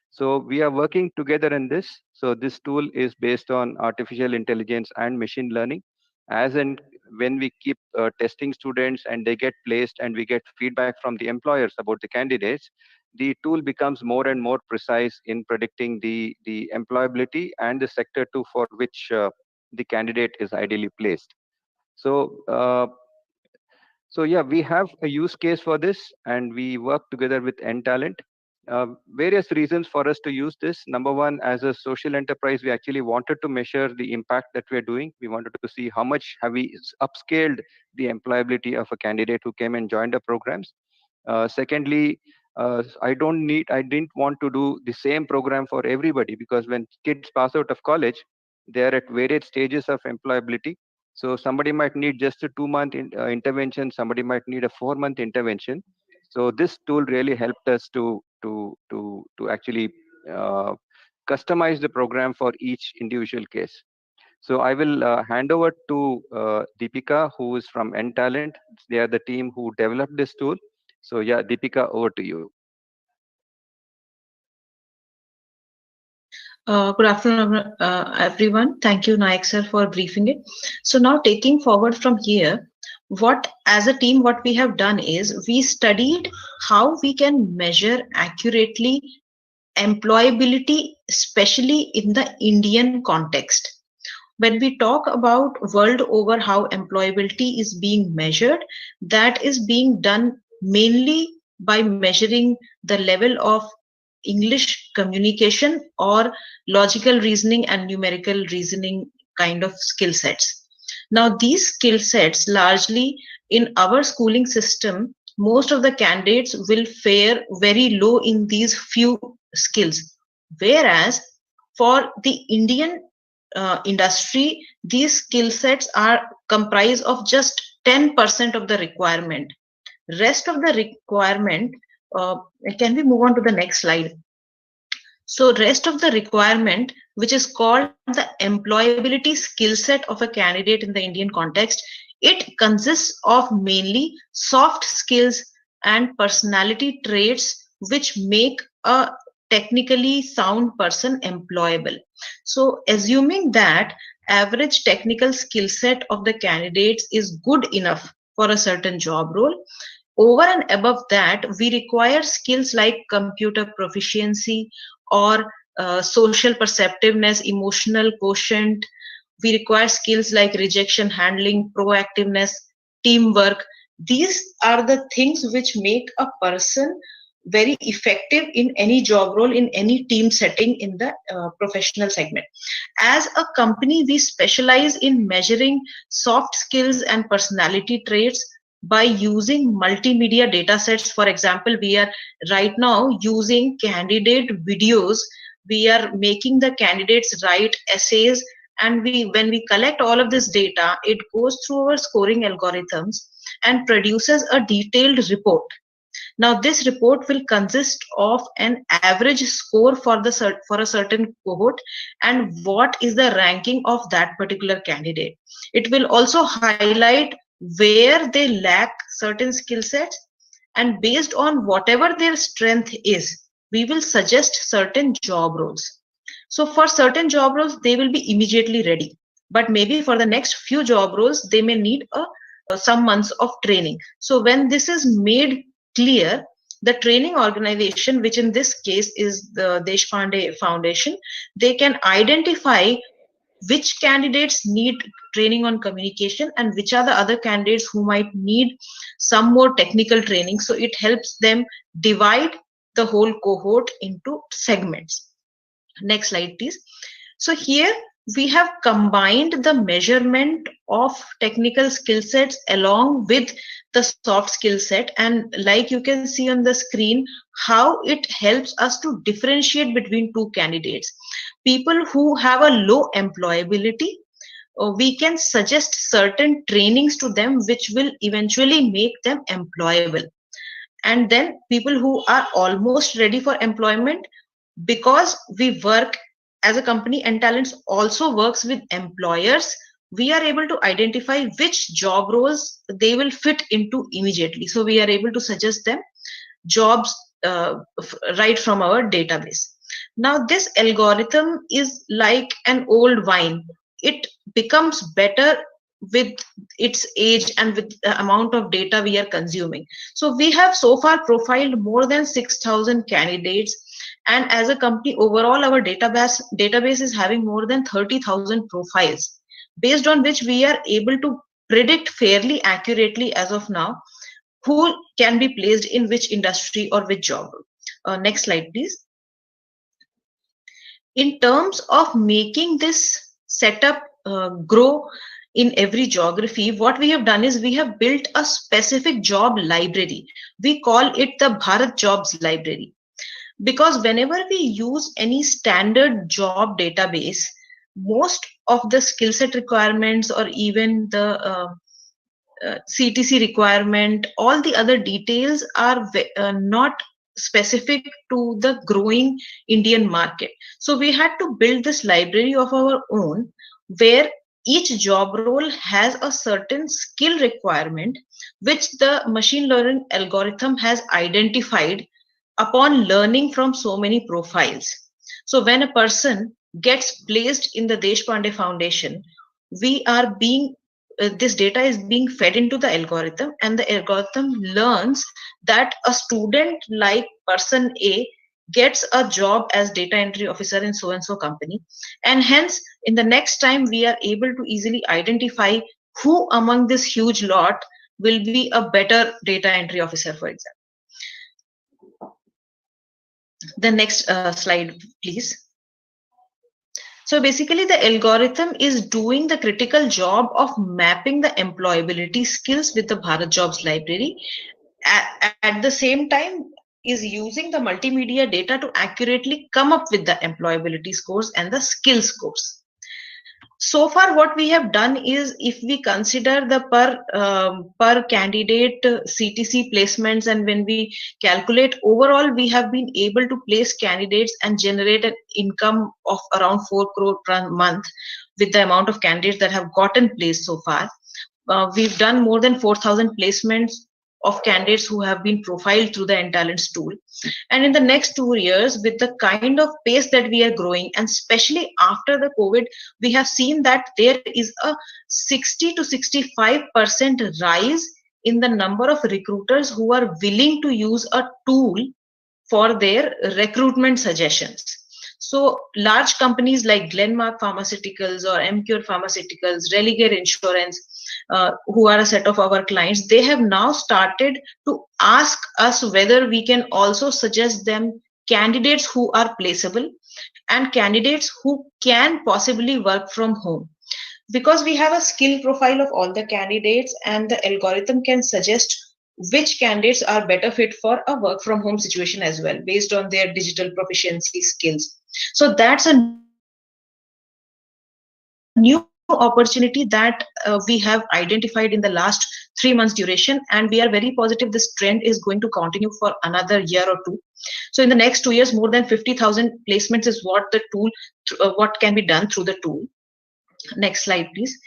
So we are working together in this. So this tool is based on artificial intelligence and machine learning. As in, when we keep testing students and they get placed and we get feedback from the employers about the candidates, the tool becomes more and more precise in predicting the employability and the sector too for which the candidate is ideally placed. So yeah, we have a use case for this, and we work together with N-Talent. Various reasons for us to use this. Number one, as a social enterprise, we actually wanted to measure the impact that we're doing. We wanted to see how much have we upscaled the employability of a candidate who came and joined our programs. Secondly, I didn't want to do the same program for everybody, because when kids pass out of college, they are at various stages of employability. So somebody might need just a 2-month intervention, somebody might need a 4-month intervention. So this tool really helped us to actually customize the program for each individual case. So I will hand over to Deepika, who is from N-Talent. They are the team who developed this tool. So yeah, Deepika, over to you. Good afternoon, everyone. Thank you, Naik sir, for briefing it. So now taking forward from here, as a team, what we have done is we studied how we can measure accurately employability, especially in the Indian context. When we talk about world over how employability is being measured, that is being done mainly by measuring the level of English communication or logical reasoning and numerical reasoning kind of skill sets. Now, these skill sets largely in our schooling system, most of the candidates will fare very low in these few skills. Whereas for the Indian industry, these skill sets are comprised of just 10% of the requirement. Rest of the requirement, uh, can we move on to the next slide? So rest of the requirement, which is called the employability skill set of a candidate in the Indian context, it consists of mainly soft skills and personality traits which make a technically sound person employable. So assuming that average technical skill set of the candidates is good enough for a certain job role, over and above that, we require skills like computer proficiency or social perceptiveness, emotional quotient. We require skills like rejection handling, proactiveness, teamwork. These are the things which make a person very effective in any job role, in any team setting in the professional segment. As a company, we specialize in measuring soft skills and personality traits by using multimedia data sets. For example, we are right now using candidate videos. We are making the candidates write essays, and when we collect all of this data, it goes through our scoring algorithms and produces a detailed report. Now, this report will consist of an average score for for a certain cohort and what is the ranking of that particular candidate. It will also highlight where they lack certain skill sets, and based on whatever their strength is, we will suggest certain job roles. So for certain job roles, they will be immediately ready. But maybe for the next few job roles, they may need some months of training. So when this is made clear, the training organization, which in this case is the Deshpande Foundation, they can identify which candidates need training on communication and which are the other candidates who might need some more technical training. So it helps them divide the whole cohort into segments. Next slide, please. So here we have combined the measurement of technical skill sets along with the soft skill set, and like you can see on the screen how it helps us to differentiate between two candidates. People who have a low employability, we can suggest certain trainings to them which will eventually make them employable. And then people who are almost ready for employment, because we work as a company and talents also works with employers, we are able to identify which job roles they will fit into immediately. So we are able to suggest them jobs right from our database. Now this algorithm is like an old wine. It becomes better with its age and with the amount of data we are consuming. So we have so far profiled more than 6,000 candidates, and as a company overall our database is having more than 30,000 profiles, based on which we are able to predict fairly accurately as of now who can be placed in which industry or which job. Next slide, please. In terms of making this setup grow in every geography, what we have done is we have built a specific job library. We call it the Bharat Jobs Library. Because whenever we use any standard job database, most of the skill set requirements or even the CTC requirement, all the other details are not specific to the growing Indian market. So we had to build this library of our own where each job role has a certain skill requirement which the machine learning algorithm has identified upon learning from so many profiles. So when a person gets placed in the Deshpande Foundation, we are being this data is being fed into the algorithm, and the algorithm learns that a student like person A gets a job as data entry officer in so and so company, and hence in the next time we are able to easily identify who among this huge lot will be a better data entry officer, for example. The next slide, please. So basically the algorithm is doing the critical job of mapping the employability skills with the Bharat Jobs library. At the same time is using the multimedia data to accurately come up with the employability scores and the skill scores. So far what we have done is, if we consider the per candidate CTC placements, and when we calculate overall, we have been able to place candidates and generate an income of around 4 crore per month with the amount of candidates that have gotten placed so far. We've done more than 4,000 placements of candidates who have been profiled through the N-Talents tool. And in the next 2 years, with the kind of pace that we are growing, and especially after the COVID, we have seen that there is a 60 to 65% rise in the number of recruiters who are willing to use a tool for their recruitment suggestions. So large companies like Glenmark Pharmaceuticals or MCure Pharmaceuticals, Religare Insurance, who are a set of our clients, they have now started to ask us whether we can also suggest them candidates who are placeable and candidates who can possibly work from home. Because we have a skill profile of all the candidates, and the algorithm can suggest which candidates are better fit for a work from home situation as well, based on their digital proficiency skills. So that's a new opportunity that we have identified in the last 3 months duration, and we are very positive this trend is going to continue for another year or two. So in the next 2 years, more than 50,000 placements is what the tool, what can be done through the tool. Next slide, please.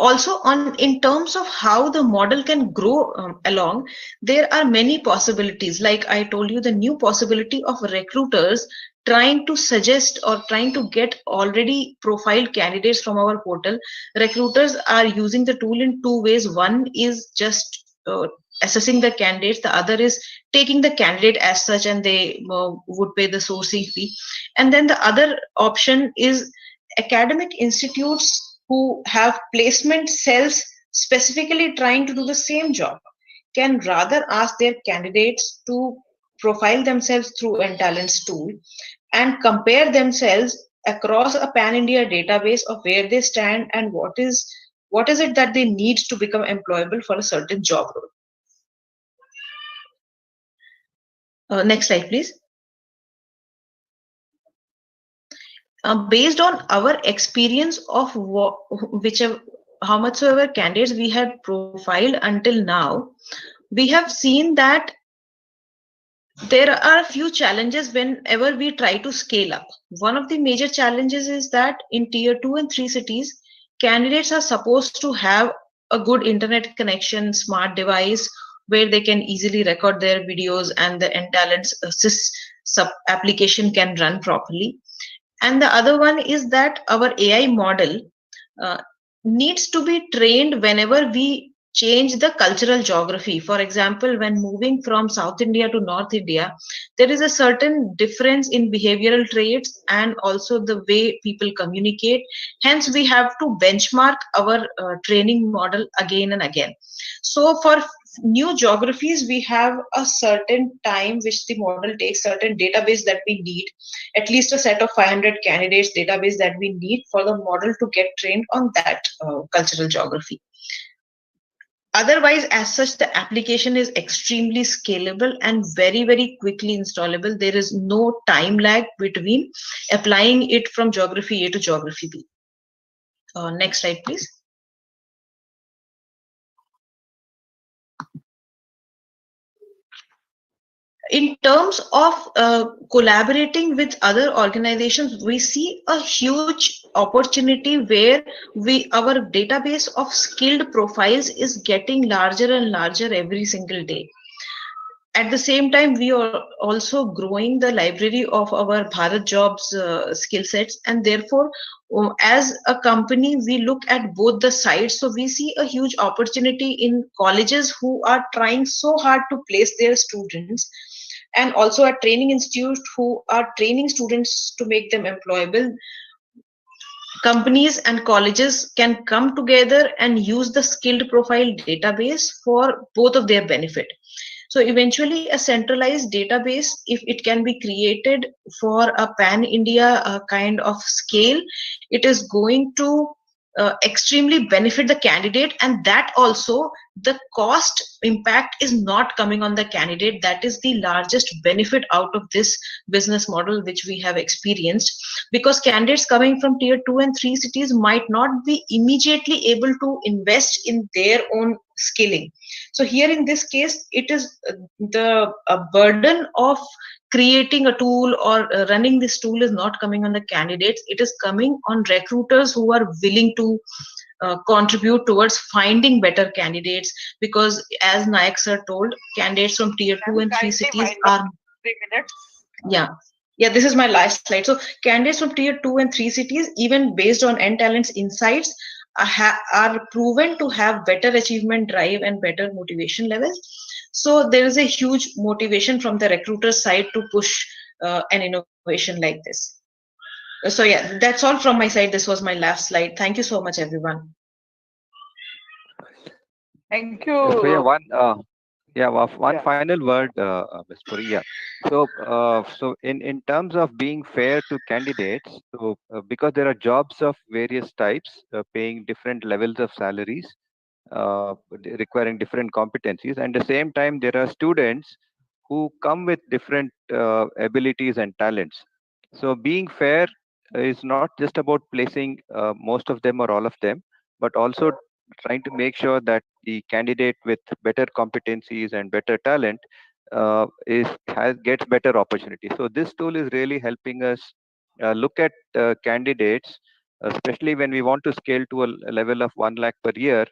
Also, in terms of how the model can grow along, there are many possibilities. Like I told you, the new possibility of recruiters trying to suggest or trying to get already profiled candidates from our portal. Recruiters are using the tool in 2 ways. One is just assessing the candidates. The other is taking the candidate as such, and they would pay the sourcing fee. And then the other option is academic institutes who have placement cells specifically trying to do the same job can rather ask their candidates to profile themselves through N-Talents tool and compare themselves across a pan-India database of where they stand and what is it that they need to become employable for a certain job role. Next slide, please. Based on our experience of how much ever candidates we had profiled until now, we have seen that there are a few challenges whenever we try to scale up. One of the major challenges is that in tier 2 and 3 cities, candidates are supposed to have a good internet connection, smart device where they can easily record their videos and the N-Talents sub application can run properly. And the other one is that our AI model needs to be trained whenever we change the cultural geography. For example, when moving from South India to North India, there is a certain difference in behavioral traits and also the way people communicate. Hence, we have to benchmark our training model again and again. So for new geographies, we have a certain time which the model takes, certain database that we need, at least a set of 500 candidates database that we need for the model to get trained on that cultural geography. Otherwise, as such, the application is extremely scalable and very, very quickly installable. There is no time lag between applying it from geography A to geography B. Next slide, please. In terms of collaborating with other organizations, we see a huge opportunity where our database of skilled profiles is getting larger and larger every single day. At the same time, we are also growing the library of our Bharat Jobs skill sets, and therefore as a company, we look at both the sides. So we see a huge opportunity in colleges who are trying so hard to place their students, and also at training institutes who are training students to make them employable. Companies and colleges can come together and use the skilled profile database for both of their benefit. So eventually a centralized database, if it can be created for a pan India kind of scale, it is going to extremely benefit the candidate, and that also the cost impact is not coming on the candidate. That is the largest benefit out of this business model which we have experienced, because candidates coming from tier 2 and 3 cities might not be immediately able to invest in their own skilling. So here in this case, it is the burden of creating a tool or running this tool is not coming on the candidates. It is coming on recruiters who are willing to contribute towards finding better candidates. Because as Nayak sir told, candidates from tier 2 and 3 cities are 3 minutes. yeah. Yeah, this is my last slide. So candidates from tier 2 and 3 cities, even based on N Talent's insights, are proven to have better achievement drive and better motivation levels. So there is a huge motivation from the recruiter side to push an innovation like this. So yeah, that's all from my side. This was my last slide. Thank you so much, everyone. Thank So you. one final word, Ms. Puri. Yeah. So in terms of being fair to candidates, so because there are jobs of various types, paying different levels of salaries, requiring different competencies, and at the same time there are students who come with different abilities and talents. So being fair is not just about placing most of them or all of them, but also trying to make sure that the candidate with better competencies and better talent gets better opportunity. So this tool is really helping us look at candidates, especially when we want to scale to a level of 1 lakh per year.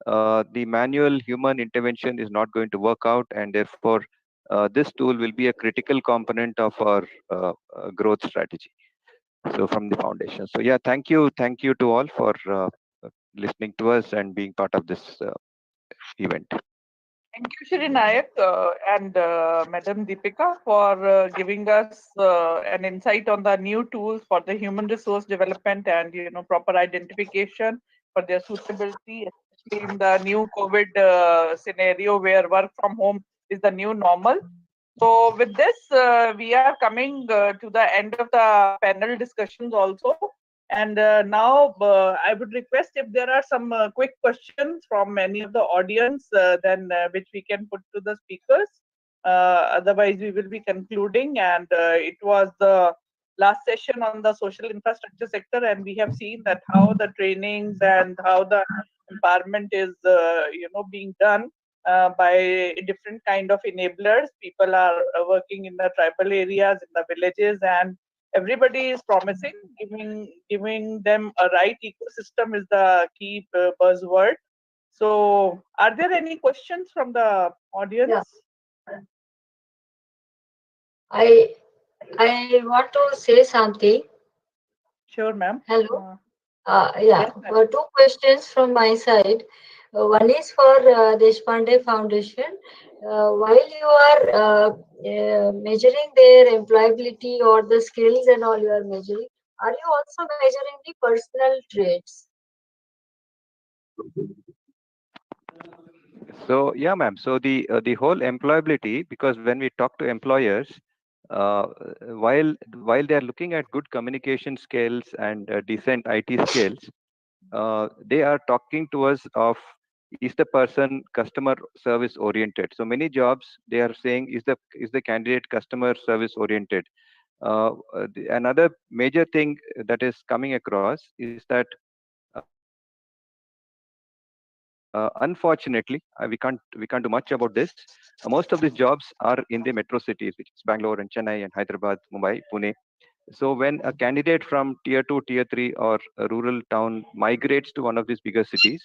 The manual human intervention is not going to work out, and therefore this tool will be a critical component of our growth strategy. So from the foundation. So yeah, thank you to all for listening to us and being part of this event. Thank you, Shri Nayak and Madam Deepika, for giving us an insight on the new tools for the human resource development and proper identification for their suitability, especially in the new COVID scenario where work from home is the new normal. So with this, we are coming to the end of the panel discussions also. And now I would request if there are some quick questions from any of the audience, then which we can put to the speakers. Otherwise, we will be concluding. And it was the last session on the social infrastructure sector, and we have seen that how the trainings and how the empowerment is, being done by different kind of enablers. People are working in the tribal areas, in the villages, and everybody is promising. Giving them a right ecosystem is the key buzzword. So, are there any questions from the audience? Yeah. I want to say something. Sure, ma'am. Hello. Yes, ma'am. Two questions from my side. One is for Deshpande Foundation. While you are measuring their employability or the skills and all you are measuring, are you also measuring the personal traits? So yeah, ma'am. So the whole employability, because when we talk to employers, uh, while they are looking at good communication skills and decent IT skills, they are talking to us of, is the person customer service oriented. So many jobs they are saying, is the candidate customer service oriented. Another major thing that is coming across is that unfortunately, we can't do much about this. Most of these jobs are in the metro cities, which is Bangalore and Chennai and Hyderabad, Mumbai, Pune. So when a candidate from tier 2, tier 3 or a rural town migrates to one of these bigger cities,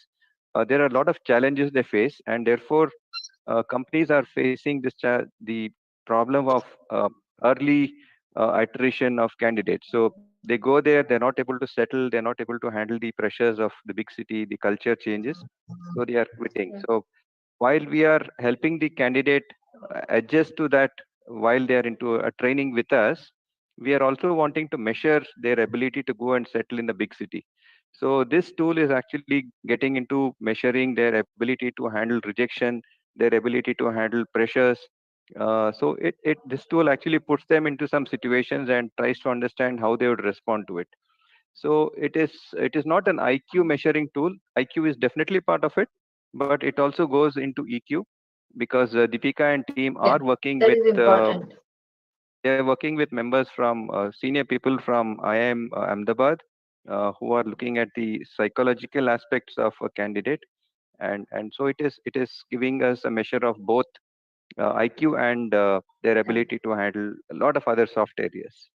there are a lot of challenges they face, and therefore companies are facing the problem of early iteration of candidates. So they go there, they're not able to settle, they're not able to handle the pressures of the big city, the culture changes, so they are quitting. So while we are helping the candidate adjust to that while they are into a training with us, we are also wanting to measure their ability to go and settle in the big city. So this tool is actually getting into measuring their ability to handle rejection, their ability to handle pressures. So this tool actually puts them into some situations and tries to understand how they would respond to it. So it is not an IQ measuring tool. IQ is definitely part of it, but it also goes into EQ, because Deepika and team are working that with is important. they are working with members from senior people from IIM Ahmedabad, who are looking at the psychological aspects of a candidate, and so it is giving us a measure of both IQ and their ability to handle a lot of other soft areas.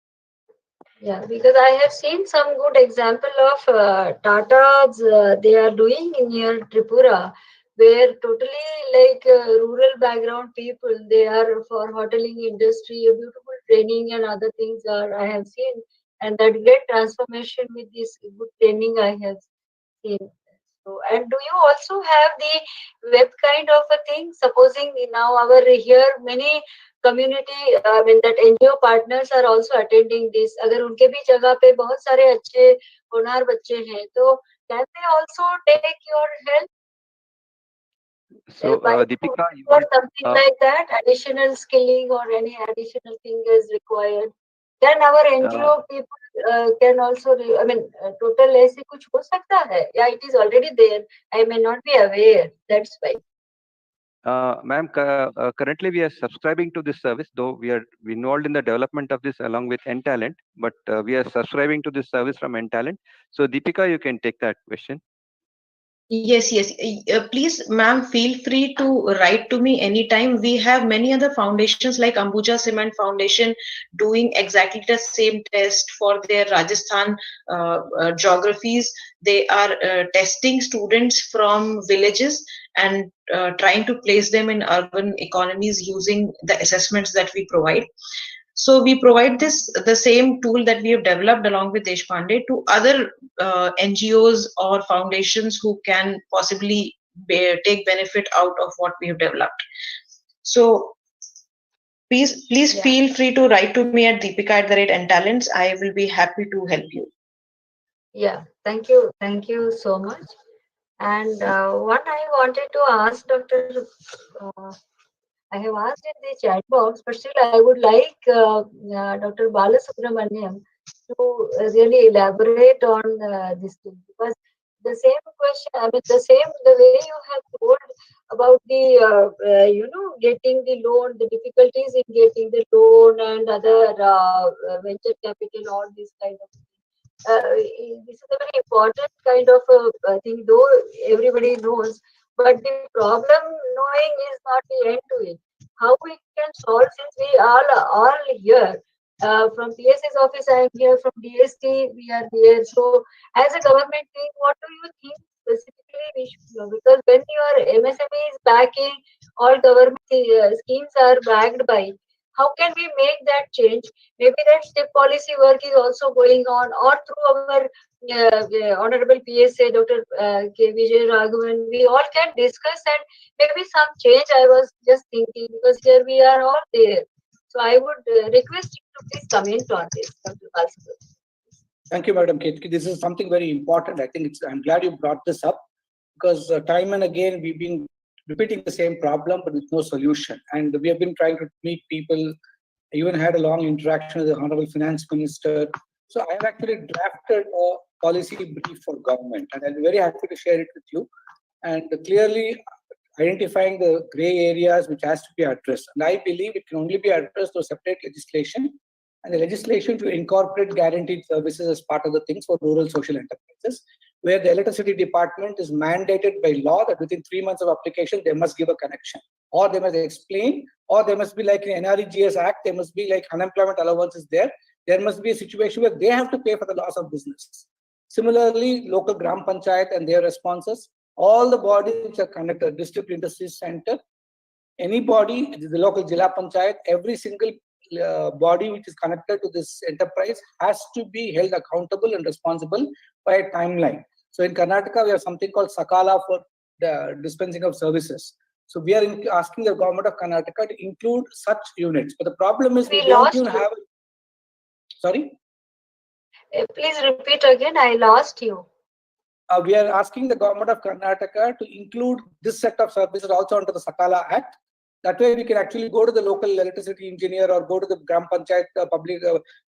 Yeah, because I have seen some good example of Tata's they are doing in near Tripura, where totally like rural background people, they are for hoteling industry, a beautiful training and other things are I have seen, and that great transformation with this good training I have seen. So, and do you also have the web kind of a thing? Supposing now our here many community, I mean that NGO partners are also attending this. अगर उनके भी जगह पे बहुत सारे अच्छे होनहार बच्चे हैं, तो can they also take your help? So By Deepika, you or want something like that, additional skilling or any additional thing is required. Then our NGO people can also, I mean, total ऐसे कुछ हो सकता है? Yeah, it is already there. I may not be aware. That's why. Ma'am, currently we are subscribing to this service, though we are involved in the development of this along with N-Talent, but we are subscribing to this service from N-Talent. So Deepika, you can take that question. Yes, yes. Please, ma'am, feel free to write to me anytime. We have many other foundations like Ambuja Cement Foundation doing exactly the same test for their Rajasthan geographies. They are testing students from villages and trying to place them in urban economies using the assessments that we provide. So we provide the same tool that we have developed along with Deshpande to other NGOs or foundations who can possibly take benefit out of what we have developed. So please feel free to write to me at deepika@ntalents. I will be happy to help you. Yeah, thank you so much. And what I wanted to ask Dr. I have asked in the chat box, but still I would like Dr. Balasubramaniam to really elaborate on this thing, because the same question, I mean, the way you have told about the, getting the loan, the difficulties in getting the loan and other venture capital, all this kind of thing. This is a very important kind of thing, though everybody knows, but the problem knowing is not the end to it. How we can solve, since we all here from PS's office, I am here, from DST we are here. So as a government thing, what do you think specifically we should do? Because when your MSME is backing, all government schemes are backed by, how can we make that change? Maybe that step policy work is also going on, or through our honorable PSA, Dr. K. Vijay Raghavan, we all can discuss and maybe some change. I was just thinking, because here we are all there. So I would request you to please comment on this, Dr. Balasubramaniam. Thank you, Madam Ketki. This is something very important. I think I'm glad you brought this up, because time and again we've been repeating the same problem but with no solution. And we have been trying to meet people. I even had a long interaction with the Honorable Finance Minister. So I have actually drafted a policy brief for government, and I'll be very happy to share it with you. And clearly identifying the gray areas which has to be addressed. And I believe it can only be addressed through separate legislation, and the legislation to incorporate guaranteed services as part of the things for rural social enterprises, where the electricity department is mandated by law that within 3 months of application, they must give a connection, or they must explain, or there must be like in NREGS Act, there must be like unemployment allowances there. There must be a situation where they have to pay for the loss of business. Similarly, local Gram Panchayat and their responses, all the bodies which are conducted, district industry center, anybody, the local Jila Panchayat, every single body which is connected to this enterprise has to be held accountable and responsible by a timeline. So in Karnataka, we have something called Sakala for the dispensing of services. So we are asking the government of Karnataka to include such units. But the problem is we don't even have. Sorry? Please repeat again. I lost you. We are asking the government of Karnataka to include this set of services also under the Sakala Act. That way we can actually go to the local electricity engineer or go to the Gram Panchayat public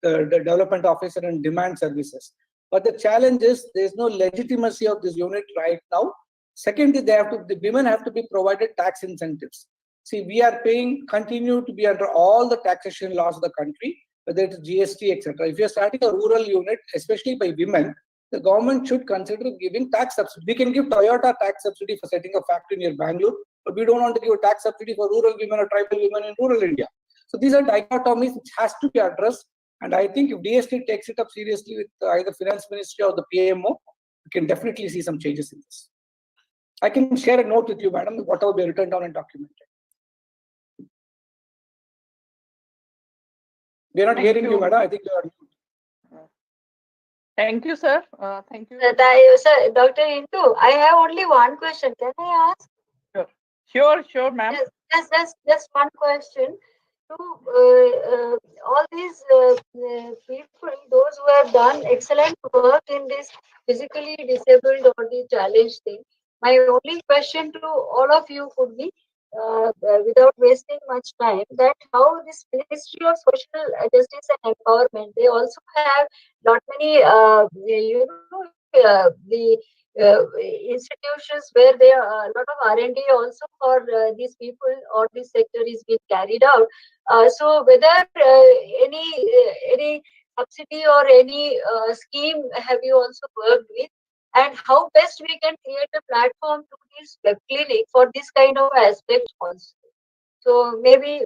the development officer and demand services. But the challenge is there is no legitimacy of this unit right now. Secondly, the women have to be provided tax incentives. See, we are continue to be under all the taxation laws of the country, whether it is GST, etc. If you are starting a rural unit, especially by women, the government should consider giving tax subsidy. We can give Toyota tax subsidy for setting a factory near Bangalore, but we don't want to give a tax subsidy for rural women or tribal women in rural India. So these are dichotomies which has to be addressed. And I think if DST takes it up seriously with either Finance Ministry or the PMO, we can definitely see some changes in this. I can share a note with you, madam, whatever be written down and documented. We are not hearing you, madam. I think you are. Thank you, sir. Thank you. Sir, Dr. Indu, I have only one question. Can I ask? Sure, ma'am. Just one question. To all these people, those who have done excellent work in this physically disabled or the challenged thing, my only question to all of you could be, without wasting much time, that how this Ministry of Social Justice and Empowerment, they also have not many, the institutions where there are a lot of R&D also for these people or this sector is being carried out. So whether any subsidy or any scheme have you also worked with, and how best we can create a platform to this web clinic for this kind of aspect also. So maybe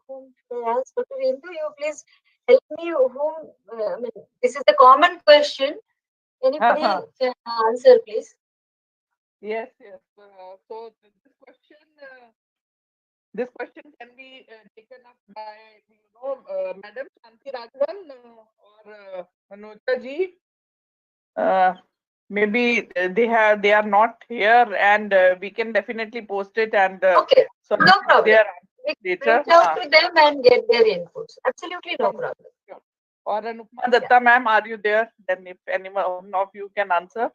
whom should I ask? Dr. Indu, you please help me. This is a common question. Anybody can answer, please? Yes. So this question can be taken up by Madam Shanti Raghavan or Manoja ji. Maybe they are not here, and we can definitely post it. And okay, so no problem. We reach out to them and get their inputs. Absolutely no problem. Sure. Or Anupma Datta, ma'am, are you there? Then if anyone of you can answer.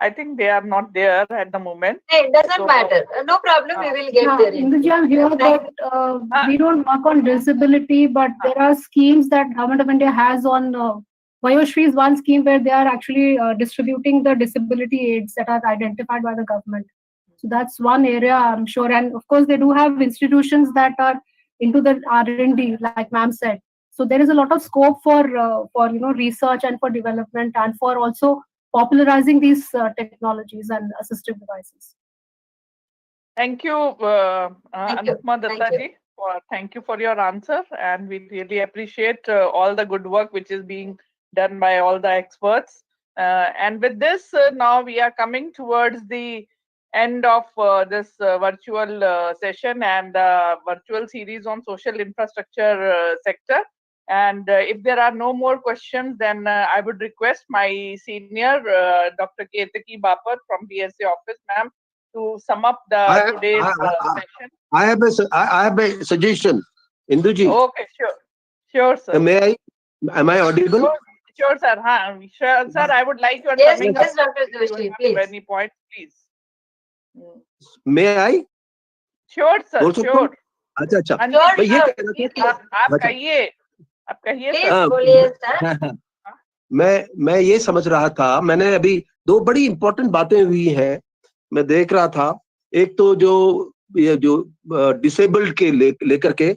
I think they are not there at the moment. It doesn't matter. No problem. We will get there. Induji, I'm here, but we don't work on disability, but there are schemes that Government of India has on Vayashri is one scheme where they are actually distributing the disability aids that are identified by the government. So that's one area, I'm sure. And of course, they do have institutions that are into the R&D, like ma'am said. So there is a lot of scope for research and for development and for also popularizing these technologies and assistive devices. Thank you, Anupma Datta ji. Thank you for your answer, and we really appreciate all the good work which is being done by all the experts. And with this, now we are coming towards the end of this virtual session and virtual series on social infrastructure sector. And if there are no more questions, then I would request my senior, Dr. Ketaki Bapat from BSA office, ma'am, to sum up today's session. I have a suggestion, Induji. Okay, sure, sir. Am I audible? Sure, sir. Sure, sir. I would like your coming up. Dr. Joshi, please. Any point, please. May I? Sure, sir. Sure. अच्छा आप कहिए sir. मैं ये समझ रहा था, मैंने अभी दो बड़ी इंपॉर्टेंट बातें हुई हैं, मैं देख रहा था। एक तो जो डिसेबल्ड के लेकर के,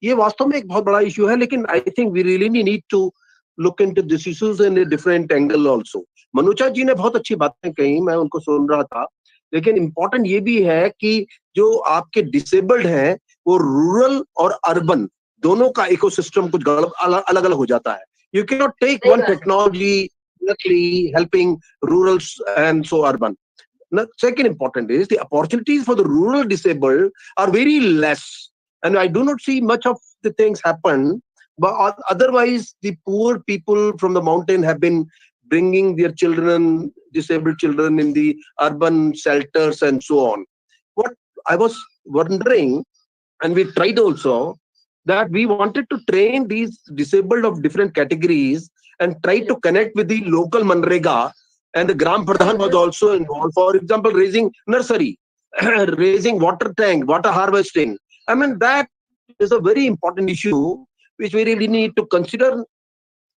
ये वास्तव में एक बहुत बड़ा इश्यू है, लेकिन I think we really need to look into this issues in a different angle also. Manucha ji ने बहुत अच्छी बातें कही, मैं उनको सुन रहा था, लेकिन इम्पोर्टेंट ये भी है कि जो आपके डिसेबल्ड हैं वो रूरल और अर्बन दोनों का इकोसिस्टम कुछ अलग अलग हो जाता है। You cannot take one technology directly helping rural and so urban. Now, second important is the opportunities for the rural disabled are very less, and I do not see much of the things happened, but otherwise the poor people from the mountain have been bringing their children, disabled children, in the urban shelters and so on. What I was wondering, and we tried also, that we wanted to train these disabled of different categories and try to connect with the local Manrega, and the Gram Pradhan was also involved. For example, raising nursery, raising water tank, water harvesting. I mean, that is a very important issue which we really need to consider.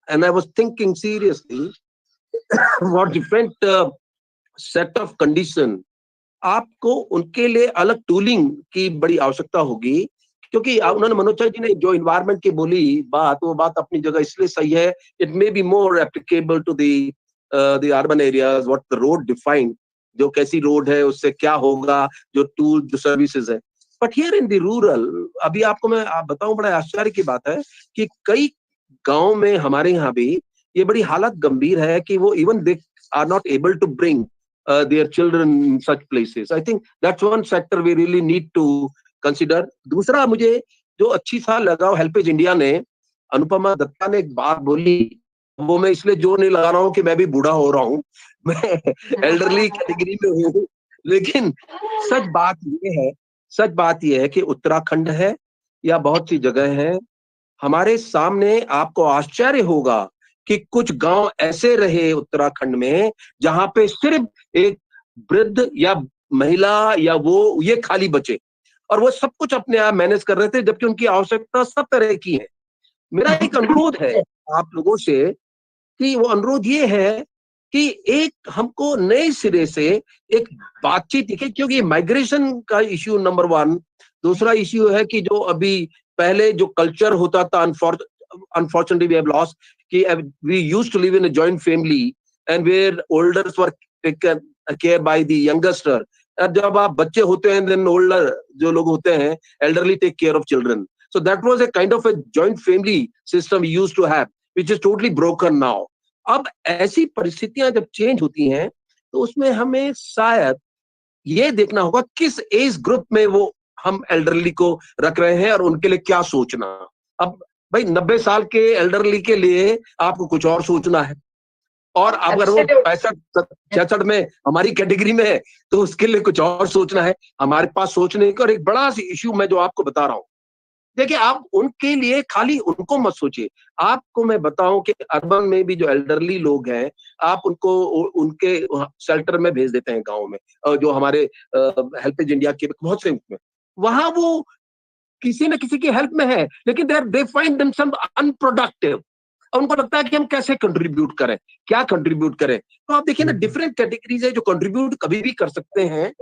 And I was thinking seriously what different set of condition आपको उनके लिए अलग tooling की बड़ी आवश्यकता होगी, क्योंकि उन्होंने मनोज जी ने जो इन्वायरमेंट की बोली बात, वो बात अपनी जगह इसलिए सही है. It may be more applicable to the urban areas, what the road defined, जो कैसी रोड है उससे क्या होगा, जो टूल जो सर्विसेज है. But here in the rural, अभी आपको मैं बताऊं, बड़ा आश्चर्य की बात है कि कई गांव में हमारे यहाँ भी ये बड़ी हालत गंभीर है कि वो even they are not able to bring their children in such places. I think that's one sector we really need to consider. दूसरा मुझे जो अच्छी सा लगा, हेल्पेज इंडिया ने, अनुपमा दत्ता ने एक बात बोली, वो मैं इसलिए जोर नहीं लगा रहा हूँ कि मैं भी बूढ़ा हो रहा हूँ, मैं एल्डरली कैटेगरी में हूँ, लेकिन सच बात ये है कि उत्तराखंड है या बहुत सी जगह है, हमारे सामने आपको आश्चर्य होगा कि कुछ गांव ऐसे रहे उत्तराखंड में जहां पे सिर्फ एक वृद्ध या महिला या वो ये खाली बचे, और वो सब कुछ अपने आप मैनेज कर रहे थे, जबकि उनकी आवश्यकता सब तरह की है. मेरा एक अनुरोध है आप लोगों से, कि वो अनुरोध ये है कि एक हमको नए सिरे से एक बातचीत दिखे, क्योंकि माइग्रेशन का इश्यू नंबर 1. दूसरा इश्यू है कि जो अभी पहले जो कल्चर होता था, unfortunately we have lost, we used to live in a joint family and where elders were taken care by the youngster. अब जब आप बच्चे होते हैं, then older जो लोग होते हैं, elderly take care of children. So that was a kind of a joint family system we used to have, which is totally broken now. अब ऐसी परिस्थितियां जब चेंज होती हैं, तो उसमें हमें शायद ये देखना होगा किस एज ग्रुप में वो हम एल्डरली को रख रहे हैं और उनके लिए क्या सोचना. अब भाई 90 साल के एल्डरली के लिए आपको कुछ और सोचना है, और अगर वो 65-66 में हमारी कैटेगरी में है तो उसके लिए कुछ और सोचना है. हमारे पास सोचने का एक बड़ा सी इश्यू मैं जो आपको बता रहा हूँ, देखिए आप उनके लिए खाली उनको मत सोचिए. आपको मैं बताऊं कि अर्बन में भी जो एल्डरली लोग हैं, आप उनको उनके शेल्टर में भेज देते हैं गाँव में, जो हमारे हेल्पेज इंडिया के बहुत से में, वहां वो किसी न किसी की हेल्प में है, लेकिन दे फाइंड देमसेल्व्स अनप्रोडक्टिव. उनको लगता है कि हम कैसे कंट्रीब्यूट करें, क्या कंट्रीब्यूट करें. तो आप देखिए ना, डिफरेंट कैटेगरीज है जो कंट्रीब्यूट कभी भी कर सकते हैं.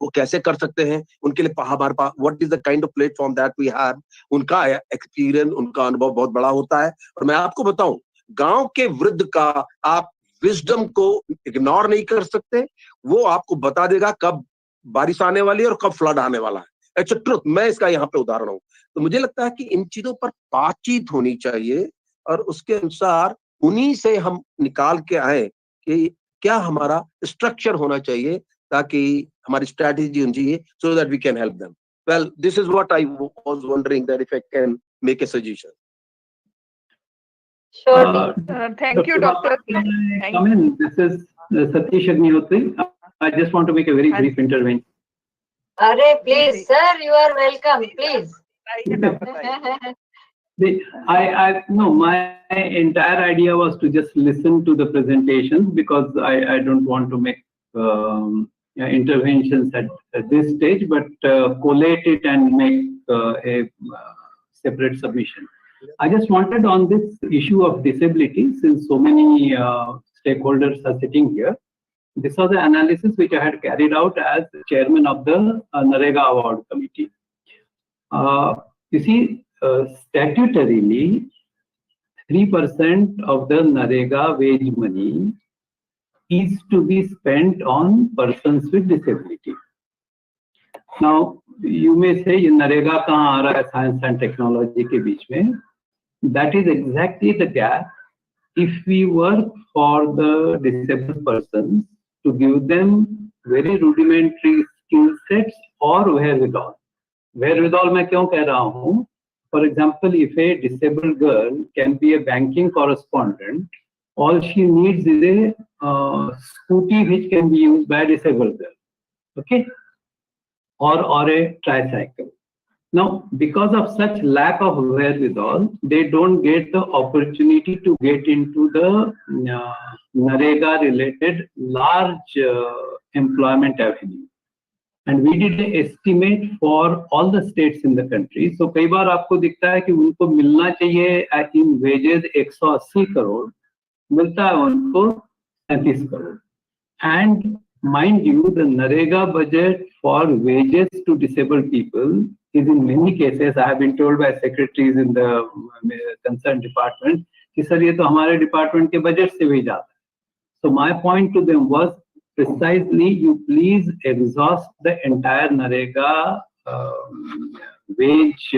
वो कैसे कर सकते हैं, उनके लिए हमारे पास what is the kind of platform that we have. उनका एक्सपीरियंस, उनका अनुभव बहुत बड़ा होता है. और मैं आपको बताऊं, गांव के वृद्ध का आप विजडम को इग्नोर नहीं कर सकते. वो आपको बता देगा कब बारिश आने वाली है और कब फ्लड आने वाला है. It's a truth. मैं इसका यहाँ पे उदाहरण हूँ. तो मुझे लगता है कि इन चीजों पर बातचीत होनी चाहिए और उसके अनुसार उन्हीं से हम निकाल के आए कि क्या हमारा स्ट्रक्चर होना चाहिए, ताकि हमारी स्ट्रैटेजी होनी चाहिए, so that we can help them. Well, this is what I was wondering, that if I can make a suggestion. Sure. Thank you, Doctor. Come in. This is Satish Agnihotri. I just want to make a very brief intervention. Arey, please, sir, you are welcome. Please. No, my entire idea was to just listen to the presentations, because I don't want to make interventions at this stage, but collate it and make a separate submission. I just wanted, on this issue of disability, since so many stakeholders are sitting here, this was the analysis which I had carried out as chairman of the NREGA Award Committee. You see, statutorily, 3% of the NREGA wage money is to be spent on persons with disability. Now, you may say, NREGA kahan aa raha hai science and technology ke beech mein? That is exactly the gap. If we work for the disabled persons to give them very rudimentary skill sets or wherewithal. Wherewithal मैं क्यों कह रहा हूँ? For example, if a disabled girl can be a banking correspondent, all she needs is a scooty which can be used by a disabled girl, okay, or a tricycle. Now, because of such lack of wherewithal, they don't get the opportunity to get into the NREGA-related large employment avenue. And we did an estimate for all the states in the country. So कई बार आपको दिखता है कि उनको मिलना चाहिए in wages 180 crore, मिलता है उनको 37 crore. And mind you, the NREGA budget for wages to disabled people is in many cases, I have been told by secretaries in the concerned department, कि सर ये तो हमारे department के budget से भी जाता है. So my point to them was precisely, you please exhaust the entire NREGA wage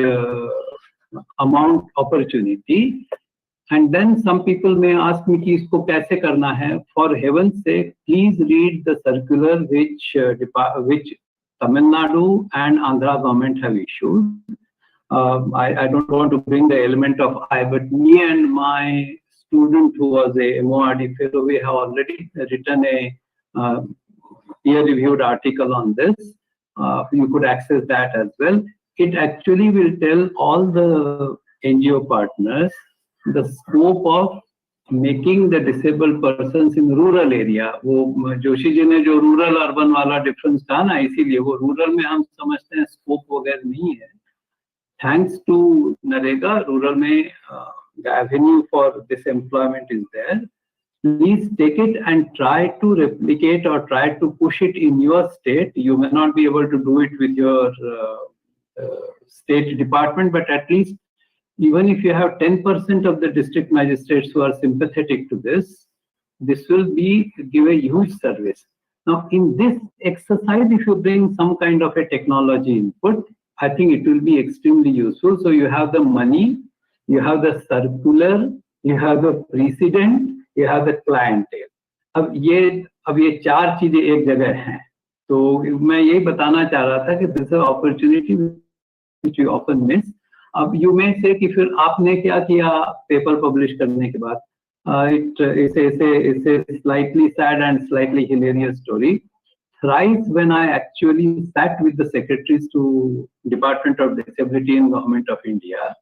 amount opportunity. And then some people may ask me कि इसको कैसे करना है. For heaven's sake, please read the circular which Tamil Nadu and Andhra government have issued. I don't want to bring the element of I, but me and my student who was a MORD fellow, we have already written a peer-reviewed article on this. You could access that as well. It actually will tell all the NGO partners the scope of making the disabled persons in rural area. वो जोशी जी ने जो rural urban वाला difference कहा ना, इसीलिए वो rural में हम समझते हैं scope वगैरह नहीं है. Thanks to NREGA, rural में the avenue for this employment is there. Please take it and try to replicate or try to push it in your state. You may not be able to do it with your state department, but at least even if you have 10% of the district magistrates who are sympathetic to this, this will give a huge service. Now, in this exercise, if you bring some kind of a technology input, I think it will be extremely useful. So you have the money, you have the circular, you have the precedent, you have the clientele. अब ये चार चीजें एक जगह हैं. तो मैं यही बताना चाह रहा था कि this is an opportunity which we often miss. अब you may say कि फिर आपने क्या किया पेपर पब्लिश करने के बाद? It's a slightly sad and slightly hilarious story. Thrice when I actually sat with the secretaries to Department of Disability and Government of India,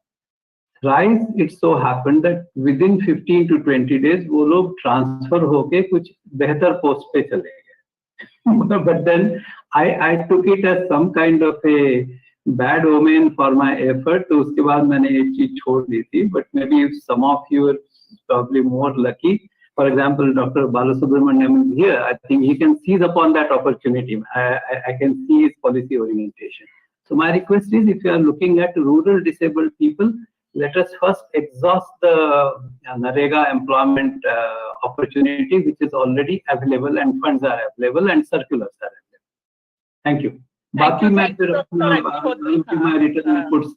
thrice it so happened that within 15 to 20 days वो लोग transfer होके कुछ बेहतर post पे चले गए. But then I took it as some kind of a bad omen for my effort. तो उसके बाद मैंने ये चीज छोड़ दी थी. But maybe if some of you are probably more lucky. For example, Dr. Balasubramaniam is here. I think he can seize upon that opportunity. I can see his policy orientation. So my request is, if you are looking at rural disabled people, let us first exhaust the NREGA employment opportunity, which is already available, and funds are available, and circulars are available. Thank you. बाकी मैं फिर my written inputs.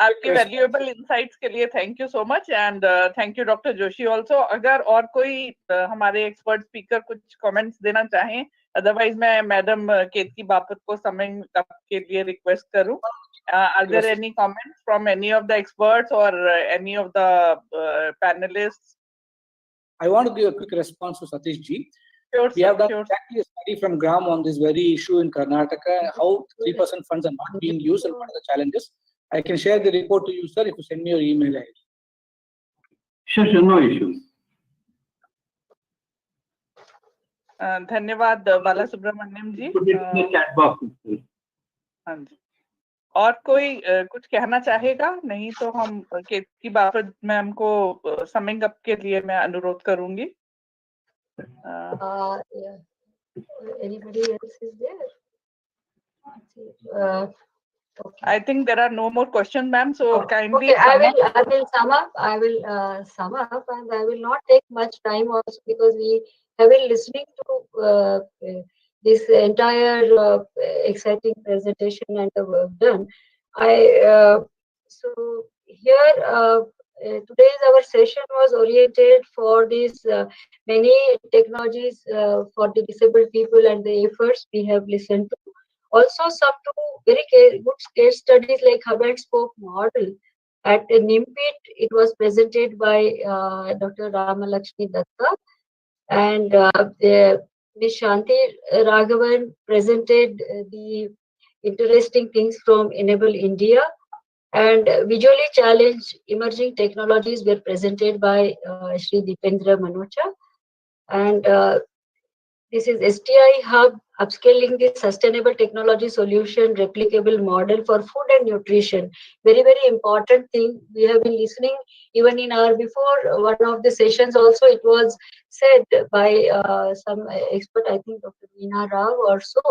आपके valuable insights के लिए thank you so much and thank you doctor Joshi also. अगर और कोई हमारे एक्सपर्ट स्पीकर कुछ कमेंट्स देना चाहें, अदरवाइज मैं मैडम केतकी बापत को समय के लिए रिक्वेस्ट करूं. Are there any comments from any of the experts or any of the panelists? I want to give a quick response to Satish ji. Sure, we have done exactly a study from Gram on this very issue in Karnataka, how 3% funds are not being used and what are the challenges. I can share the report to you, sir, if you send me your email ID. Sure, no issues. धन्यवाद Bala Subramaniam ji. Chat box. हाँ जी. और कोई कुछ कहना चाहेगा? नहीं तो हम केतकी बापत मैम को समिंग अप के लिए मैं अनुरोध करूंगी. Yeah. Anybody else is there? Okay. I think there are no more questions, ma'am. So kindly. Okay, I will sum up. I will sum up, and I will not take much time also because we have been listening to this entire exciting presentation and the work done. So here today's our session was oriented for these many technologies for the disabled people and the efforts we have listened to. Also, some two very good case studies like hub and spoke model. At NIMPIT, it was presented by Dr. Ramalakshmi Datta, and Ms. Shanti Raghavan presented the interesting things from Enable India, and visually challenged emerging technologies were presented by Sri Dipendra Manocha. And this is STI Hub, upscaling the sustainable technology solution, replicable model for food and nutrition. Very, very important thing. We have been listening even in our before one of the sessions also, it was said by some expert, I think Dr. Meena Rao or so,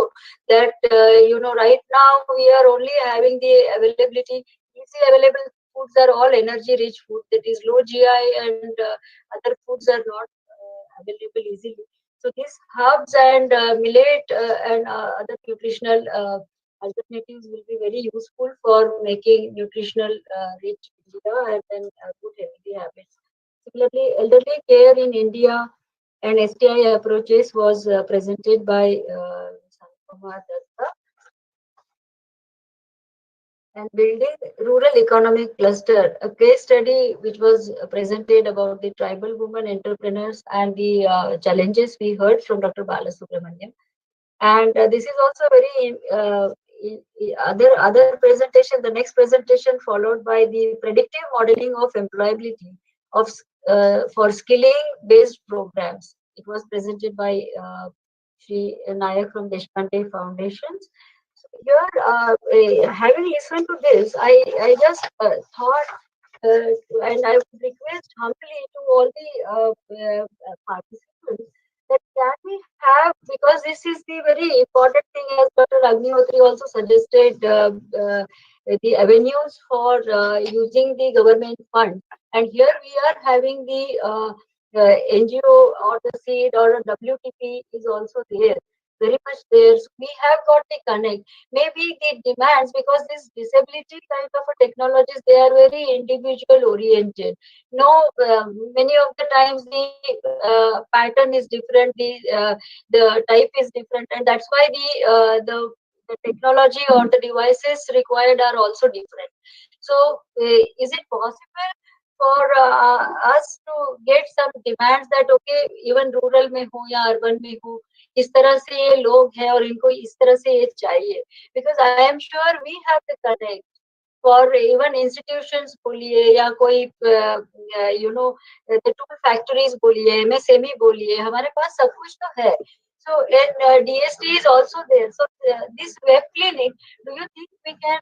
that, right now we are only having the availability, easy available foods are all energy rich food, that is low GI, and other foods are not available easily. So these herbs and millet and other nutritional alternatives will be very useful for making nutritional rich India and then good healthy habits. Similarly, elderly care in India and STI approaches was presented by Kumar Datta. And building rural economic cluster, a case study which was presented about the tribal women entrepreneurs and the challenges we heard from Dr. Balasubramanian. And this is also very other presentation. The next presentation followed by the predictive modeling of employability of for skilling based programs. It was presented by Sri Nayak from Deshpande Foundations. Here, having listened to this, I just thought, and I would request humbly to all the participants that can we have, because this is the very important thing, as Dr. Agnihotri also suggested, the avenues for using the government fund. And here we are having the NGO or the seed or a WTP is also there, very much there. So we have got the connect. Maybe the demands, because this disability kind of a technologies, they are very individual oriented. No, many of the times the pattern is different, the type is different, and that's why the technology or the devices required are also different. So, is it possible for us to get some demands that okay, even rural में हो या urban में हो, इस तरह से ये लोग हैं और इनको इस तरह से ये चाहिए, because I am sure we have the connect for even institutions बोलिए या कोई the tool factories बोलिए, MSME बोलिए, हमारे पास सब कुछ तो है. So and DST is also there. So this web clinic, do you think we can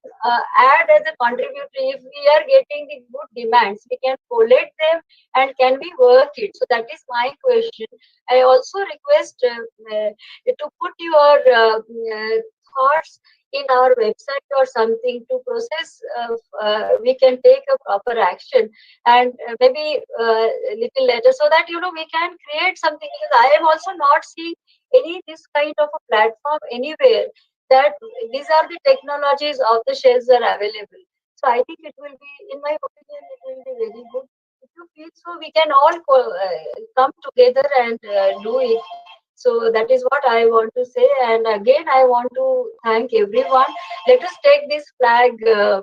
add as a contributor if we are getting the good demands? We can collect them and can we work it? So that is my question. I also request to put your thoughts in our website or something to process. We can take a proper action and maybe little later, so that we can create something. Because I am also not seeing any this kind of a platform anywhere that these are the technologies of the shelves are available. So I think it will be, in my opinion, it will be very good. If you feel so, we can all come together and do it. So that is what I want to say. And again, I want to thank everyone. Let us take this flag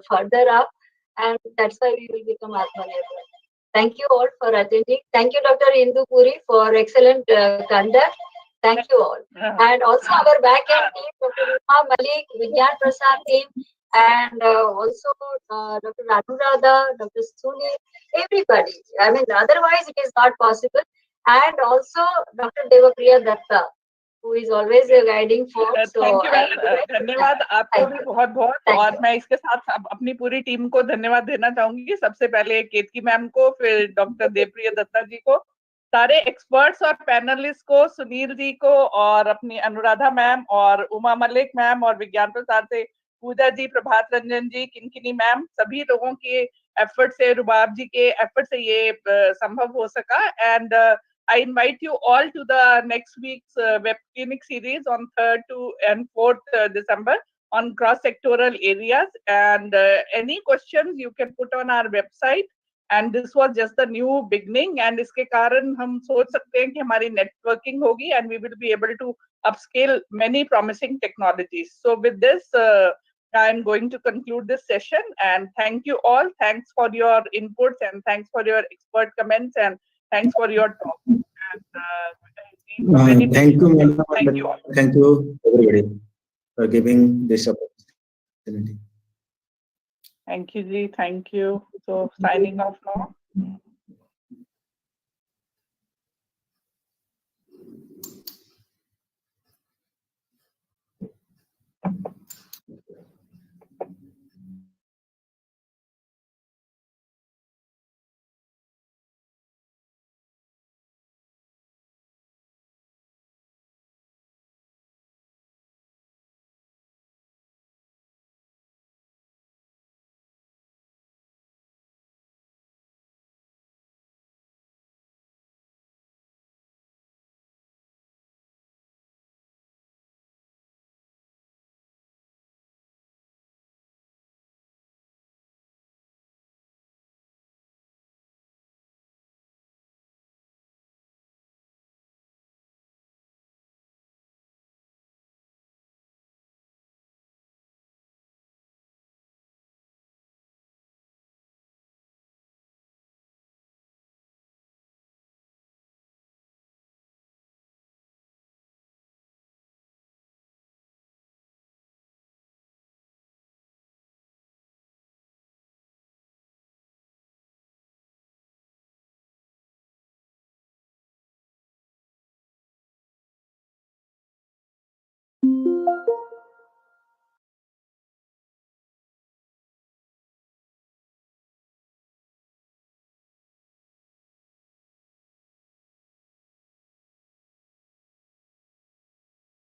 further up, and that's why we will become Atma Nirbhar. Thank you all for attending. Thank you, Dr. Indu Puri, for excellent conduct. Thank you all. And also our back-end team, Dr. Uma Malik, Vigyan Prasad team, and also Dr. Anuradha, Dr. Suni, everybody. I mean, otherwise it is not possible. And also Dr. Devapriya Datta, who is always a guiding force. Thank you ma'am, धन्यवाद आपको भी बहुत बहुत. और मैं इसके साथ अपनी पूरी टीम को धन्यवाद देना चाहूंगी. सबसे पहले केतकी मैम को, फिर डॉक्टर देवप्रिय दत्ता जी को, सारे एक्सपर्ट्स और पैनलिस्ट को, सुनील जी को, और अपनी अनुराधा मैम और उमा मलिक मैम और विज्ञान प्रसाद से पूजा जी, प्रभात रंजन जी, किनकिनी मैम, सभी लोगों के एफर्ट से, रुबाब जी के एफर्ट से ये संभव हो सका. And I invite you all to the next week's web clinic series on 3rd and 4th December on cross-sectoral areas. And any questions you can put on our website, and this was just the new beginning, and इसके कारण हम सोच सकते हैं कि हमारी networking होगी and we will be able to upscale many promising technologies. So with this, I'm going to conclude this session, and thank you all. Thanks for your inputs, and thanks for your expert comments, and thanks for your talk. And, thank you, madam. Thank you all. Thank you, everybody, for giving this opportunity. Thank you, Ji. Thank you. So signing off now.